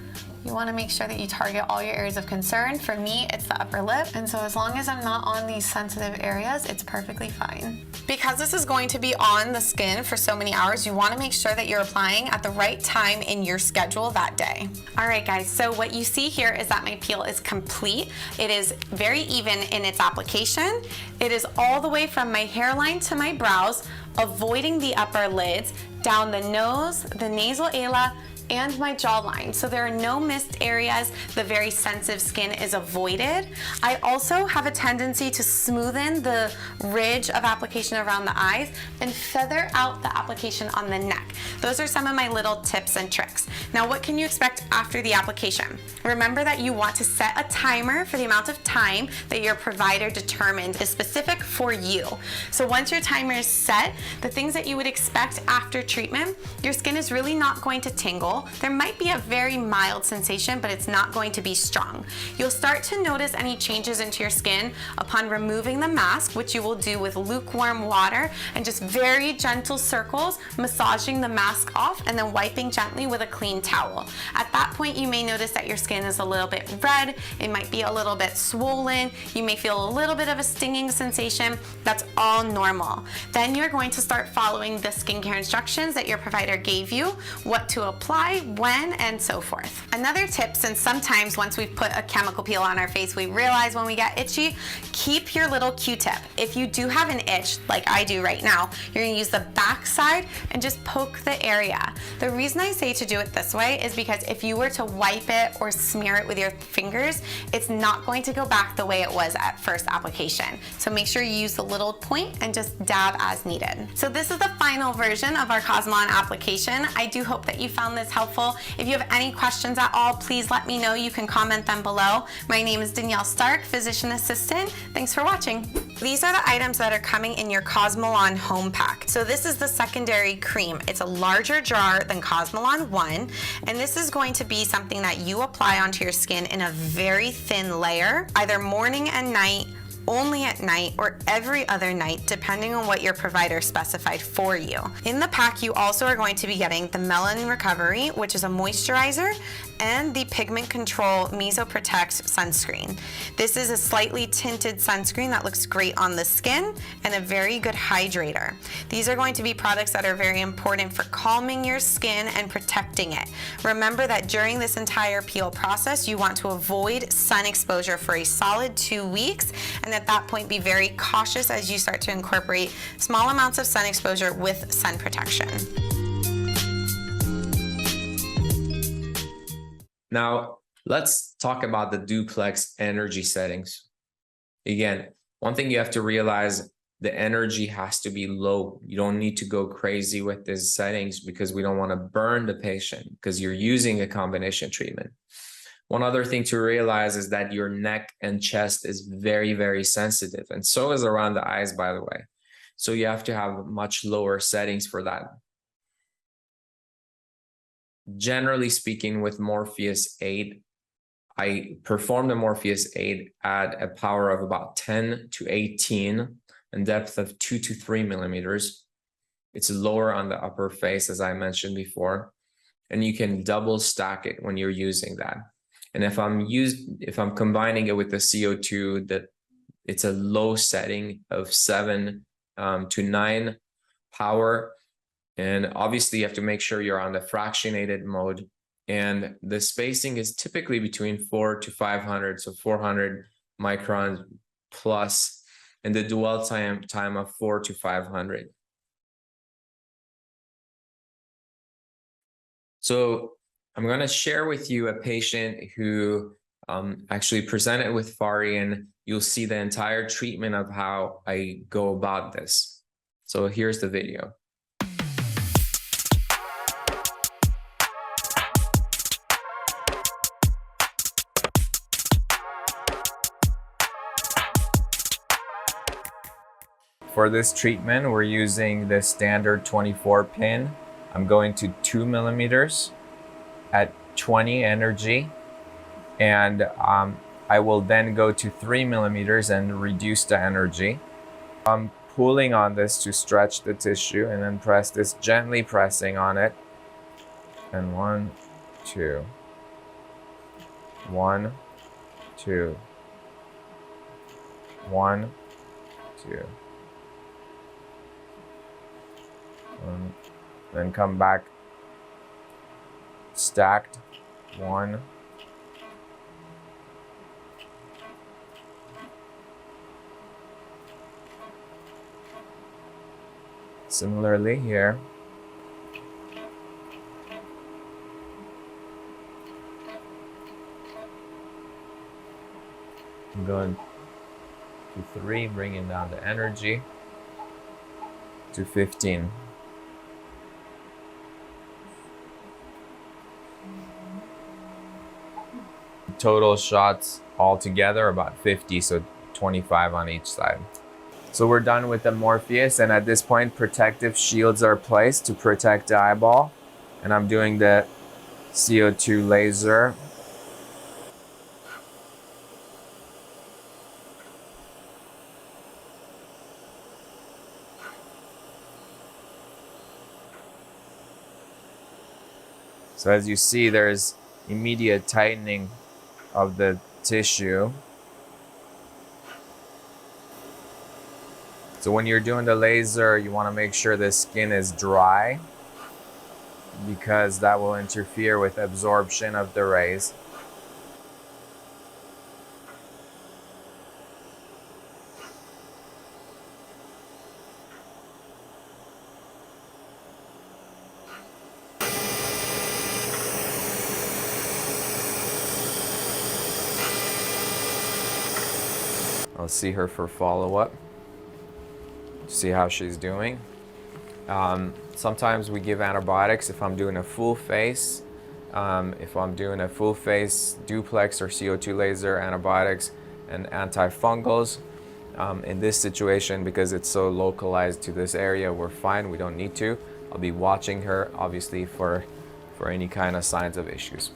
You want to make sure that you target all your areas of concern. For me, it's the upper lip, and so as long as I'm not on these sensitive areas, it's perfectly fine. Because this is going to be on the skin for so many hours, you want to make sure that you're applying at the right time in your schedule that day. All right, guys, so what you see here is that my peel is complete. It is very even in its application. It is all the way from my hairline to my brows, avoiding the upper lids, down the nose, the nasal ala, and my jawline. So there are no missed areas. The very sensitive skin is avoided. I also have a tendency to smoothen the ridge of application around the eyes and feather out the application on the neck. Those are some of my little tips and tricks. Now, what can you expect after the application? Remember that you want to set a timer for the amount of time that your provider determined is specific for you. So once your timer is set, the things that you would expect after treatment, your skin is really not going to tingle. There might be a very mild sensation, but it's not going to be strong. You'll start to notice any changes into your skin upon removing the mask, which you will do with lukewarm water and just very gentle circles, massaging the mask off and then wiping gently with a clean towel. At that point, you may notice that your skin is a little bit red. It might be a little bit swollen. You may feel a little bit of a stinging sensation. That's all normal. Then you're going to start following the skincare instructions that your provider gave you, what to apply, when, and so forth. Another tip, since sometimes once we've put a chemical peel on our face, we realize when we get itchy, keep your little Q-tip. If you do have an itch, like I do right now, you're gonna use the back side and just poke the area. The reason I say to do it this way is because if you were to wipe it or smear it with your fingers, it's not going to go back the way it was at first application. So make sure you use the little point and just dab as needed. So this is the final version of our Cosmelan application. I do hope that you found this helpful. If you have any questions at all, please let me know. You can comment them below. My name is Danielle Stark, physician assistant. Thanks for watching. These are the items that are coming in your Cosmelan home pack. So this is the secondary cream. It's a larger jar than Cosmelan 1, and this is going to be something that you apply onto your skin in a very thin layer, either morning and night, only at night or every other night, depending on what your provider specified for you. In the pack, you also are going to be getting the Melanin Recovery, which is a moisturizer, and the Pigment Control Mesoprotect sunscreen. This is a slightly tinted sunscreen that looks great on the skin and a very good hydrator. These are going to be products that are very important for calming your skin and protecting it. Remember that during this entire peel process, you want to avoid sun exposure for a solid 2 weeks, and at that point be very cautious as you start to incorporate small amounts of sun exposure with sun protection. Now, let's talk about the duplex energy settings. Again, one thing you have to realize, the energy has to be low. You don't need to go crazy with these settings because we don't want to burn the patient because you're using a combination treatment. One other thing to realize is that your neck and chest is very, very sensitive, and so is around the eyes, by the way. So you have to have much lower settings for that. Generally speaking, with Morpheus8, I perform the Morpheus8 at a power of about 10 to 18 and depth of 2 to 3 millimeters. It's lower on the upper face, as I mentioned before, and you can double stack it when you're using that. And if I'm combining it with the CO2, that it's a low setting of 7 to 9 power. And obviously you have to make sure you're on the fractionated mode, and the spacing is typically between 4 to 500, so 400 microns plus, and the dwell time of 4 to 500. So I'm going to share with you a patient who actually presented with FARI, and you'll see the entire treatment of how I go about this. So here's the video. For this treatment, we're using the standard 24 pin. I'm going to 2 millimeters at 20 energy, and I will then go to 3 millimeters and reduce the energy. I'm pulling on this to stretch the tissue, and then press this, gently pressing on it. And 1, 2, 1, 2, 1, 2. Then come back, stacked, 1. Similarly here. I'm going to 3, bringing down the energy to 15. Total shots altogether about 50, so 25 on each side. So we're done with the Morpheus, and at this point protective shields are placed to protect the eyeball, and I'm doing the CO2 laser. So as you see, there's immediate tightening of the tissue. So when you're doing the laser, you want to make sure the skin is dry, because that will interfere with absorption of the rays. I'll see her for follow-up, see how she's doing. Sometimes we give antibiotics if I'm doing a full face. If I'm doing a full face duplex or CO2 laser, antibiotics and antifungals. In this situation, because it's so localized to this area, we're fine, we don't need to. I'll be watching her, obviously, for any kind of signs of issues.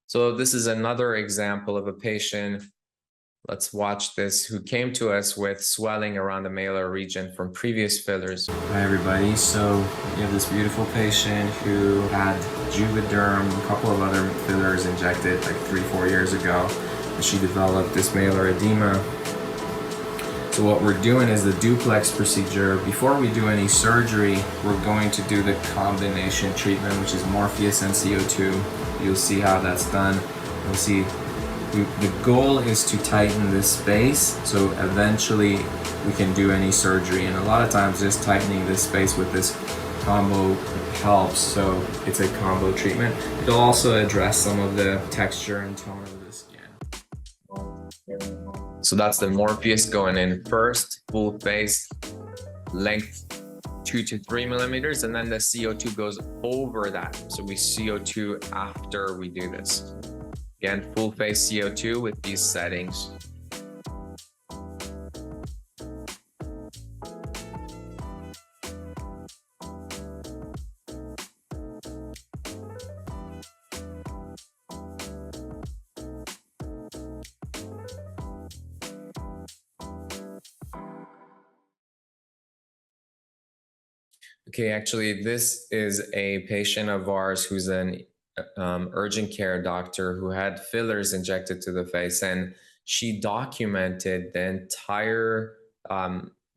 So this is another example of a patient Let's watch this, who came to us with swelling around the malar region from previous fillers. Hi everybody, so we have this beautiful patient who had Juvederm, a couple of other fillers injected like 3-4 years ago, and she developed this malar edema. So what we're doing is the duplex procedure. Before we do any surgery, we're going to do the combination treatment, which is Morpheus and CO2. You'll see how that's done. You'll see the goal is to tighten this space, so eventually we can do any surgery. And a lot of times just tightening this space with this combo helps, so it's a combo treatment. It'll also address some of the texture and tone of the skin. So that's the Morpheus going in first, full face, length 2 to 3 millimeters, and then the CO2 goes over that. So we CO2 after we do this. Again, full face CO2 with these settings. Okay, actually, this is a patient of ours who's an urgent care doctor who had fillers injected to the face, and she documented the entire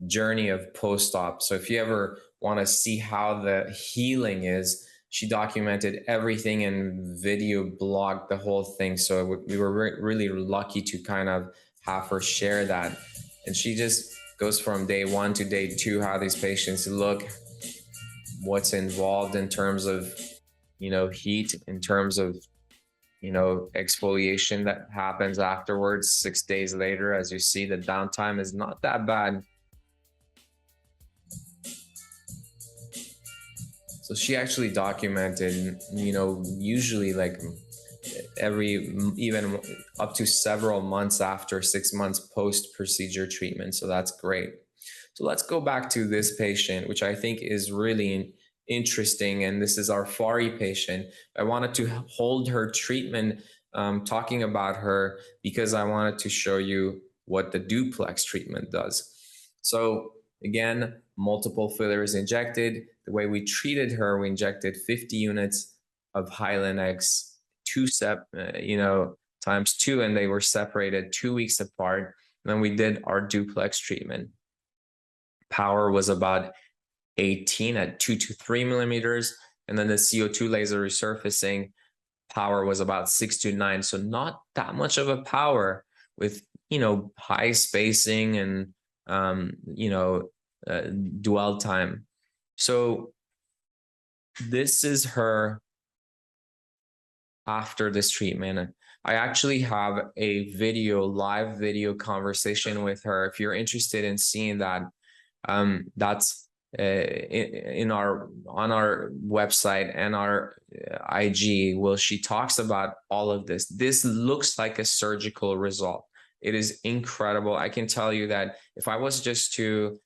journey of post-op. So if you ever want to see how the healing is, she documented everything in video, blogged the whole thing. So we were really lucky to kind of have her share that. And she just goes from day 1 to day 2, how these patients look, what's involved in terms of, you know, heat, in terms of, you know, exfoliation that happens afterwards 6 days later. As you see, the downtime is not that bad. So she actually documented, you know, usually like even up to several months after 6 months post-procedure treatment. So that's great. So let's go back to this patient, which I think is really interesting. And this is our Fari patient. I wanted to hold her treatment, talking about her, because I wanted to show you what the duplex treatment does. So again, multiple fillers injected. The way we treated her, we injected 50 units of Hylenex, times 2, and they were separated 2 weeks apart. And then we did our duplex treatment. Power was about 18 at 2 to 3 millimeters. And then the CO2 laser resurfacing power was about 6 to 9. So not that much of a power with, you know, high spacing and, dwell time. So this is her after this treatment. I actually have a live video conversation with her. If you're interested in seeing that, that's on our website and our IG. Well, she talks about all of this. This looks like a surgical result. It is incredible. I can tell you that if I was just to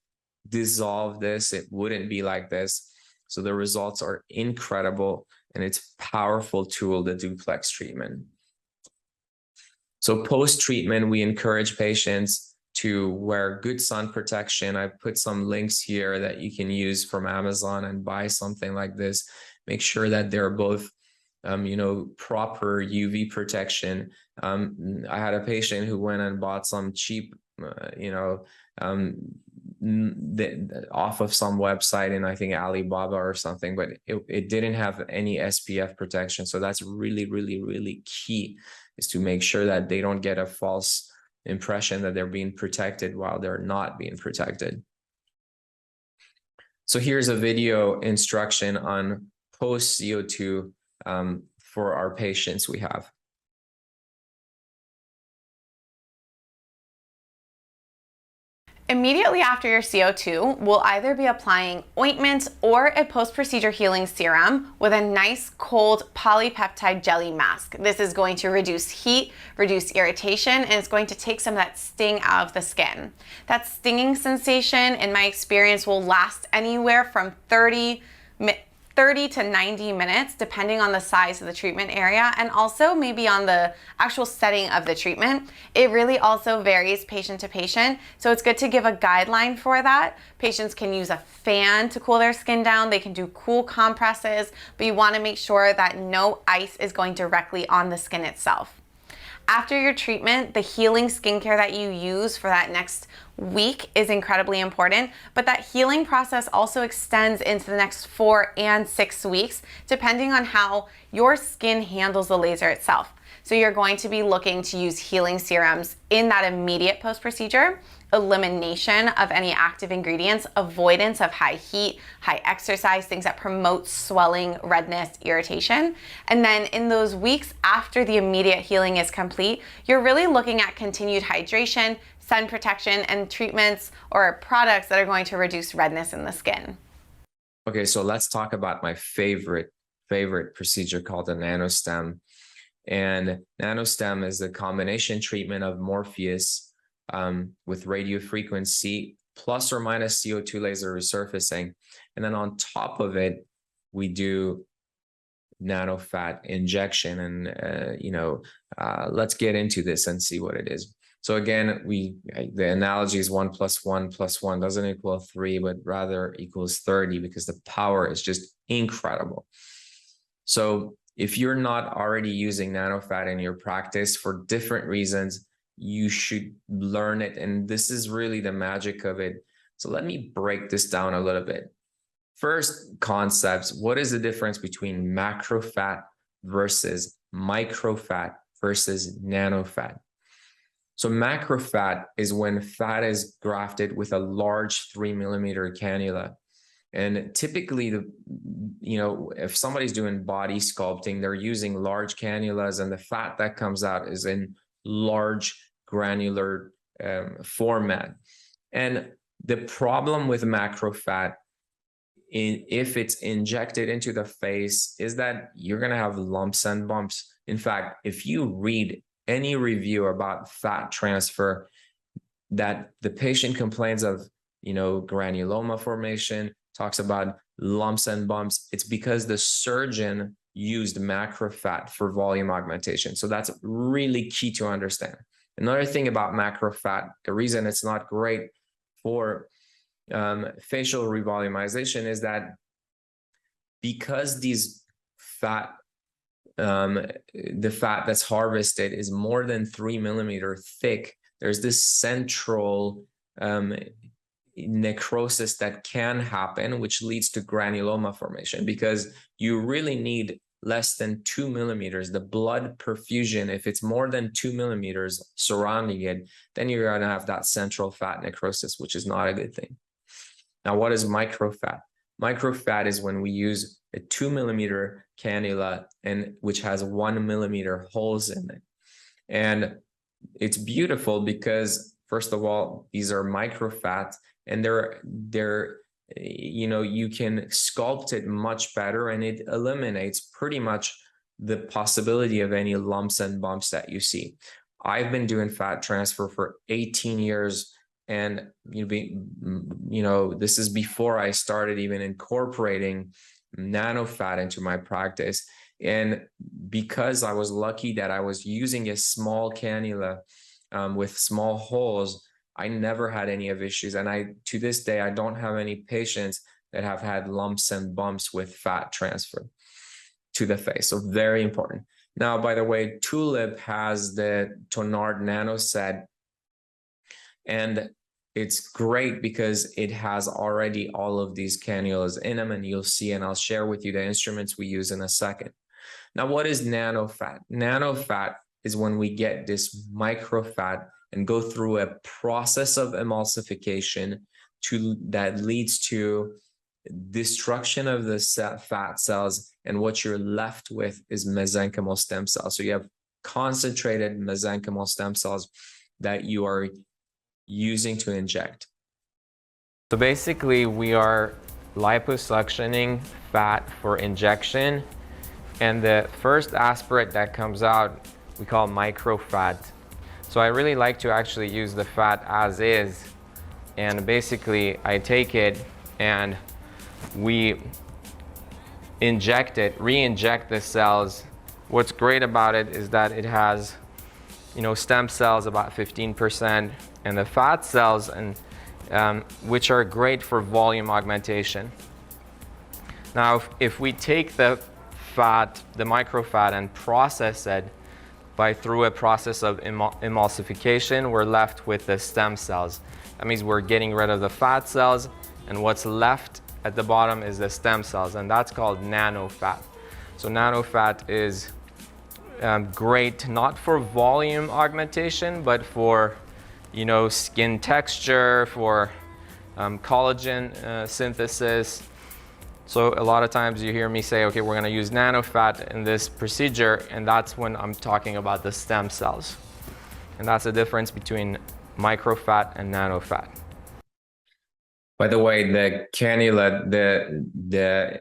dissolve this, it wouldn't be like this. So the results are incredible, and it's a powerful tool, the duplex treatment. So post-treatment, we encourage patients to wear good sun protection. I put some links here that you can use from Amazon and buy something like this. Make sure that they're both, proper UV protection. I had a patient who went and bought some cheap, off of some website in, I think, Alibaba or something, but it didn't have any SPF protection. So that's really, really, really key, is to make sure that they don't get a false impression that they're being protected while they're not being protected. So here's a video instruction on post CO2 for our patients we have. Immediately after your CO2, we'll either be applying ointment or a post-procedure healing serum with a nice cold polypeptide jelly mask. This is going to reduce heat, reduce irritation, and it's going to take some of that sting out of the skin. That stinging sensation, in my experience, will last anywhere from 30 30 to 90 minutes, depending on the size of the treatment area and also maybe on the actual setting of the treatment. It really also varies patient to patient, so it's good to give a guideline for that. Patients can use a fan to cool their skin down. They can do cool compresses, but you want to make sure that no ice is going directly on the skin itself. After your treatment, the healing skincare that you use for that next week is incredibly important, but that healing process also extends into the next 4 and 6 weeks, depending on how your skin handles the laser itself. So you're going to be looking to use healing serums in that immediate post-procedure, elimination of any active ingredients, avoidance of high heat, high exercise, things that promote swelling, redness, irritation. And then in those weeks after the immediate healing is complete, you're really looking at continued hydration, sun protection, and treatments or products that are going to reduce redness in the skin. Okay, so let's talk about my favorite procedure called the nanostem. And nanostem is a combination treatment of Morpheus with radio frequency plus or minus CO2 laser resurfacing. And then on top of it, we do nanofat injection. And, let's get into this and see what it is. So again, the analogy is 1 + 1 + 1 doesn't equal 3, but rather equals 30 because the power is just incredible. So if you're not already using nanofat in your practice for different reasons, you should learn it. And this is really the magic of it. So let me break this down a little bit. First, concepts. What is the difference between macrofat versus microfat versus nanofat? So macrofat is when fat is grafted with a large 3 millimeter cannula. And typically, if somebody's doing body sculpting, they're using large cannulas, and the fat that comes out is in large granular format. And the problem with macrofat, if it's injected into the face, is that you're going to have lumps and bumps. In fact, if you read any review about fat transfer, that the patient complains of, granuloma formation, talks about lumps and bumps, it's because the surgeon used macrofat for volume augmentation. So that's really key to understand. Another thing about macrofat, the reason it's not great for facial revolumization is that because these fat, the fat that's harvested is more than 3 millimeter thick, there's this central necrosis that can happen, which leads to granuloma formation, because you really need less than 2 millimeters. The blood perfusion, if it's more than 2 millimeters surrounding it, then you're going to have that central fat necrosis, which is not a good thing. Now, what is microfat? Microfat is when we use a 2 millimeter cannula and which has 1 millimeter holes in it. And it's beautiful because, first of all, these are microfat, and you can sculpt it much better, and it eliminates pretty much the possibility of any lumps and bumps that you see. I've been doing fat transfer for 18 years, and this is before I started even incorporating nanofat into my practice. And because I was lucky that I was using a small cannula with small holes, I never had any of issues. And to this day, I don't have any patients that have had lumps and bumps with fat transfer to the face. So very important. Now, by the way, Tulip has the Tonard Nano Set, and it's great because it has already all of these cannulas in them, and you'll see, and I'll share with you the instruments we use in a second. Now, what is nanofat? Nanofat is when we get this microfat and go through a process of emulsification that leads to destruction of the fat cells, and what you're left with is mesenchymal stem cells. So you have concentrated mesenchymal stem cells that you are using to inject. So basically, we are liposuctioning fat for injection, and the first aspirate that comes out we call microfat. So I really like to actually use the fat as is, and basically I take it and we inject it, re-inject the cells. What's great about it is that it has, stem cells about 15%, and the fat cells, and which are great for volume augmentation. Now, if we take the fat, the microfat, and process it through a process of emulsification, we're left with the stem cells. That means we're getting rid of the fat cells, and what's left at the bottom is the stem cells, and that's called nanofat. So nanofat is great not for volume augmentation, but for skin texture, for collagen synthesis. So a lot of times you hear me say, okay, we're going to use nanofat in this procedure, and that's when I'm talking about the stem cells. And that's the difference between microfat and nanofat. By the way, the cannula, the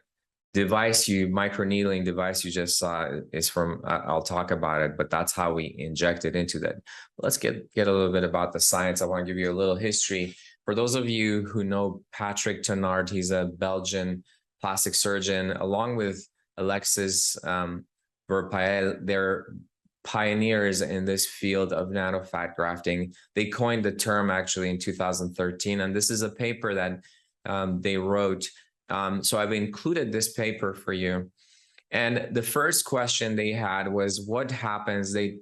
device microneedling device you just saw is from, I'll talk about it, but that's how we inject it into that. Let's get a little bit about the science. I want to give you a little history. For those of you who know Patrick Tonard, he's a Belgian plastic surgeon, along with Alexis Verpael. They're pioneers in this field of nanofat grafting. They coined the term actually in 2013, and this is a paper that they wrote. So I've included this paper for you. And the first question they had was, what happens? They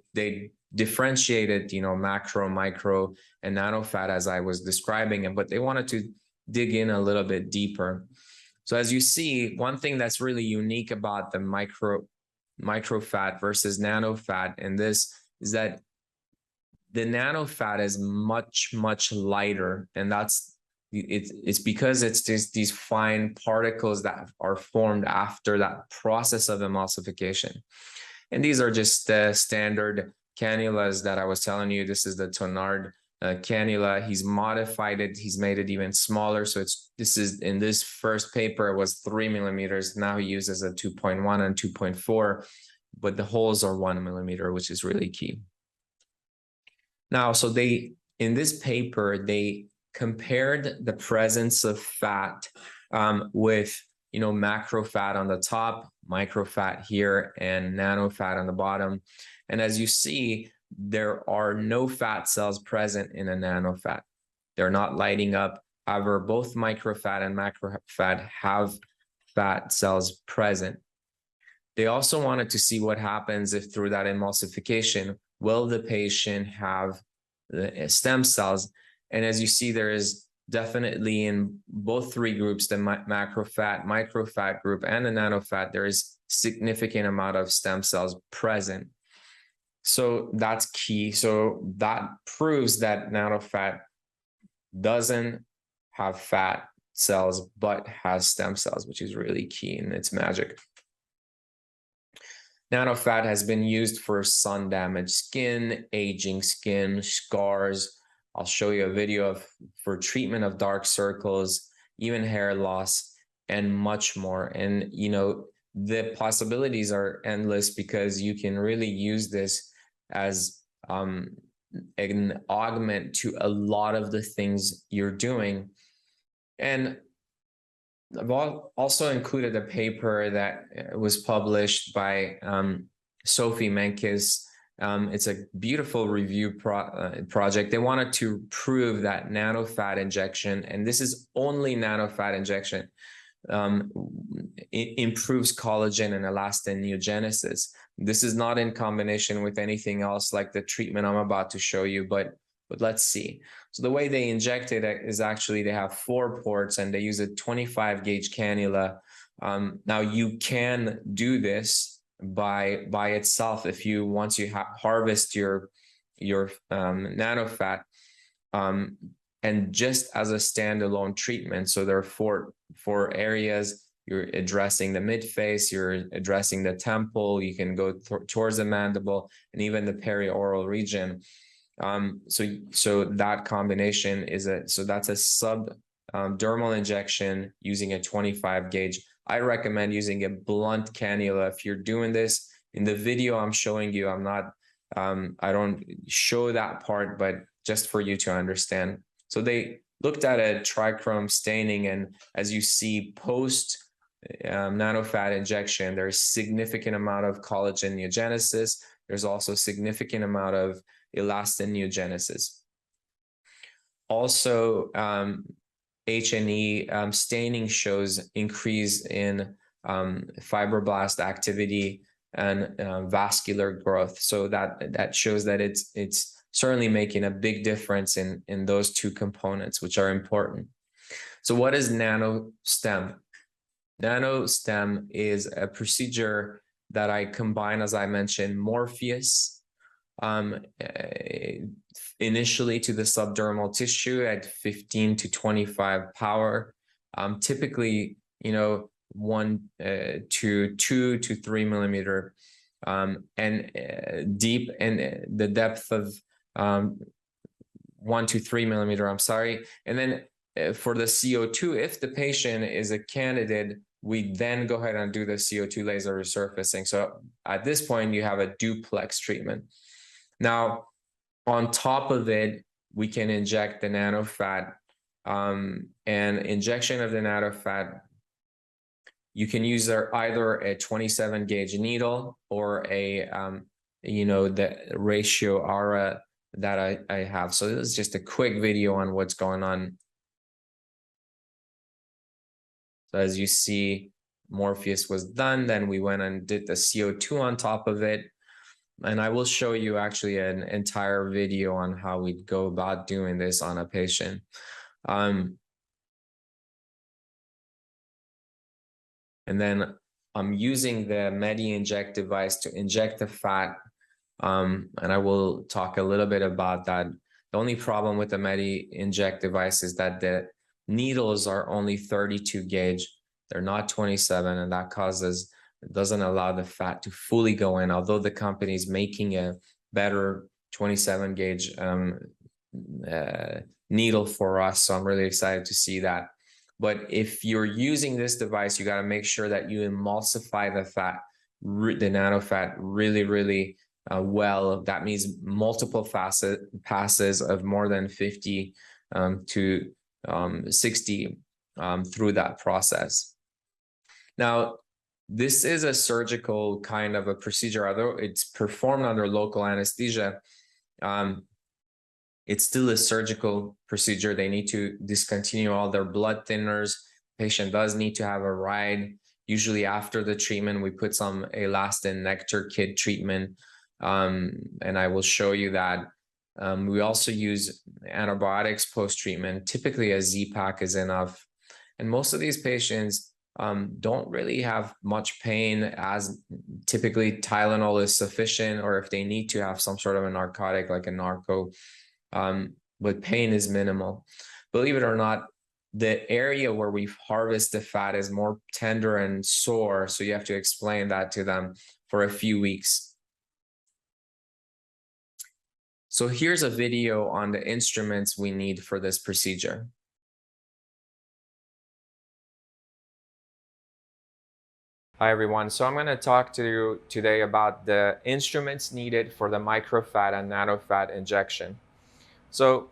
differentiated, macro, micro, and nanofat as I was describing it, but they wanted to dig in a little bit deeper. So as you see, one thing that's really unique about the microfat versus nanofat in this is that the nanofat is much, much lighter, and it's because it's just these fine particles that are formed after that process of emulsification. And these are just the standard cannulas that I was telling you. This is the Tonard cannula. He's modified it. He's made it even smaller. So this is in this first paper, it was 3 millimeters. Now he uses a 2.1 and 2.4, but the holes are 1 millimeter, which is really key. Now, so in this paper, they compared the presence of fat with, macrofat on the top, microfat here, and nanofat on the bottom. And as you see, there are no fat cells present in a nanofat. They're not lighting up. However, both microfat and macrofat have fat cells present. They also wanted to see what happens if through that emulsification, will the patient have the stem cells? And as you see, there is definitely in both three groups, the macrofat, microfat group, and the nanofat, there is significant amount of stem cells present. So that's key. So that proves that nanofat doesn't have fat cells, but has stem cells, which is really key, and it's magic. Nanofat has been used for sun-damaged skin, aging skin, scars. I'll show you a video for treatment of dark circles, even hair loss, and much more. And, the possibilities are endless because you can really use this as an augment to a lot of the things you're doing. And I've also included a paper that was published by Sophie Menkes. It's a beautiful review project. They wanted to prove that nanofat injection, and this is only nanofat injection, it improves collagen and elastinoogenesis. This is not in combination with anything else like the treatment I'm about to show you, but let's see. So the way they inject it is actually they have 4 ports and they use a 25 gauge cannula. Now you can do this by itself if you once you harvest your nanofat, and just as a standalone treatment. So there are four areas. You're addressing the midface, you're addressing the temple, you can go towards the mandible and even the perioral region. So that combination that's a subdermal injection using a 25 gauge. I recommend using a blunt cannula if you're doing this. In the video I'm showing you, I don't show that part, but just for you to understand. So they looked at a trichrome staining, and as you see post nanofat injection, there's significant amount of collagen neogenesis. There's also significant amount of elastin neogenesis. Also, H&E staining shows increase in fibroblast activity and vascular growth. So that shows that it's certainly making a big difference in those two components, which are important. So what is nanostem? Nanostem is a procedure that I combine, as I mentioned, Morpheus initially to the subdermal tissue at 15 to 25 power, typically, 1 to 2 to 3 millimeter, and deep, and the depth of 1 to 3 millimeter, I'm sorry. And then for the CO2, if the patient is a candidate, we then go ahead and do the CO2 laser resurfacing. So at this point, you have a duplex treatment. Now, on top of it, we can inject the nanofat, and injection of the nanofat, you can use either a 27 gauge needle or a, the ratio ARA that I have. So this is just a quick video on what's going on. So as you see, Morpheus was done. Then we went and did the CO2 on top of it. And I will show you actually an entire video on how we'd go about doing this on a patient. And then I'm using the MediInject device to inject the fat. And I will talk a little bit about that. The only problem with the MediInject device is that the needles are only 32 gauge. They're not 27, and that doesn't allow the fat to fully go in, although the company is making a better 27 gauge needle for us. So I'm really excited to see that. But if you're using this device, you got to make sure that you emulsify the fat, the nanofat, really, really well. That means multiple passes of more than 50 to 60 through that process. Now, this is a surgical kind of a procedure, although it's performed under local anesthesia. It's still a surgical procedure. They need to discontinue all their blood thinners. Patient does need to have a ride. Usually after the treatment, we put some elastin nectar kit treatment, and I will show you that. We also use antibiotics post-treatment. Typically a Z-Pak is enough. And most of these patients don't really have much pain, as typically Tylenol is sufficient, or if they need to have some sort of a narcotic like a narco, but pain is minimal. Believe it or not, the area where we harvest the fat is more tender and sore, so you have to explain that to them for a few weeks. So here's a video on the instruments we need for this procedure. Hi everyone, so I'm going to talk to you today about the instruments needed for the microfat and nanofat injection. So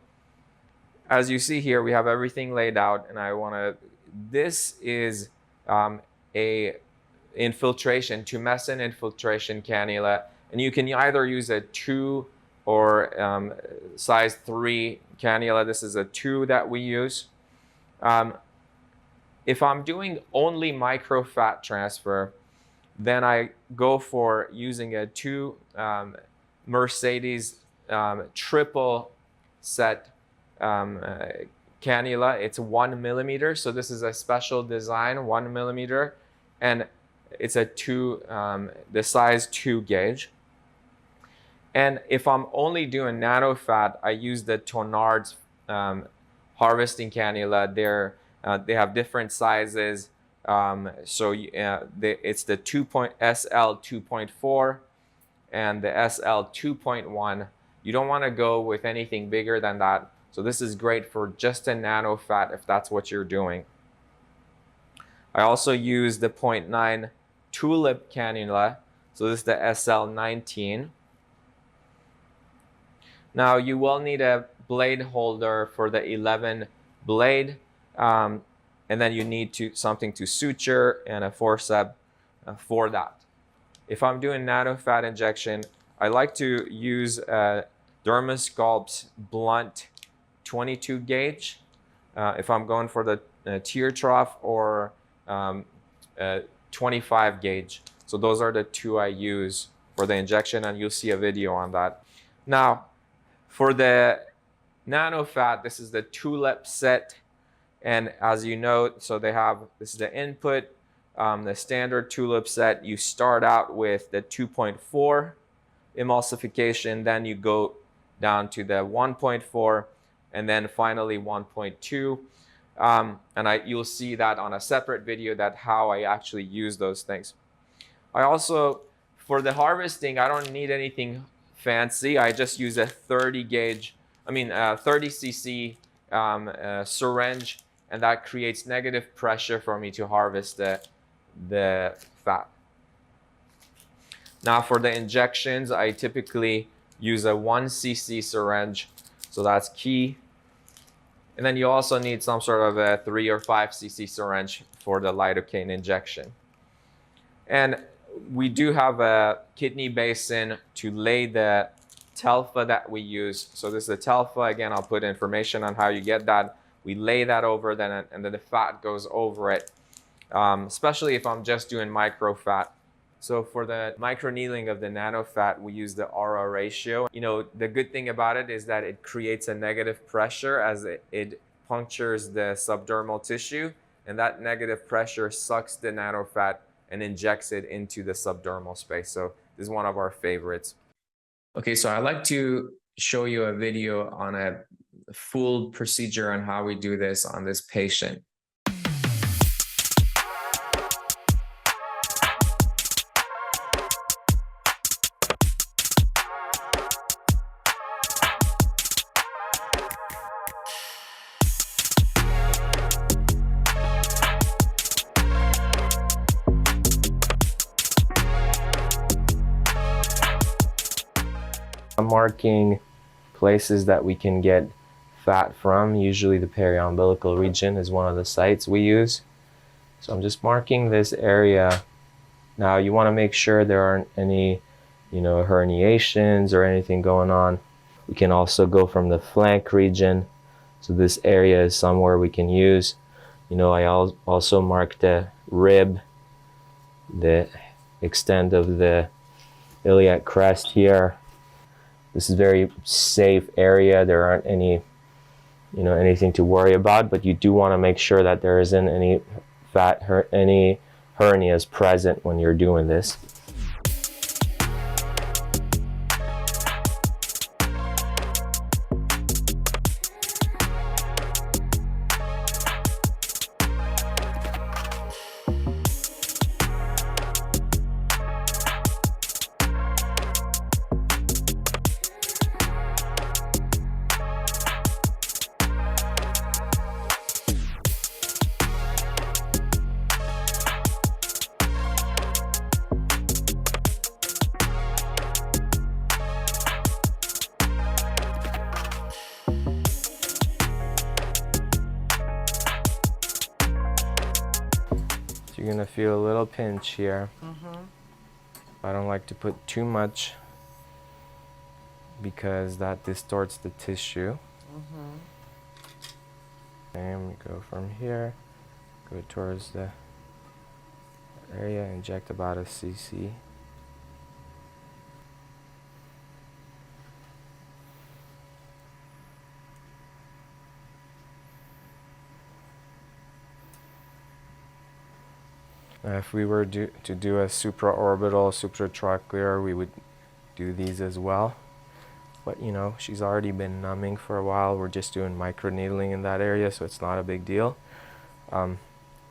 as you see here, we have everything laid out, and this is a infiltration, tumescent infiltration cannula, and you can either use a 2 or size 3 cannula. This is a 2 that we use. If I'm doing only microfat transfer, then I go for using a 2 Mercedes triple set cannula. It's 1 millimeter, so this is a special design, 1 millimeter, and it's a the size 2 gauge. And if I'm only doing nanofat, I use the Tonard's harvesting cannula. They have different sizes. It's the SL 2.4 and the SL 2.1. You don't want to go with anything bigger than that. So this is great for just a nanofat if that's what you're doing. I also use the 0.9 tulip cannula. So this is the SL 19. Now you will need a blade holder for the 11 blade, and and then you need something to suture and a forceps for that. If I'm doing nanofat injection, I like to use Dermasculpt's blunt 22 gauge. If I'm going for the tear trough, or 25 gauge. So those are the two I use for the injection, and you'll see a video on that. Now, for the nanofat, this is the tulip set. And as you know, so they have, this is the input, the standard tulip set. You start out with the 2.4 emulsification, then you go down to the 1.4, and then finally 1.2. And you'll see that on a separate video, that how I actually use those things. I also, for the harvesting, I don't need anything fancy. I just use a 30 cc syringe, and that creates negative pressure for me to harvest the fat. Now for the injections, I typically use a 1 cc syringe, so that's key. And then you also need some sort of a 3 or 5 cc syringe for the lidocaine injection. And we do have a kidney basin to lay the telfa that we use. So this is the telfa. Again, I'll put information on how you get that. We lay that over, and then the fat goes over it, especially if I'm just doing microfat. So for the microneedling of the nanofat, we use the RR ratio. You know, the good thing about it is that it creates a negative pressure as it punctures the subdermal tissue, and that negative pressure sucks the nanofat and injects it into the subdermal space. So this is one of our favorites. Okay, so I'd like to show you a video on a full procedure on how we do this on this patient. I'm marking places that we can get fat from. Usually the periumbilical region is one of the sites we use. So I'm just marking this area. Now you want to make sure there aren't any, herniations or anything going on. We can also go from the flank region. So this area is somewhere we can use. I also mark the rib, the extent of the iliac crest here. This is a very safe area. There aren't any, anything to worry about, but you do want to make sure that there isn't any any hernias present when you're doing this. You're gonna feel a little pinch here. I don't like to put too much because that distorts the tissue. And we go from here, go towards the area, inject about a cc. If we were to do a supraorbital, supratrochlear, we would do these as well. But she's already been numbing for a while. We're just doing microneedling in that area, so it's not a big deal.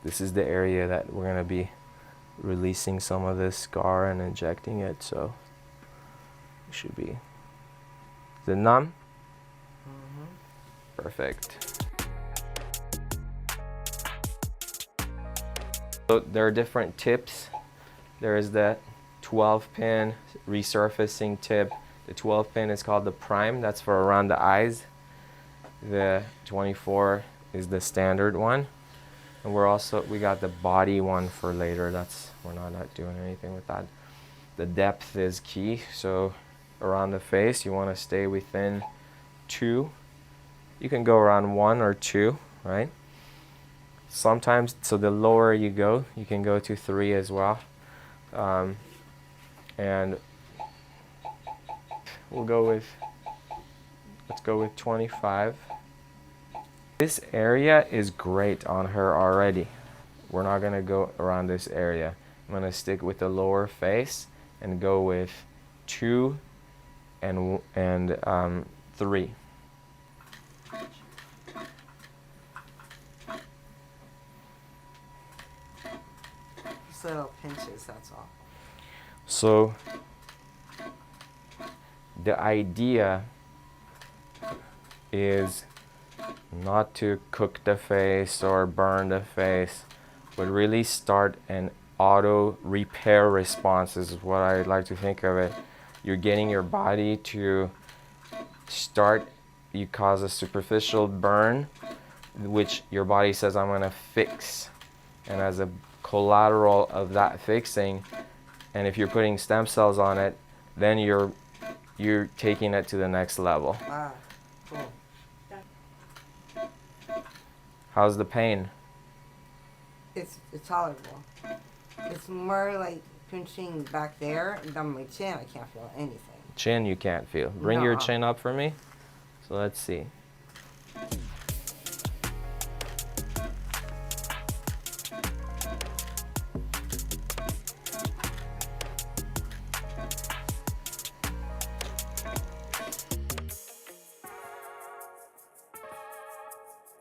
This is the area that we're gonna be releasing some of this scar and injecting it, so it should be. Is it numb? Perfect. So there are different tips. There is the 12-pin resurfacing tip. The 12-pin is called the prime. That's for around the eyes. The 24 is the standard one. And we got the body one for later. We're not doing anything with that. The depth is key. So around the face, you want to stay within 2. You can go around 1 or 2, right? Sometimes, so the lower you go, you can go to 3 as well. And let's go with 25. This area is great on her already. We're not gonna go around this area. I'm gonna stick with the lower face and go with 2 and 3. Just little pinches, that's all. So the idea is not to cook the face or burn the face, but really start an auto repair response is what I like to think of it. You're getting your body to start, you cause a superficial burn, which your body says, I'm gonna fix. And as a collateral of that fixing, and if you're putting stem cells on it, then you're taking it to the next level. Ah, cool. How's the pain? It's tolerable. It's more like pinching back there than my chin. I can't feel anything. Chin you can't feel. Bring your No. chin up for me. So let's see.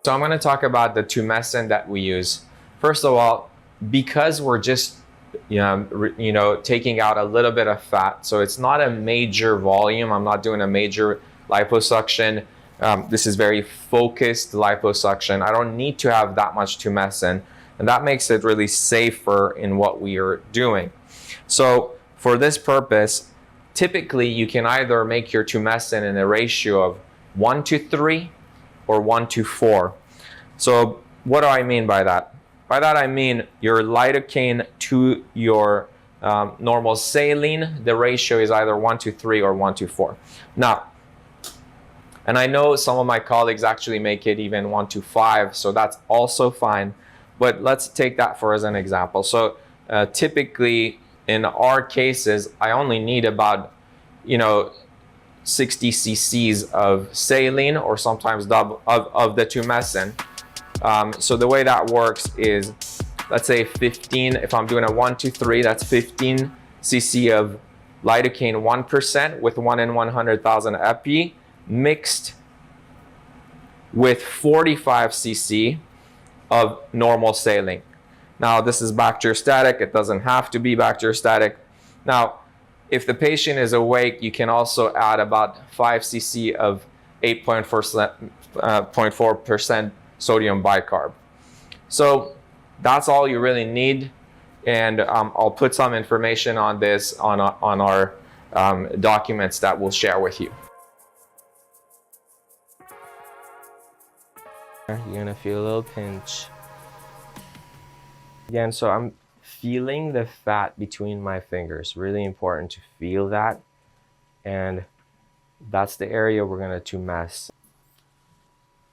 So I'm going to talk about the tumescent that we use. First of all, because we're just taking out a little bit of fat, so it's not a major volume. I'm not doing a major liposuction. This is very focused liposuction. I don't need to have that much tumescent, and that makes it really safer in what we are doing. So for this purpose, typically you can either make your tumescent in a ratio of 1:3 or 1:4. So what do I mean by that? By that I mean your lidocaine to your normal saline, the ratio is either 1:3 or 1:4. Now, and I know some of my colleagues actually make it even 1:5, so that's also fine. But let's take that for as an example. So typically in our cases, I only need about 60 cc's of saline or sometimes double of the tumescent. So the way that works is, let's say 15, if I'm doing a 1:3, that's 15 cc of lidocaine 1% with 1 in 100,000 epi mixed with 45 cc of normal saline. Now this is bacteriostatic, it doesn't have to be bacteriostatic. Now, if the patient is awake, you can also add about 5 cc of 8.4% sodium bicarb. So that's all you really need. And I'll put some information on this on our documents that we'll share with you. You're gonna feel a little pinch. Again, so I'm feeling the fat between my fingers. Really important to feel that. And that's the area we're gonna tumescent.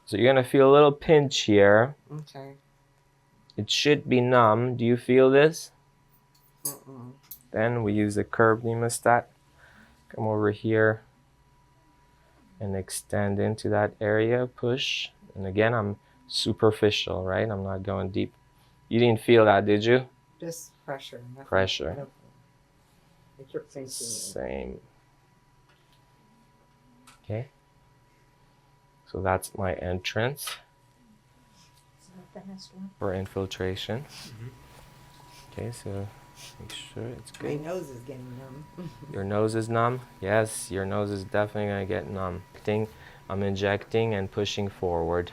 So you're gonna feel a little pinch here. Okay. It should be numb. Do you feel this? Mm-mm. Then we use the curved hemostat. Come over here and extend into that area, push. And again, I'm superficial, right? I'm not going deep. You didn't feel that, did you? Just pressure. Nothing. Pressure. Nothing. It kept thinking. Same. Okay. So that's my entrance for infiltration. Okay, so make sure it's My good. nose is getting numb. Your nose is numb? Yes, your nose is definitely gonna get numb. I'm injecting and pushing forward.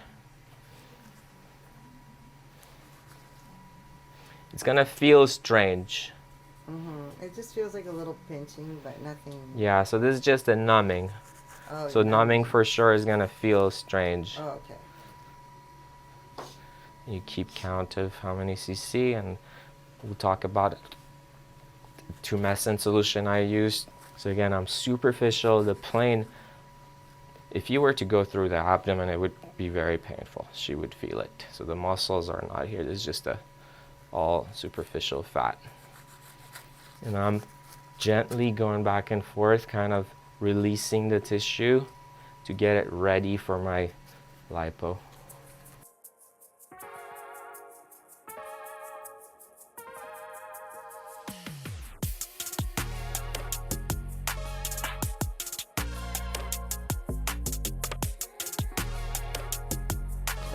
It's gonna feel strange. It just feels like a little pinching, but nothing. Yeah, so this is just a numbing. Oh, So numbing for sure is gonna feel strange. Oh, okay. You keep count of how many cc, and we'll talk about tumescent solution I used. So again, I'm superficial. The plane, if you were to go through the abdomen, it would be very painful. She would feel it. So the muscles are not here. This is just all superficial fat. And I'm gently going back and forth, kind of releasing the tissue to get it ready for my lipo.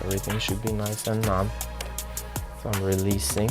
Everything should be nice and numb. So I'm releasing.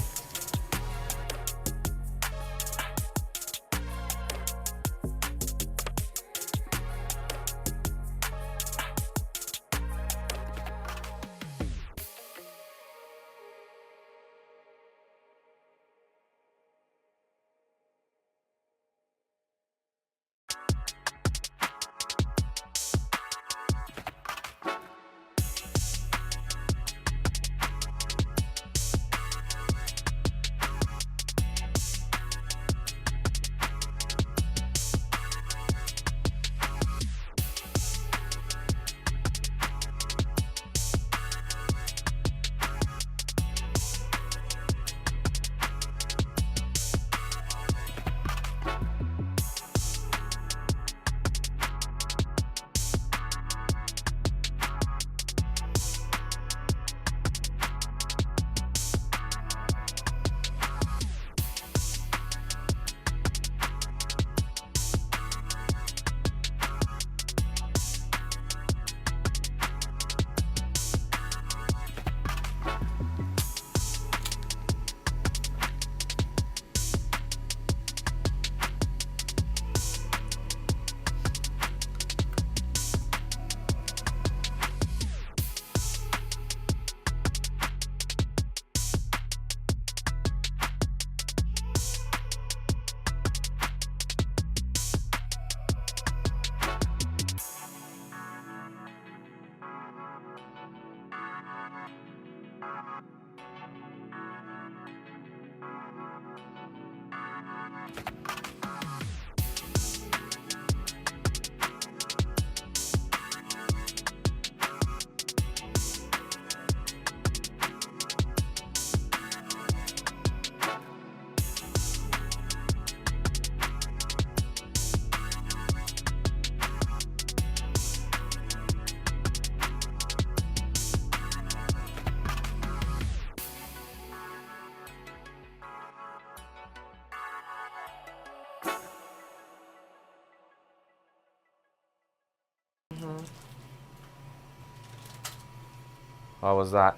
How was that?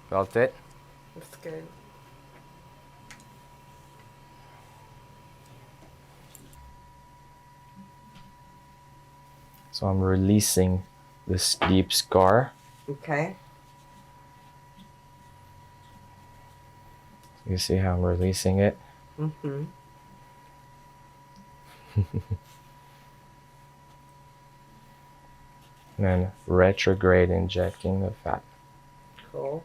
Felt it? It's good. So I'm releasing this deep scar. Okay. You see how I'm releasing it? Mm-hmm. And then retrograde injecting the fat. Cool.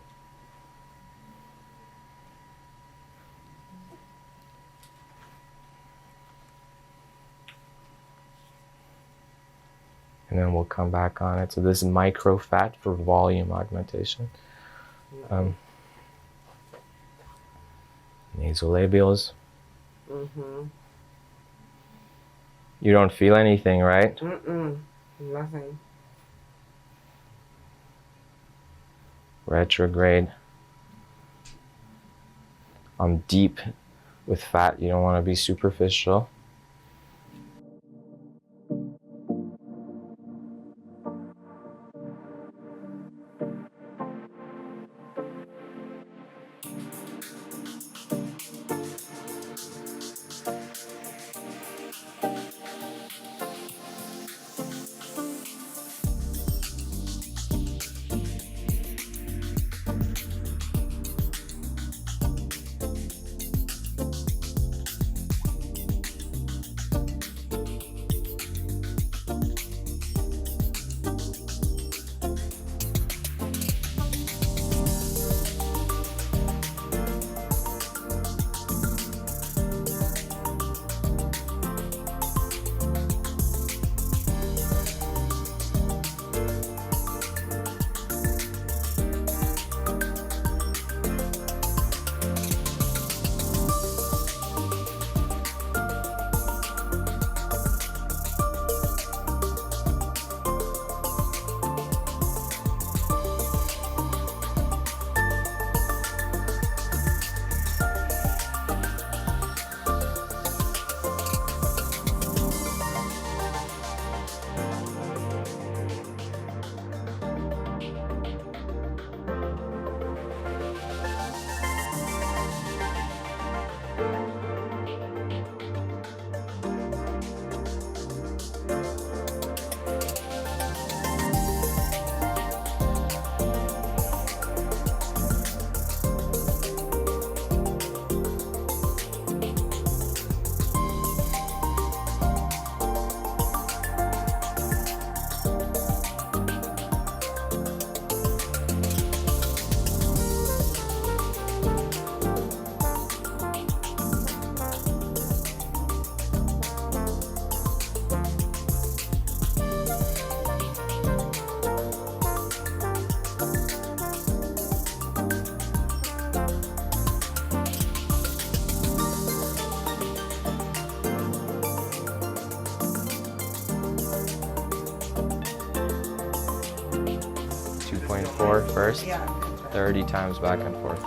And then we'll come back on it. So this is micro fat for volume augmentation. Nasolabials. Mm-hmm. You don't feel anything, right? Mm-mm. Nothing. Retrograde. I'm deep with fat. You don't want to be superficial. forth first. Yeah. 30 times back and forth.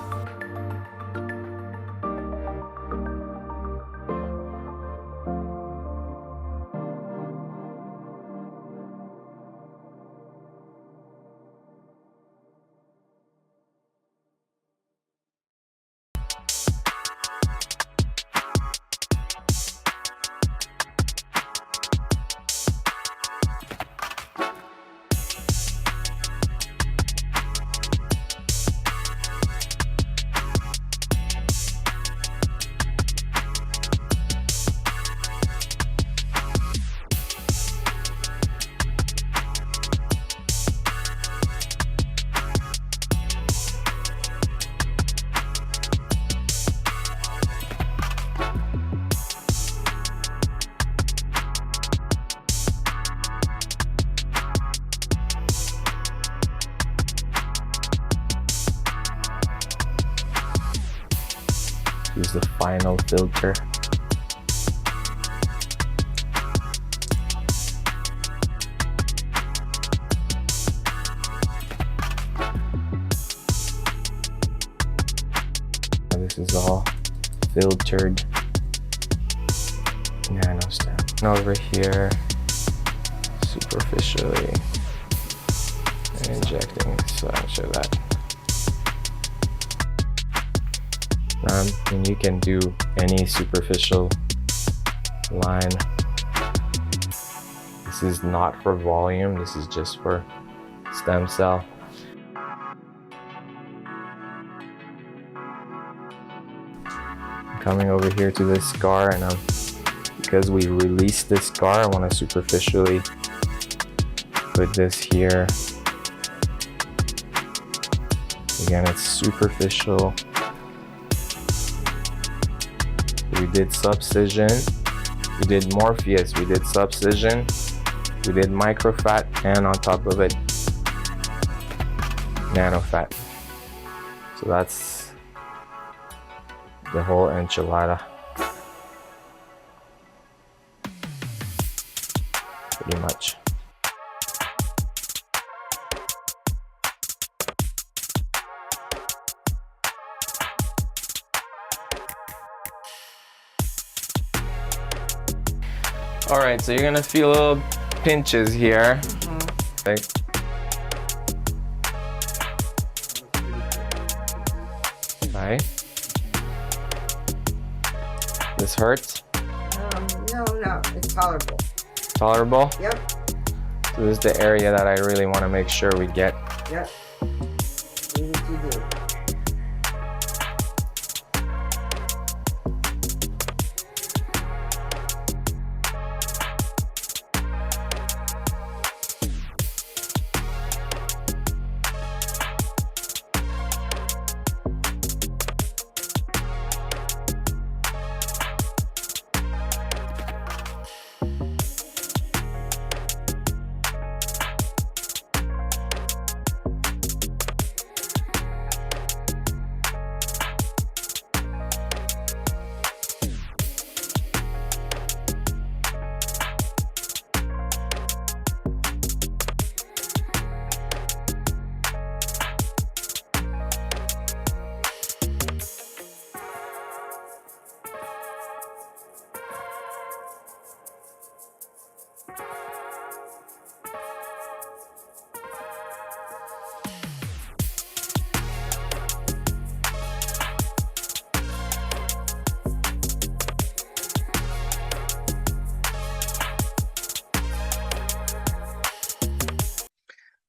Use the final filter. This is all filtered nanostem. And over here, superficially injecting so that. And you can do any superficial line. This is not for volume, this is just for stem cell. I'm coming over here to this scar, and because we released this scar, I want to superficially put this here. Again, it's superficial. We did subcision, we did Morpheus, we did subcision, we did microfat, and on top of it, nanofat. So that's the whole enchilada. Pretty much. All right, so you're gonna feel little pinches here. Okay. Right. This hurts? No, it's tolerable. Tolerable? Yep. So this is the area that I really want to make sure we get. Yep. Do what you do.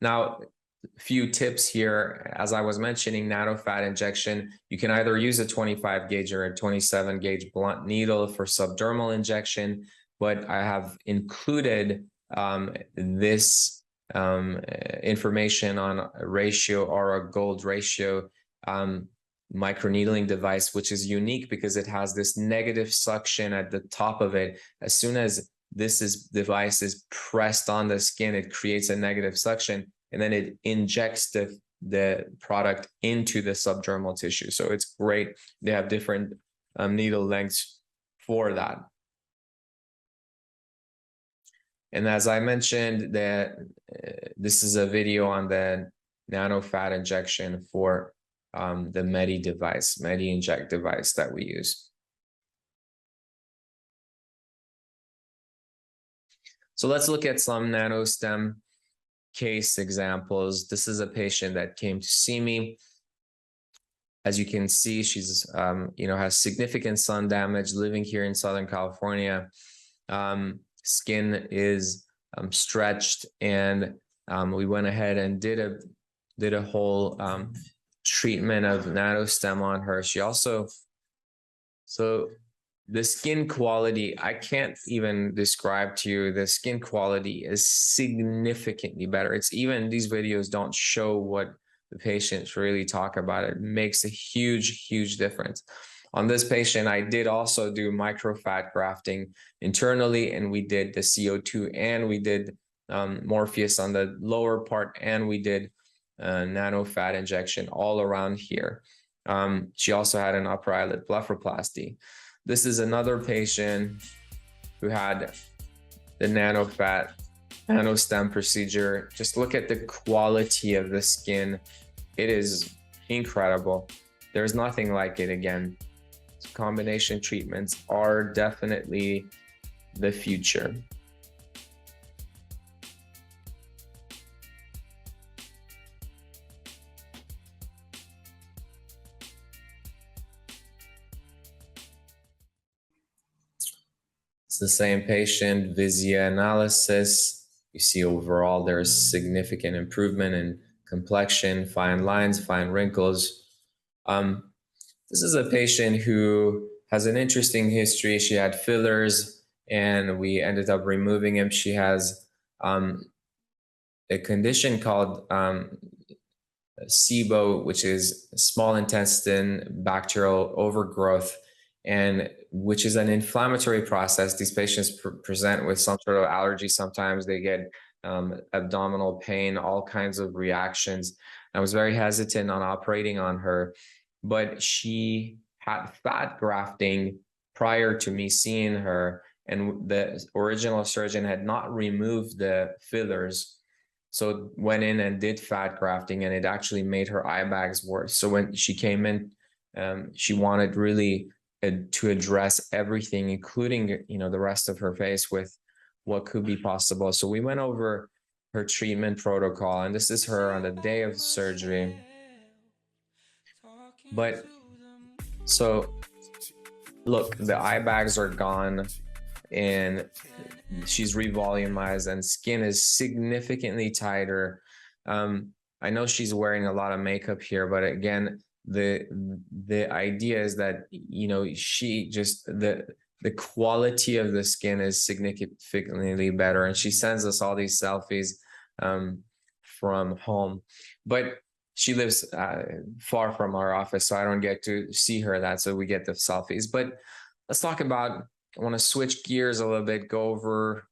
Now, a few tips here. As I was mentioning, nanofat injection, you can either use a 25 gauge or a 27 gauge blunt needle for subdermal injection, but I have included this information on a ratio or a gold ratio microneedling device, which is unique because it has this negative suction at the top of it. As soon as device is pressed on the skin, it creates a negative suction, and then it injects the product into the subdermal tissue. So it's great. They have different needle lengths for that. And as I mentioned, this is a video on the nano fat injection for the Medi Inject device that we use. So let's look at some nanostem case examples. This is a patient that came to see me. As you can see, she's has significant sun damage, living here in Southern California. Skin is stretched, and we went ahead and did a whole treatment of nanostem on her. She also, so the skin quality, I can't even describe to you. The skin quality is significantly better. It's even, these videos don't show what the patients really talk about. It makes a huge difference. On this patient, I did also do microfat grafting internally, and we did the CO2, and we did Morpheus on the lower part, and we did nano fat injection all around here. She also had an upper eyelid blepharoplasty. This is another patient who had the nanostem procedure. Just look at the quality of the skin. It is incredible. There's nothing like it again. Combination treatments are definitely the future. It's the same patient, Visia analysis. You see overall there is significant improvement in complexion, fine lines, fine wrinkles. This is a patient who has an interesting history. She had fillers and we ended up removing him. She has a condition called SIBO, which is small intestine bacterial overgrowth, and which is an inflammatory process. These patients present with some sort of allergy. Sometimes they get abdominal pain, all kinds of reactions. I was very hesitant on operating on her, but she had fat grafting prior to me seeing her, and the original surgeon had not removed the fillers. So went in and did fat grafting, and it actually made her eye bags worse. So when she came in, she wanted really to address everything, including the rest of her face with what could be possible. So we went over her treatment protocol, and this is her on the day of surgery. But so look, the eye bags are gone, and she's revolumized, and skin is significantly tighter. I know she's wearing a lot of makeup here, but again, the idea is that she just the quality of the skin is significantly better, and she sends us all these selfies from home, but she lives far from our office, so I don't get to see her so we get the selfies. But let's talk about, I want to switch gears a little bit, go over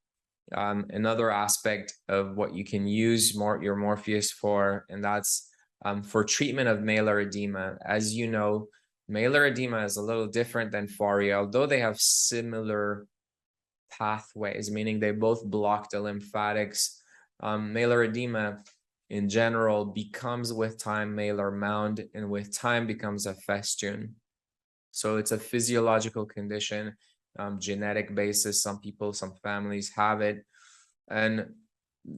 another aspect of what you can use your Morpheus for, and that's for treatment of malar edema. As you know, malar edema is a little different than phoria, although they have similar pathways, meaning they both block the lymphatics. Malar edema in general becomes with time malar mound, and with time becomes a festune. So it's a physiological condition, genetic basis. Some people, some families have it. And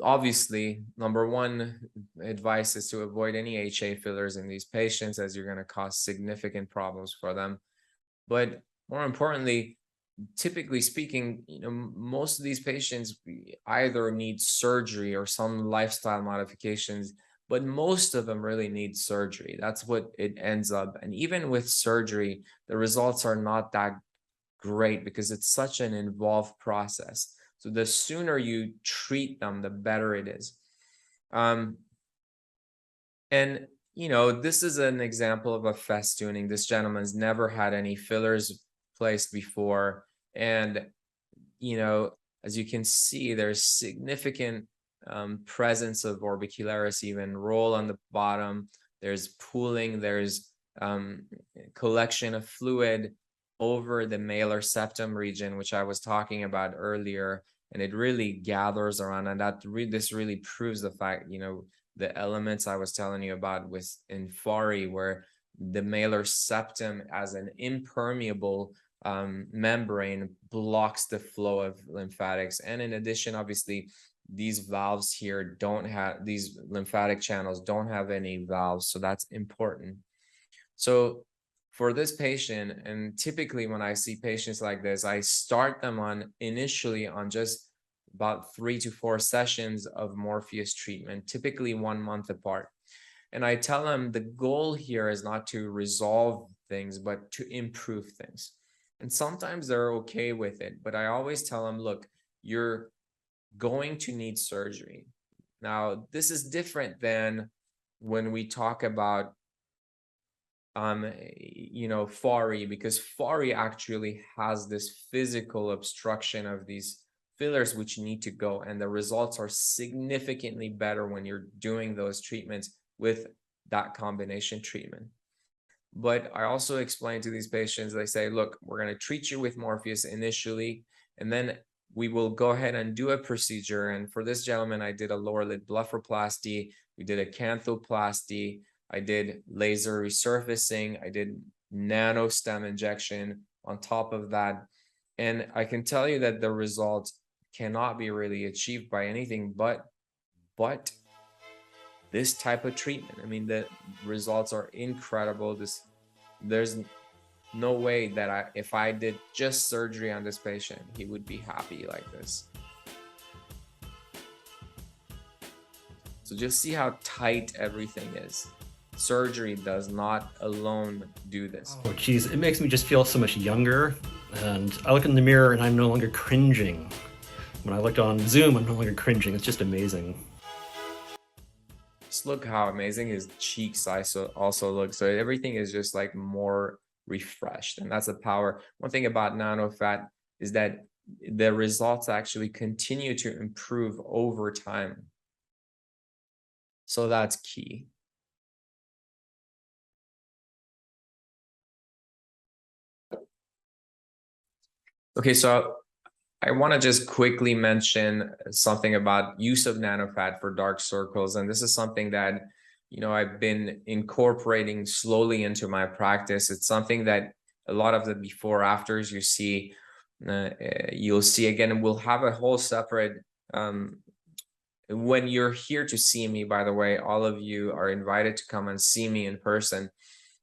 obviously, number one advice is to avoid any HA fillers in these patients, as you're going to cause significant problems for them. But more importantly, typically speaking, most of these patients either need surgery or some lifestyle modifications, but most of them really need surgery. That's what it ends up. And even with surgery, the results are not that great because it's such an involved process. So the sooner you treat them, the better it is. And this is an example of a festooning. This gentleman's never had any fillers placed before, and as you can see, there's significant presence of orbicularis, even roll on the bottom. There's pooling, there's collection of fluid over the malar septum region, which I was talking about earlier, and it really gathers around, and this really proves the fact the elements I was telling you about with in Fari, where the malar septum as an impermeable membrane blocks the flow of lymphatics. And in addition, obviously, these valves here don't have, these lymphatic channels don't have any valves, so that's important. So for this patient, and typically when I see patients like this, I start them on initially on just about 3 to 4 sessions of Morpheus treatment, typically 1 month apart. And I tell them the goal here is not to resolve things, but to improve things. And sometimes they're okay with it, but I always tell them, look, you're going to need surgery. Now, this is different than when we talk about Fari, because Fari actually has this physical obstruction of these fillers which need to go, and the results are significantly better when you're doing those treatments with that combination treatment. But I also explain to these patients, they say, look, we're going to treat you with Morpheus initially, and then we will go ahead and do a procedure. And for this gentleman, I did a lower lid blepharoplasty, we did a canthoplasty, I did laser resurfacing, I did nano stem injection on top of that. And I can tell you that the results cannot be really achieved by anything but this type of treatment. I mean, the results are incredible. There's no way that if I did just surgery on this patient, he would be happy like this. So just see how tight everything is. Surgery does not alone do this. Oh, geez, it makes me just feel so much younger. And I look in the mirror and I'm no longer cringing. When I looked on Zoom, I'm no longer cringing. It's just amazing. Just look how amazing his cheeks also look. So everything is just like more refreshed, and that's the power. One thing about nanofat is that the results actually continue to improve over time. So that's key. Okay, so I want to just quickly mention something about use of nanofat for dark circles. And this is something that, I've been incorporating slowly into my practice. It's something that a lot of the before afters you'll see again, we'll have a whole separate, when you're here to see me, by the way, all of you are invited to come and see me in person,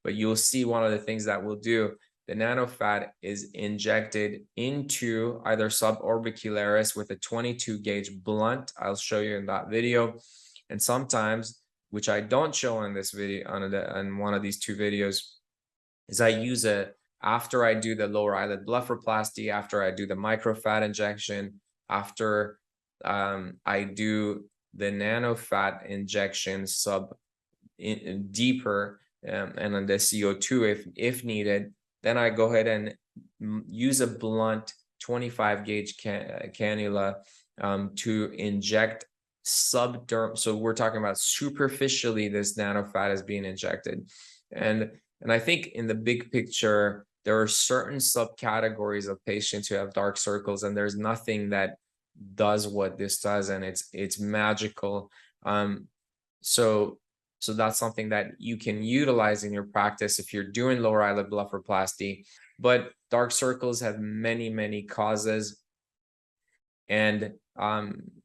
but you'll see one of the things that we'll do. The nanofat is injected into either suborbicularis with a 22 gauge blunt. I'll show you in that video. And sometimes, which I don't show in this video, on one of these 2 videos, is I use it after I do the lower eyelid blepharoplasty, after I do the microfat injection, after I do the nanofat injection deeper and on the CO2 if needed. Then I go ahead and use a blunt 25 gauge cannula to inject subderm. So we're talking about superficially, this nanofat is being injected. And I think in the big picture, there are certain subcategories of patients who have dark circles, and there's nothing that does what this does, and it's magical. So that's something that you can utilize in your practice if you're doing lower eyelid blepharoplasty. But dark circles have many, many causes. And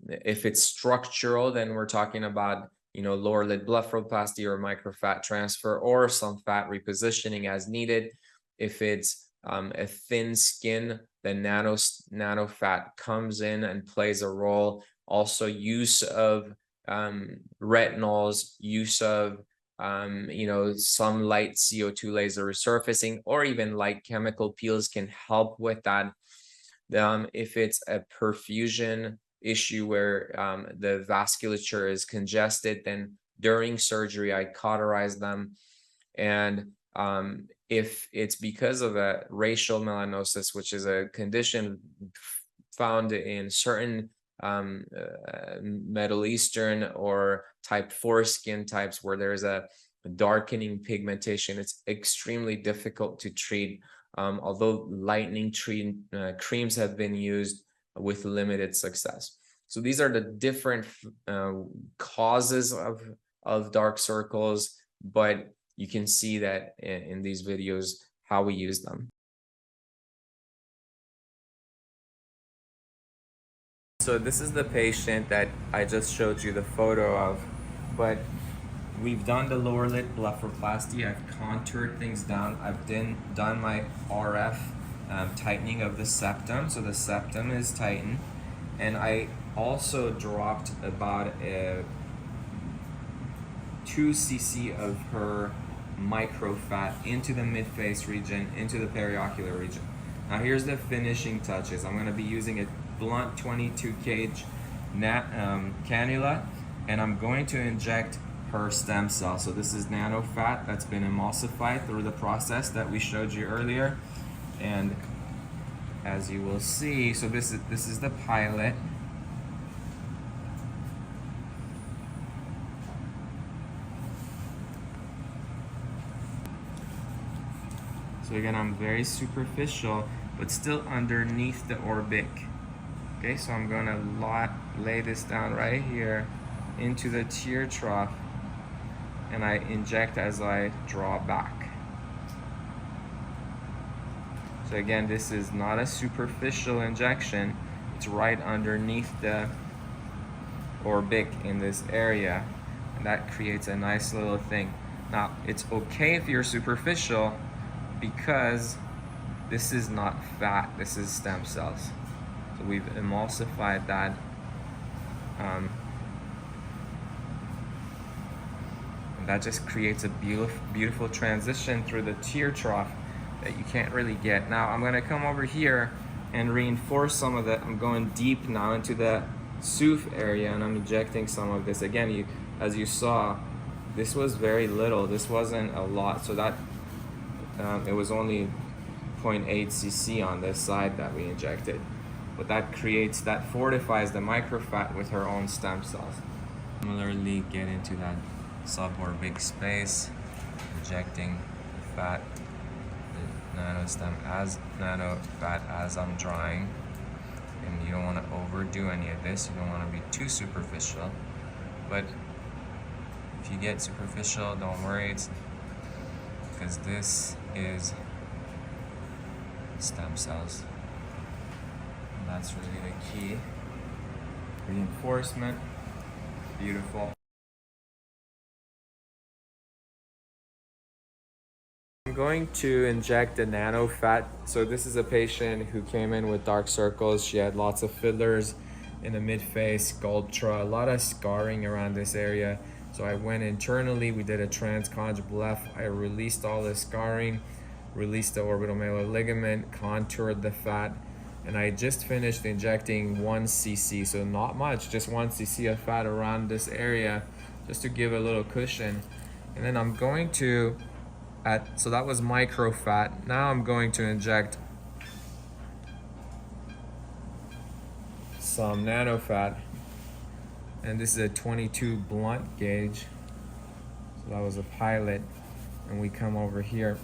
if it's structural, then we're talking about, lower lid blepharoplasty or microfat transfer or some fat repositioning as needed. If it's a thin skin, then nanofat comes in and plays a role. Also, use of retinols, use of some light CO2 laser resurfacing, or even light chemical peels can help with that. If it's a perfusion issue where the vasculature is congested, then during surgery I cauterize them. And if it's because of a racial melanosis, which is a condition found in certain Middle Eastern or type 4 skin types where there's a darkening pigmentation, it's extremely difficult to treat, although lightening creams have been used with limited success. So these are the different causes of dark circles, but you can see that in these videos how we use them. So this is the patient that I just showed you the photo of, but we've done the lower lid blepharoplasty. I've contoured things down. I've done my RF tightening of the septum, so the septum is tightened, and I also dropped about 2 cc of her microfat into the midface region, into the periocular region. Now here's the finishing touches. I'm going to be using a blunt 22 gauge cannula, and I'm going to inject her stem cell. So this is nano fat that's been emulsified through the process that we showed you earlier, and as you will see, so this is the pilot. So again, I'm very superficial, but still underneath the orbic. Okay, so I'm gonna lay this down right here into the tear trough, and I inject as I draw back. So again, this is not a superficial injection. It's right underneath the orbic in this area, and that creates a nice little thing. Now, it's okay if you're superficial, because this is not fat, this is stem cells. So we've emulsified that. And that just creates a beautiful transition through the tear trough that you can't really get. Now I'm gonna come over here and reinforce some of that. I'm going deep now into the SOOF area, and I'm injecting some of this. Again, as you saw, this was very little. This wasn't a lot, so that it was only 0.8 cc on this side that we injected, but that fortifies the microfat with her own stem cells. Similarly, get into that suborbic space, injecting fat, the nano fat as I'm drawing. And you don't want to overdo any of this. You don't want to be too superficial, but if you get superficial, don't worry. It's because this is stem cells, and that's really the key. Reinforcement, beautiful. I'm going to inject the nano fat. So this is a patient who came in with dark circles. She had lots of fillers in the mid-face, Sculptra, a lot of scarring around this area. So I went internally, we did a transconj bleph. I released all the scarring, released the orbital ligament, contoured the fat, and I just finished injecting 1 cc, so not much, just 1 cc of fat around this area, just to give a little cushion. And then I'm going to, so that was micro fat. Now I'm going to inject some nano fat. And this is a 22 blunt gauge. So that was a pilot. And we come over here.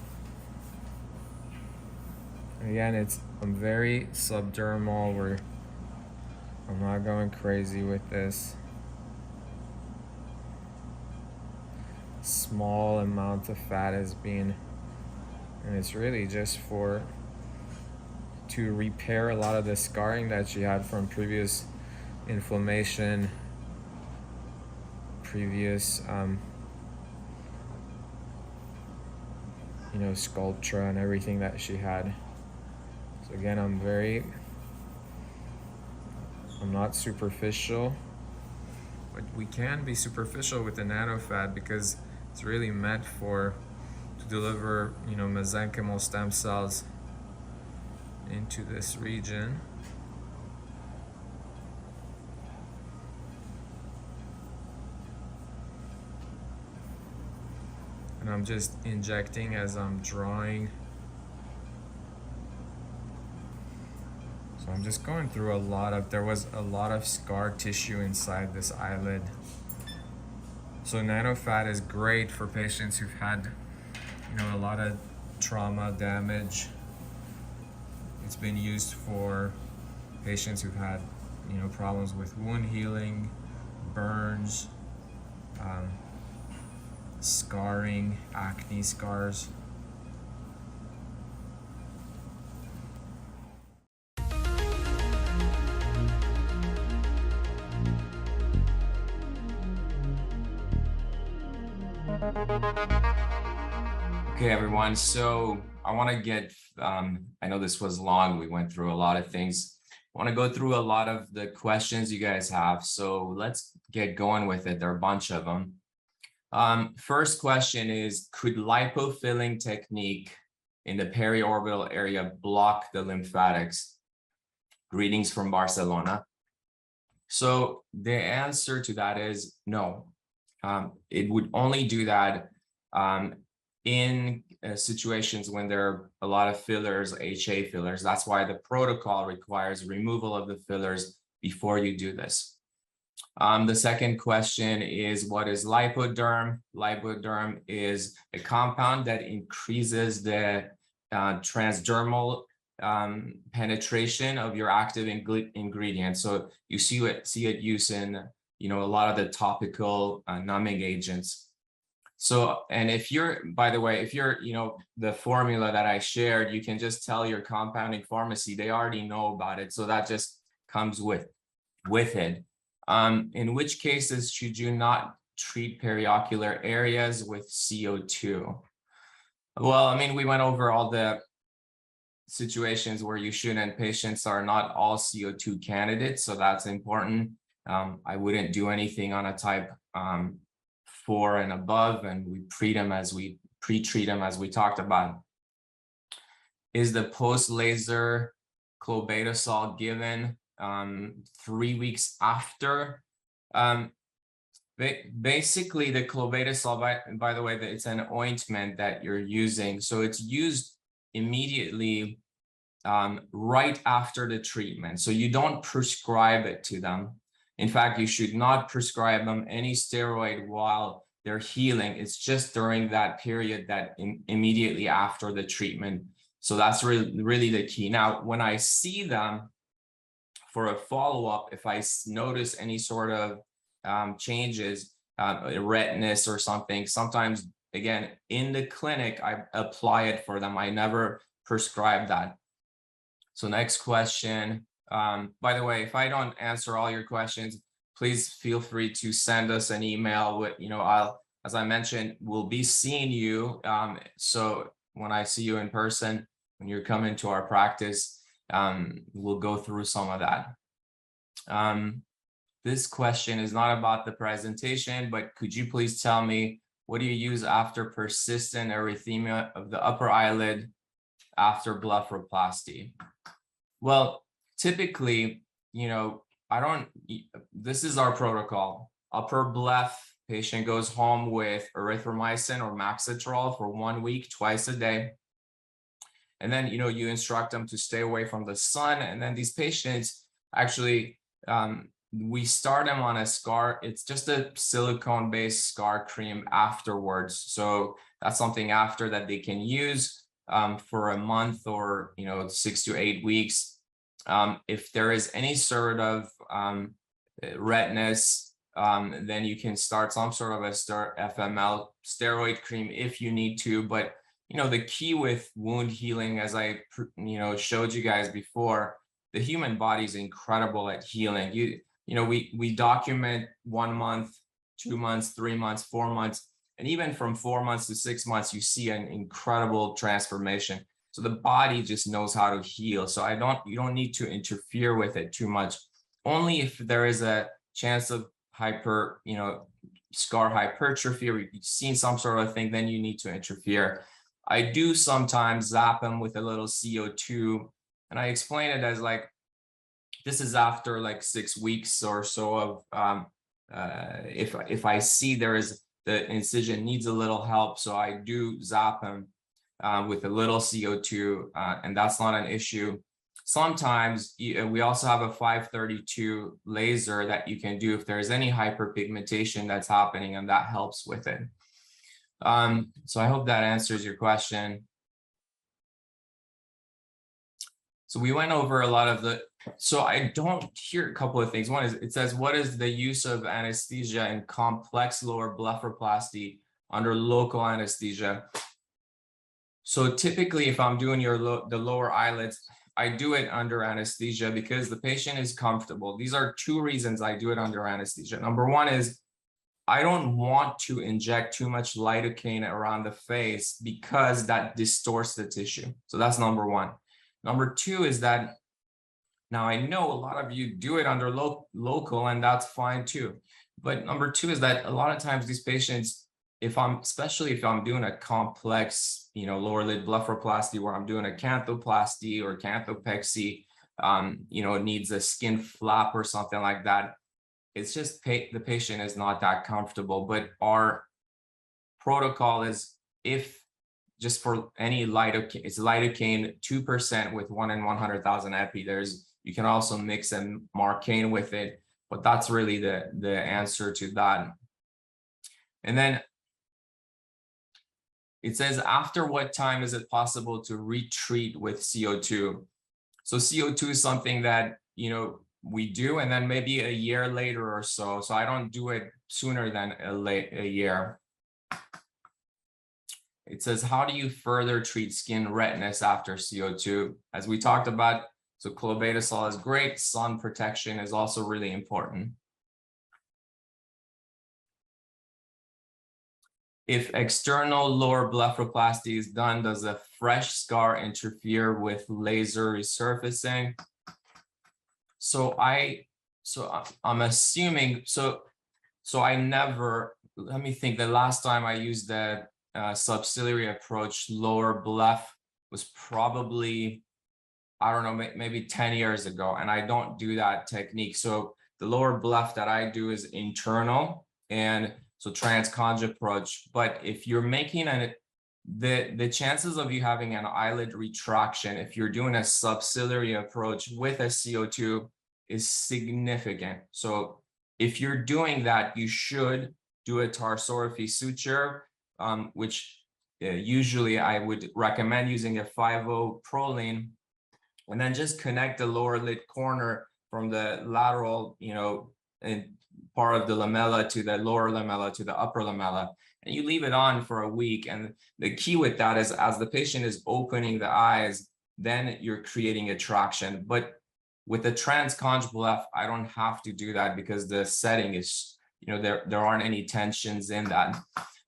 Again, I'm very subdermal. I'm not going crazy with this. Small amount of fat is being, and it's really just to repair a lot of the scarring that she had from previous inflammation, previous Sculptra and everything that she had. So again, I'm not superficial, but we can be superficial with the nano fat because it's really meant to deliver mesenchymal stem cells into this region. And I'm just injecting as I'm drawing. So I'm just going through there was a lot of scar tissue inside this eyelid. So nano fat is great for patients who've had, a lot of trauma damage. It's been used for patients who've had problems with wound healing, burns, scarring, acne scars. Okay, everyone. So I want to get, I know this was long. We went through a lot of things. I want to go through a lot of the questions you guys have. So let's get going with it. There are a bunch of them. First question is, could lipofilling technique in the periorbital area block the lymphatics? Greetings from Barcelona. So the answer to that is no. It would only do that in situations when there are a lot of fillers, HA fillers. That's why the protocol requires removal of the fillers before you do this. The second question is, what is lipoderm? Lipoderm is a compound that increases the transdermal penetration of your active ingredient. So you see it used in a lot of the topical numbing agents. So, and if you're, by the way, if you're, the formula that I shared, you can just tell your compounding pharmacy, they already know about it. So that just comes with it. In which cases should you not treat periocular areas with CO2? Well, I mean, we went over all the situations where you shouldn't. Patients are not all CO2 candidates, so that's important. I wouldn't do anything on a type 4 and above, and we pre-treat them as we talked about. Is the post-laser clobetasol given 3 weeks after? Basically, the clobetasol, by the way, it's an ointment that you're using, so it's used immediately right after the treatment. So you don't prescribe it to them. In fact, you should not prescribe them any steroid while they're healing. It's just during that period that immediately after the treatment. So that's really the key. Now, when I see them for a follow-up, if I notice any sort of changes, redness or something, sometimes, again, in the clinic, I apply it for them. I never prescribe that. So next question. By the way, if I don't answer all your questions, please feel free to send us an email with, as I mentioned, we'll be seeing you. So when I see you in person, when you're coming to our practice, we'll go through some of that. This question is not about the presentation, but could you please tell me, what do you use after persistent erythema of the upper eyelid after blepharoplasty? Well, typically, this is our protocol. Upper bleph, patient goes home with erythromycin or Maxitrol for 1 week, twice a day. And then, you instruct them to stay away from the sun. And then these patients actually, we start them on a scar. It's just a silicone-based scar cream afterwards. So that's something after that they can use for a month or 6 to 8 weeks. If there is any sort of redness, then you can start some sort of a FML steroid cream if you need to. But the key with wound healing, as I showed you guys before, the human body is incredible at healing. We document 1 month, 2 months, 3 months, 4 months. And even from 4 months to 6 months, you see an incredible transformation. So the body just knows how to heal. So you don't need to interfere with it too much. Only if there is a chance of scar hypertrophy, or you've seen some sort of thing, then you need to interfere. I do sometimes zap them with a little CO2, and I explain it as like, this is after like 6 weeks or so of, if I see the incision needs a little help, so I do zap them with a little CO2, and that's not an issue. Sometimes we also have a 532 laser that you can do if there's any hyperpigmentation that's happening, and that helps with it. So I hope that answers your question. So we went over a lot of the So I don't hear a couple of things. One is, it says, what is the use of anesthesia in complex lower blepharoplasty under local anesthesia? So typically, if I'm doing the lower eyelids, I do it under anesthesia because the patient is comfortable. These are two reasons I do it under anesthesia. Number one is I don't want to inject too much lidocaine around the face because that distorts the tissue. So that's number one. Number two is that now I know a lot of you do it under local, and that's fine too. But number two is that a lot of times these patients, especially if I'm doing a complex, lower lid blepharoplasty where I'm doing a canthoplasty or canthopexy, it needs a skin flap or something like that. It's just the patient is not that comfortable. But our protocol is, if just for any lidocaine, it's lidocaine 2% with 1 in 100,000 epi. You can also mix a Marcaine with it, but that's really the answer to that. And then it says, after what time is it possible to retreat with CO2? So CO2 is something that, we do, and then maybe a year later or so. So I don't do it sooner than a year. It says, how do you further treat skin redness after CO2? As we talked about, so clobetasol is great. Sun protection is also really important. If external lower blepharoplasty is done, does a fresh scar interfere with laser resurfacing? So I'm assuming, so I never, let me think, the last time I used the subciliary approach lower bleph was probably, I don't know, maybe 10 years ago, and I don't do that technique. So the lower bleph that I do is internal, and so transconj approach. But if you're making the chances of you having an eyelid retraction, if you're doing a subciliary approach with a CO2, is significant. So if you're doing that, you should do a tarsorrhaphy suture, which usually I would recommend using a 5-0 Prolene, and then just connect the lower lid corner from the lateral, and part of the lamella to the lower lamella to the upper lamella, and you leave it on for a week. And the key with that is, as the patient is opening the eyes, then you're creating a traction. But with the transconj bleph, I don't have to do that because the setting is, there aren't any tensions in that.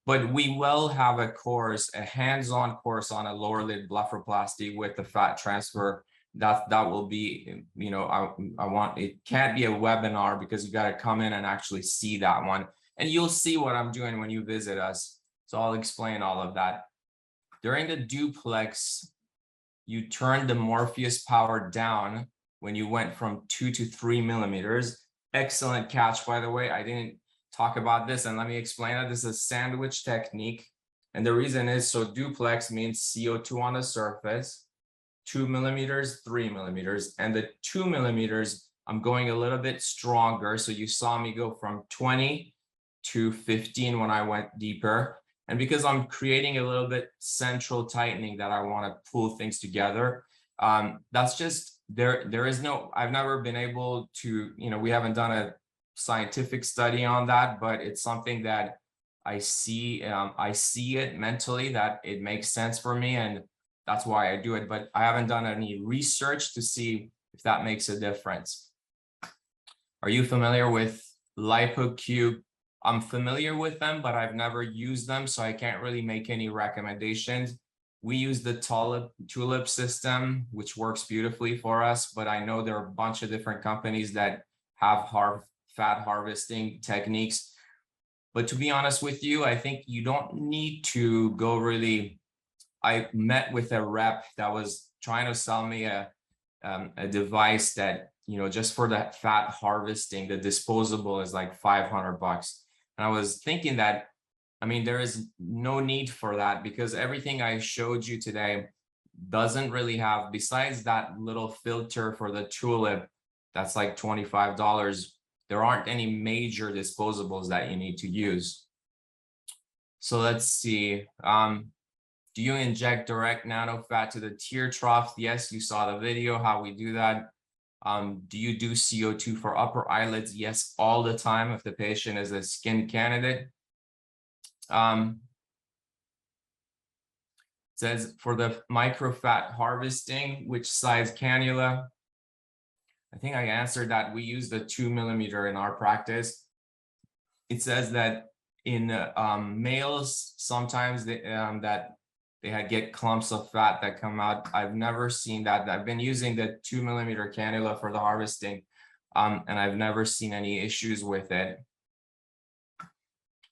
But we will have a course, a hands-on course on a lower lid blepharoplasty with the fat transfer. That will be, I want, it can't be a webinar because you got to come in and actually see that one. And you'll see what I'm doing when you visit us. So I'll explain all of that. During the duplex, you turned the Morpheus power down when you went from 2 to 3 millimeters. Excellent catch, by the way. I didn't talk about this, and let me explain that. This is a sandwich technique. And the reason is, so duplex means CO2 on the surface, 2 millimeters, 3 millimeters. And the 2 millimeters, I'm going a little bit stronger. So you saw me go from 20 to 15 when I went deeper. And because I'm creating a little bit central tightening that I want to pull things together, that's just, there is no, I've never been able to, we haven't done a scientific study on that, but it's something that I see it mentally that it makes sense for me, and that's why I do it. But I haven't done any research to see if that makes a difference. Are you familiar with LipoCube? I'm familiar with them, but I've never used them, so I can't really make any recommendations. We use the tulip system, which works beautifully for us, but I know there are a bunch of different companies that have fat harvesting techniques. But to be honest with you, I think you don't need to go really. I met with a rep that was trying to sell me a device that, just for the fat harvesting, the disposable is like $500. And I was thinking that, there is no need for that, because everything I showed you today doesn't really have, besides that little filter for the tulip, that's like $25. There aren't any major disposables that you need to use. So let's see. Do you inject direct nanofat to the tear trough? Yes, you saw the video how we do that. Do you do CO2 for upper eyelids? Yes, all the time if the patient is a skin candidate. Says for the microfat harvesting, which size cannula? I think I answered that. We use the 2 millimeter in our practice. It says that in males, sometimes that they get clumps of fat that come out. I've never seen that. I've been using the 2 millimeter cannula for the harvesting, and I've never seen any issues with it.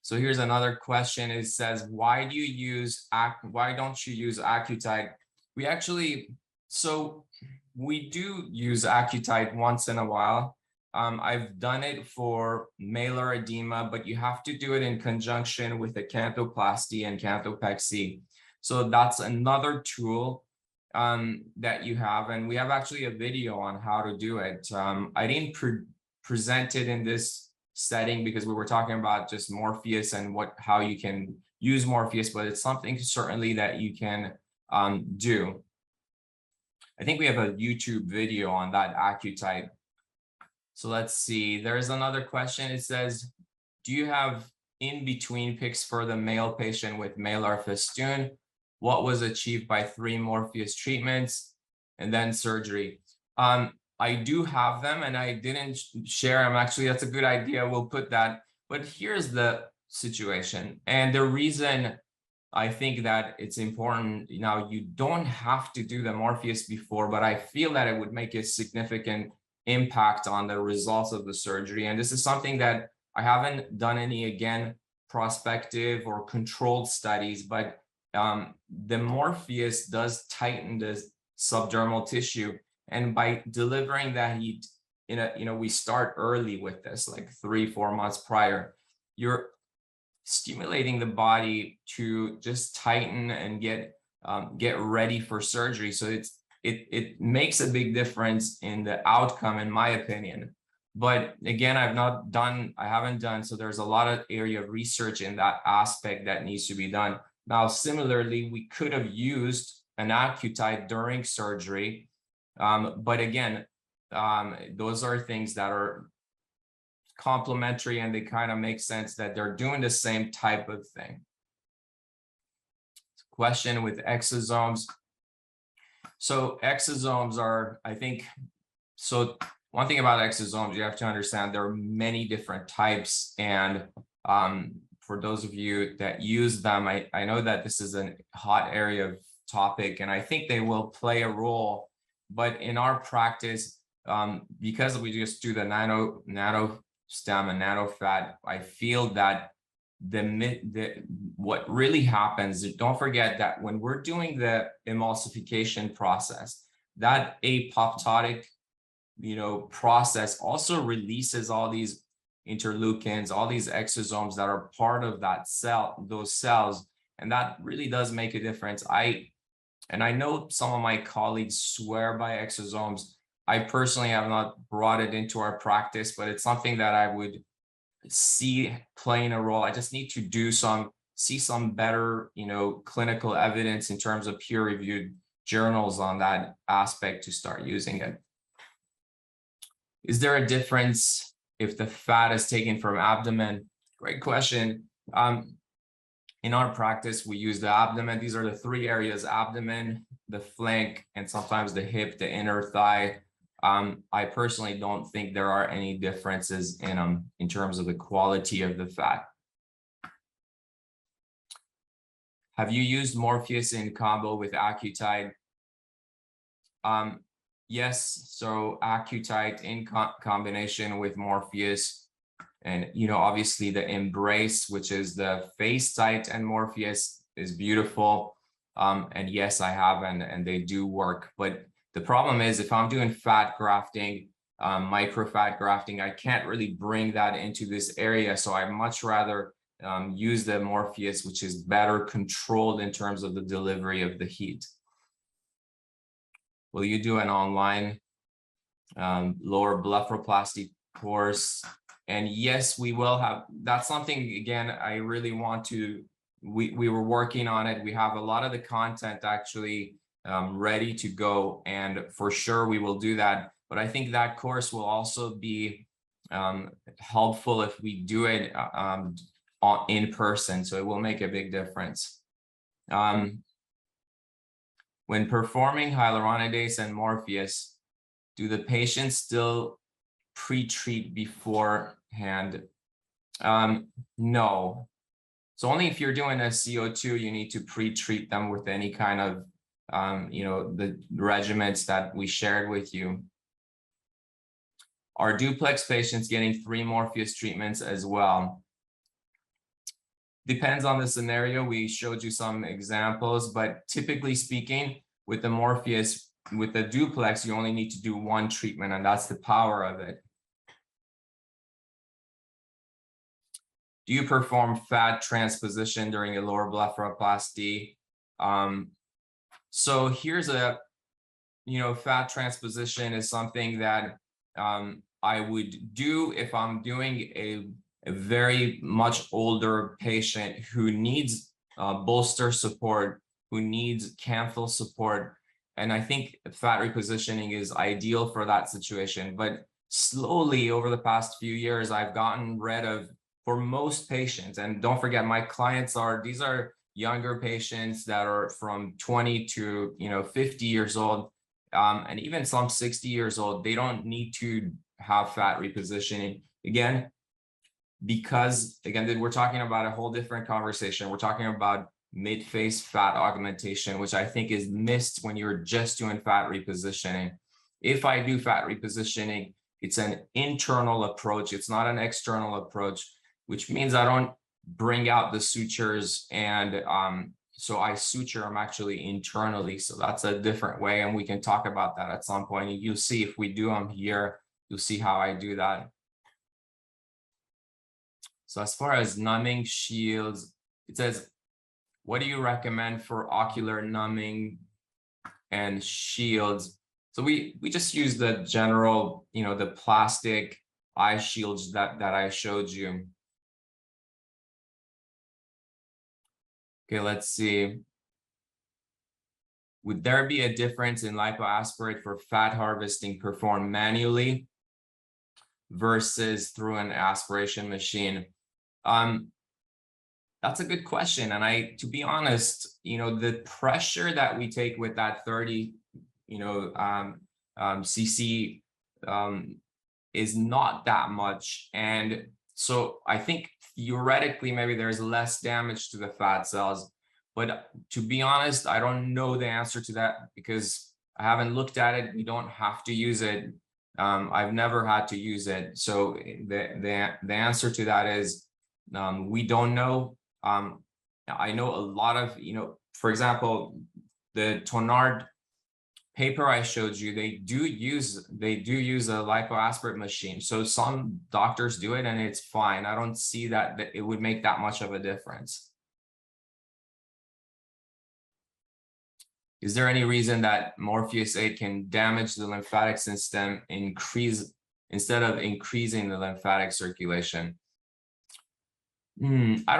So here's another question. It says, why don't you use Accutite? We do use Accutite once in a while. I've done it for malar edema, but you have to do it in conjunction with a canthoplasty and canthopexy. So that's another tool that you have. And we have actually a video on how to do it. I didn't present it in this setting because we were talking about just Morpheus and how you can use Morpheus, but it's something certainly that you can do. I think we have a YouTube video on that Accutite. So let's see, there's another question. It says, do you have in-between pics for the male patient with malar festoon? What was achieved by 3 Morpheus treatments and then surgery? I do have them and I didn't share them. Actually, that's a good idea. We'll put that. But here's the situation. And the reason I think that it's important, now you don't have to do the Morpheus before, but I feel that it would make a significant impact on the results of the surgery. And this is something that I haven't done any, again, prospective or controlled studies, but the Morpheus does tighten the subdermal tissue. And by delivering that heat, we start early with this, like 3-4 months prior, you're stimulating the body to just tighten and get ready for surgery. So it makes a big difference in the outcome, in my opinion. But again, I haven't done, so there's a lot of area of research in that aspect that needs to be done. Now, similarly, we could have used an Accutite during surgery. But again, those are things that are complementary and they kind of make sense that they're doing the same type of thing. Question with exosomes. So exosomes are, I think, so one thing about exosomes, you have to understand there are many different types. And for those of you that use them, I know that this is a hot area of topic, and I think they will play a role. But in our practice, because we just do the nano stem and nano fat, I feel that what really happens, don't forget that when we're doing the emulsification process, that apoptotic process also releases all these interleukins, all these exosomes that are part of that cell, those cells, and that really does make a difference. And I know some of my colleagues swear by exosomes. I personally have not brought it into our practice, but it's something that I would see playing a role. I just need to see some better, clinical evidence in terms of peer-reviewed journals on that aspect to start using it. Is there a difference if the fat is taken from abdomen? Great question. In our practice, we use the abdomen. These are the 3 areas: abdomen, the flank, and sometimes the hip, the inner thigh. I personally don't think there are any differences in them in terms of the quality of the fat. Have you used Morpheus in combo with Accutite? Yes, so Accutite in combination with Morpheus. And, obviously the Embrace, which is the face site, and Morpheus is beautiful. And yes, I have, and they do work. But the problem is if I'm doing fat grafting, microfat grafting, I can't really bring that into this area. So I much rather use the Morpheus, which is better controlled in terms of the delivery of the heat. Will you do an online lower blepharoplasty course? And yes, we will have. That's something, again, I really want to, we were working on it. We have a lot of the content actually ready to go, and for sure we will do that. but I think that course will also be helpful if we do it in person. So it will make a big difference. When performing hyaluronidase and Morpheus, do the patients still pre-treat beforehand? No. So only if you're doing a CO2, you need to pre-treat them with any kind of, the regimens that we shared with you. Are duplex patients getting 3 Morpheus treatments as well? Depends on the scenario. We showed you some examples, but typically speaking, with the Morpheus, with the duplex, you only need to do 1 treatment, and that's the power of it. Do you perform fat transposition during a lower blepharoplasty? So here's a, fat transposition is something that I would do if I'm doing a very much older patient who needs bolster support, who needs canthal support. And I think fat repositioning is ideal for that situation. But slowly over the past few years, I've gotten rid of, for most patients, and don't forget, my clients these are younger patients that are from 20 to 50 years old, and even some 60 years old. They don't need to have fat repositioning again, because again, we're talking about a whole different conversation. We're talking about mid-face fat augmentation, which I think is missed when you're just doing fat repositioning. If I do fat repositioning, it's an internal approach. It's not an external approach, which means I don't bring out the sutures, and so I suture them actually internally. So that's a different way, and we can talk about that at some point. You'll see if we do them here, you'll see how I do that. So as far as numbing shields, it says, what do you recommend for ocular numbing and shields? So we just use the general, the plastic eye shields that I showed you. Okay, let's see. Would there be a difference in lipoaspirate for fat harvesting performed manually versus through an aspiration machine? That's a good question. And to be honest, the pressure that we take with that 30, cc is not that much. And so I think theoretically, maybe there's less damage to the fat cells, but to be honest, I don't know the answer to that because I haven't looked at it. We don't have to use it. I've never had to use it. So the answer to that is we don't know. I know a lot of, for example, the Tonard paper I showed you, they do use a lipoaspirate machine. So some doctors do it and it's fine. I don't see that it would make that much of a difference. Is there any reason that Morpheus8 can damage the lymphatic system instead of increasing the lymphatic circulation? I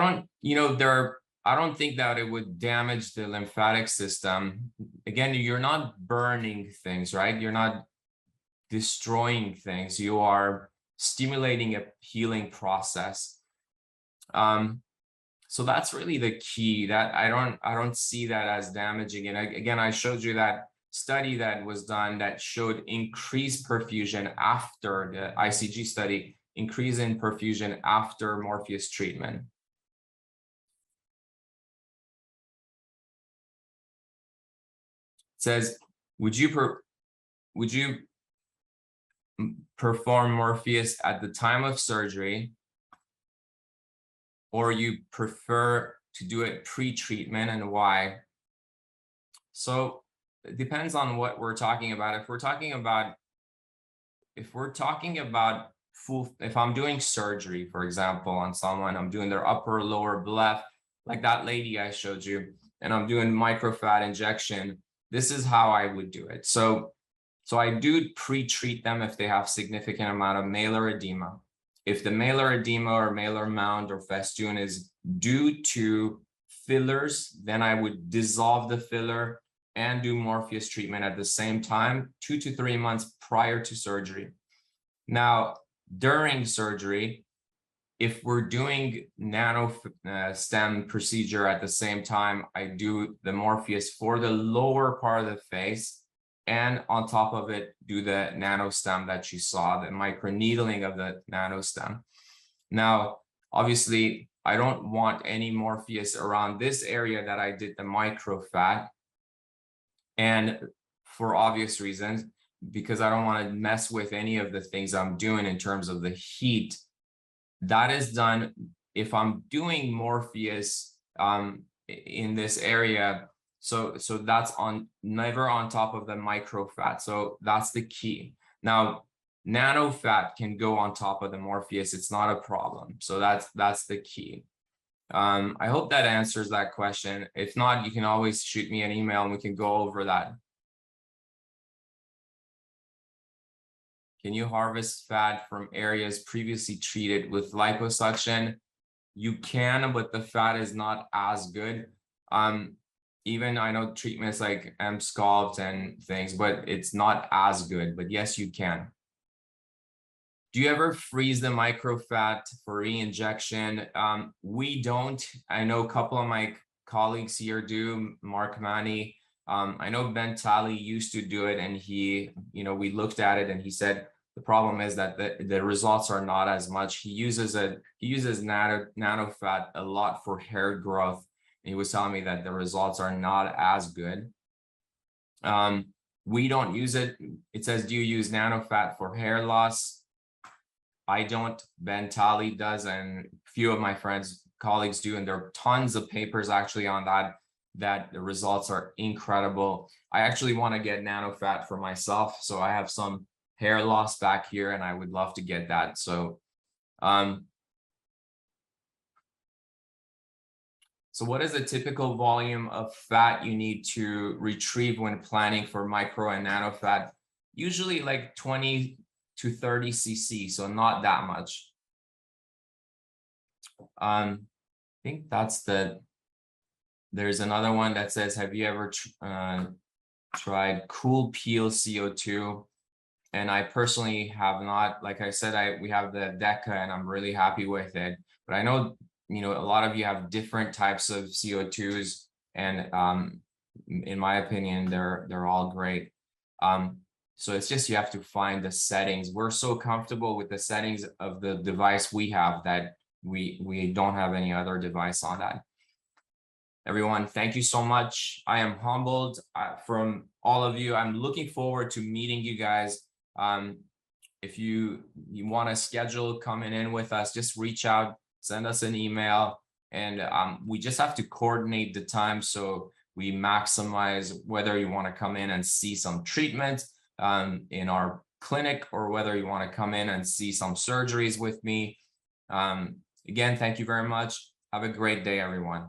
don't think that it would damage the lymphatic system. Again, you're not burning things, right? You're not destroying things. You are stimulating a healing process. So that's really the key. That I don't see that as damaging. And again, I showed you that study that was done that showed increased perfusion after the ICG study, increase in perfusion after Morpheus treatment. It says, would you perform Morpheus at the time of surgery, or you prefer to do it pre-treatment, and why? So it depends on what we're talking about. If we're talking about if I'm doing surgery, for example, on someone, I'm doing their upper or lower bleph, like that lady I showed you, and I'm doing microfat injection, this is how I would do it. So I do pre-treat them if they have significant amount of malar edema. If the malar edema or malar mound or festoon is due to fillers, then I would dissolve the filler and do Morpheus treatment at the same time, 2 to 3 months prior to surgery. Now, during surgery, if we're doing nano stem procedure at the same time, I do the Morpheus for the lower part of the face, and on top of it, do the nano stem that you saw, the microneedling of the nano stem. Now, obviously, I don't want any Morpheus around this area that I did the microfat, and for obvious reasons, because I don't want to mess with any of the things I'm doing in terms of the heat. That is done if I'm doing Morpheus in this area. So that's never on top of the microfat. So that's the key. Now, nano fat can go on top of the Morpheus. It's not a problem. So that's the key. I hope that answers that question. If not, you can always shoot me an email and we can go over that. Can you harvest fat from areas previously treated with liposuction? You can, but the fat is not as good. Even I know treatments like M-Sculpt and things, but it's not as good. But yes, you can. Do you ever freeze the microfat for re-injection? We don't. I know a couple of my colleagues here do, Mark Manny. I know Ben Talley used to do it, and he, we looked at it and he said, the problem is that the results are not as much. He uses nano fat a lot for hair growth. And he was telling me that the results are not as good. We don't use it. It says, do you use nano fat for hair loss? I don't. Ben Talley does, and a few of my colleagues do, and there are tons of papers actually on that the results are incredible. I actually want to get nano fat for myself, so I have some hair loss back here, and I would love to get that. So, so what is the typical volume of fat you need to retrieve when planning for micro and nano fat? Usually like 20 to 30 cc, so not that much. I think that's there's another one that says, have you ever tried Cool Peel CO2? And I personally have not. Like I said, we have the DECA and I'm really happy with it. But I know, a lot of you have different types of CO2s, and in my opinion, they're all great. So it's just, you have to find the settings. We're so comfortable with the settings of the device we have that we don't have any other device on that. Everyone, thank you so much. I am humbled from all of you. I'm looking forward to meeting you guys. If you want to schedule coming in with us, just reach out, send us an email, and we just have to coordinate the time so we maximize whether you want to come in and see some treatment in our clinic, or whether you want to come in and see some surgeries with me. Again, thank you very much. Have a great day, everyone.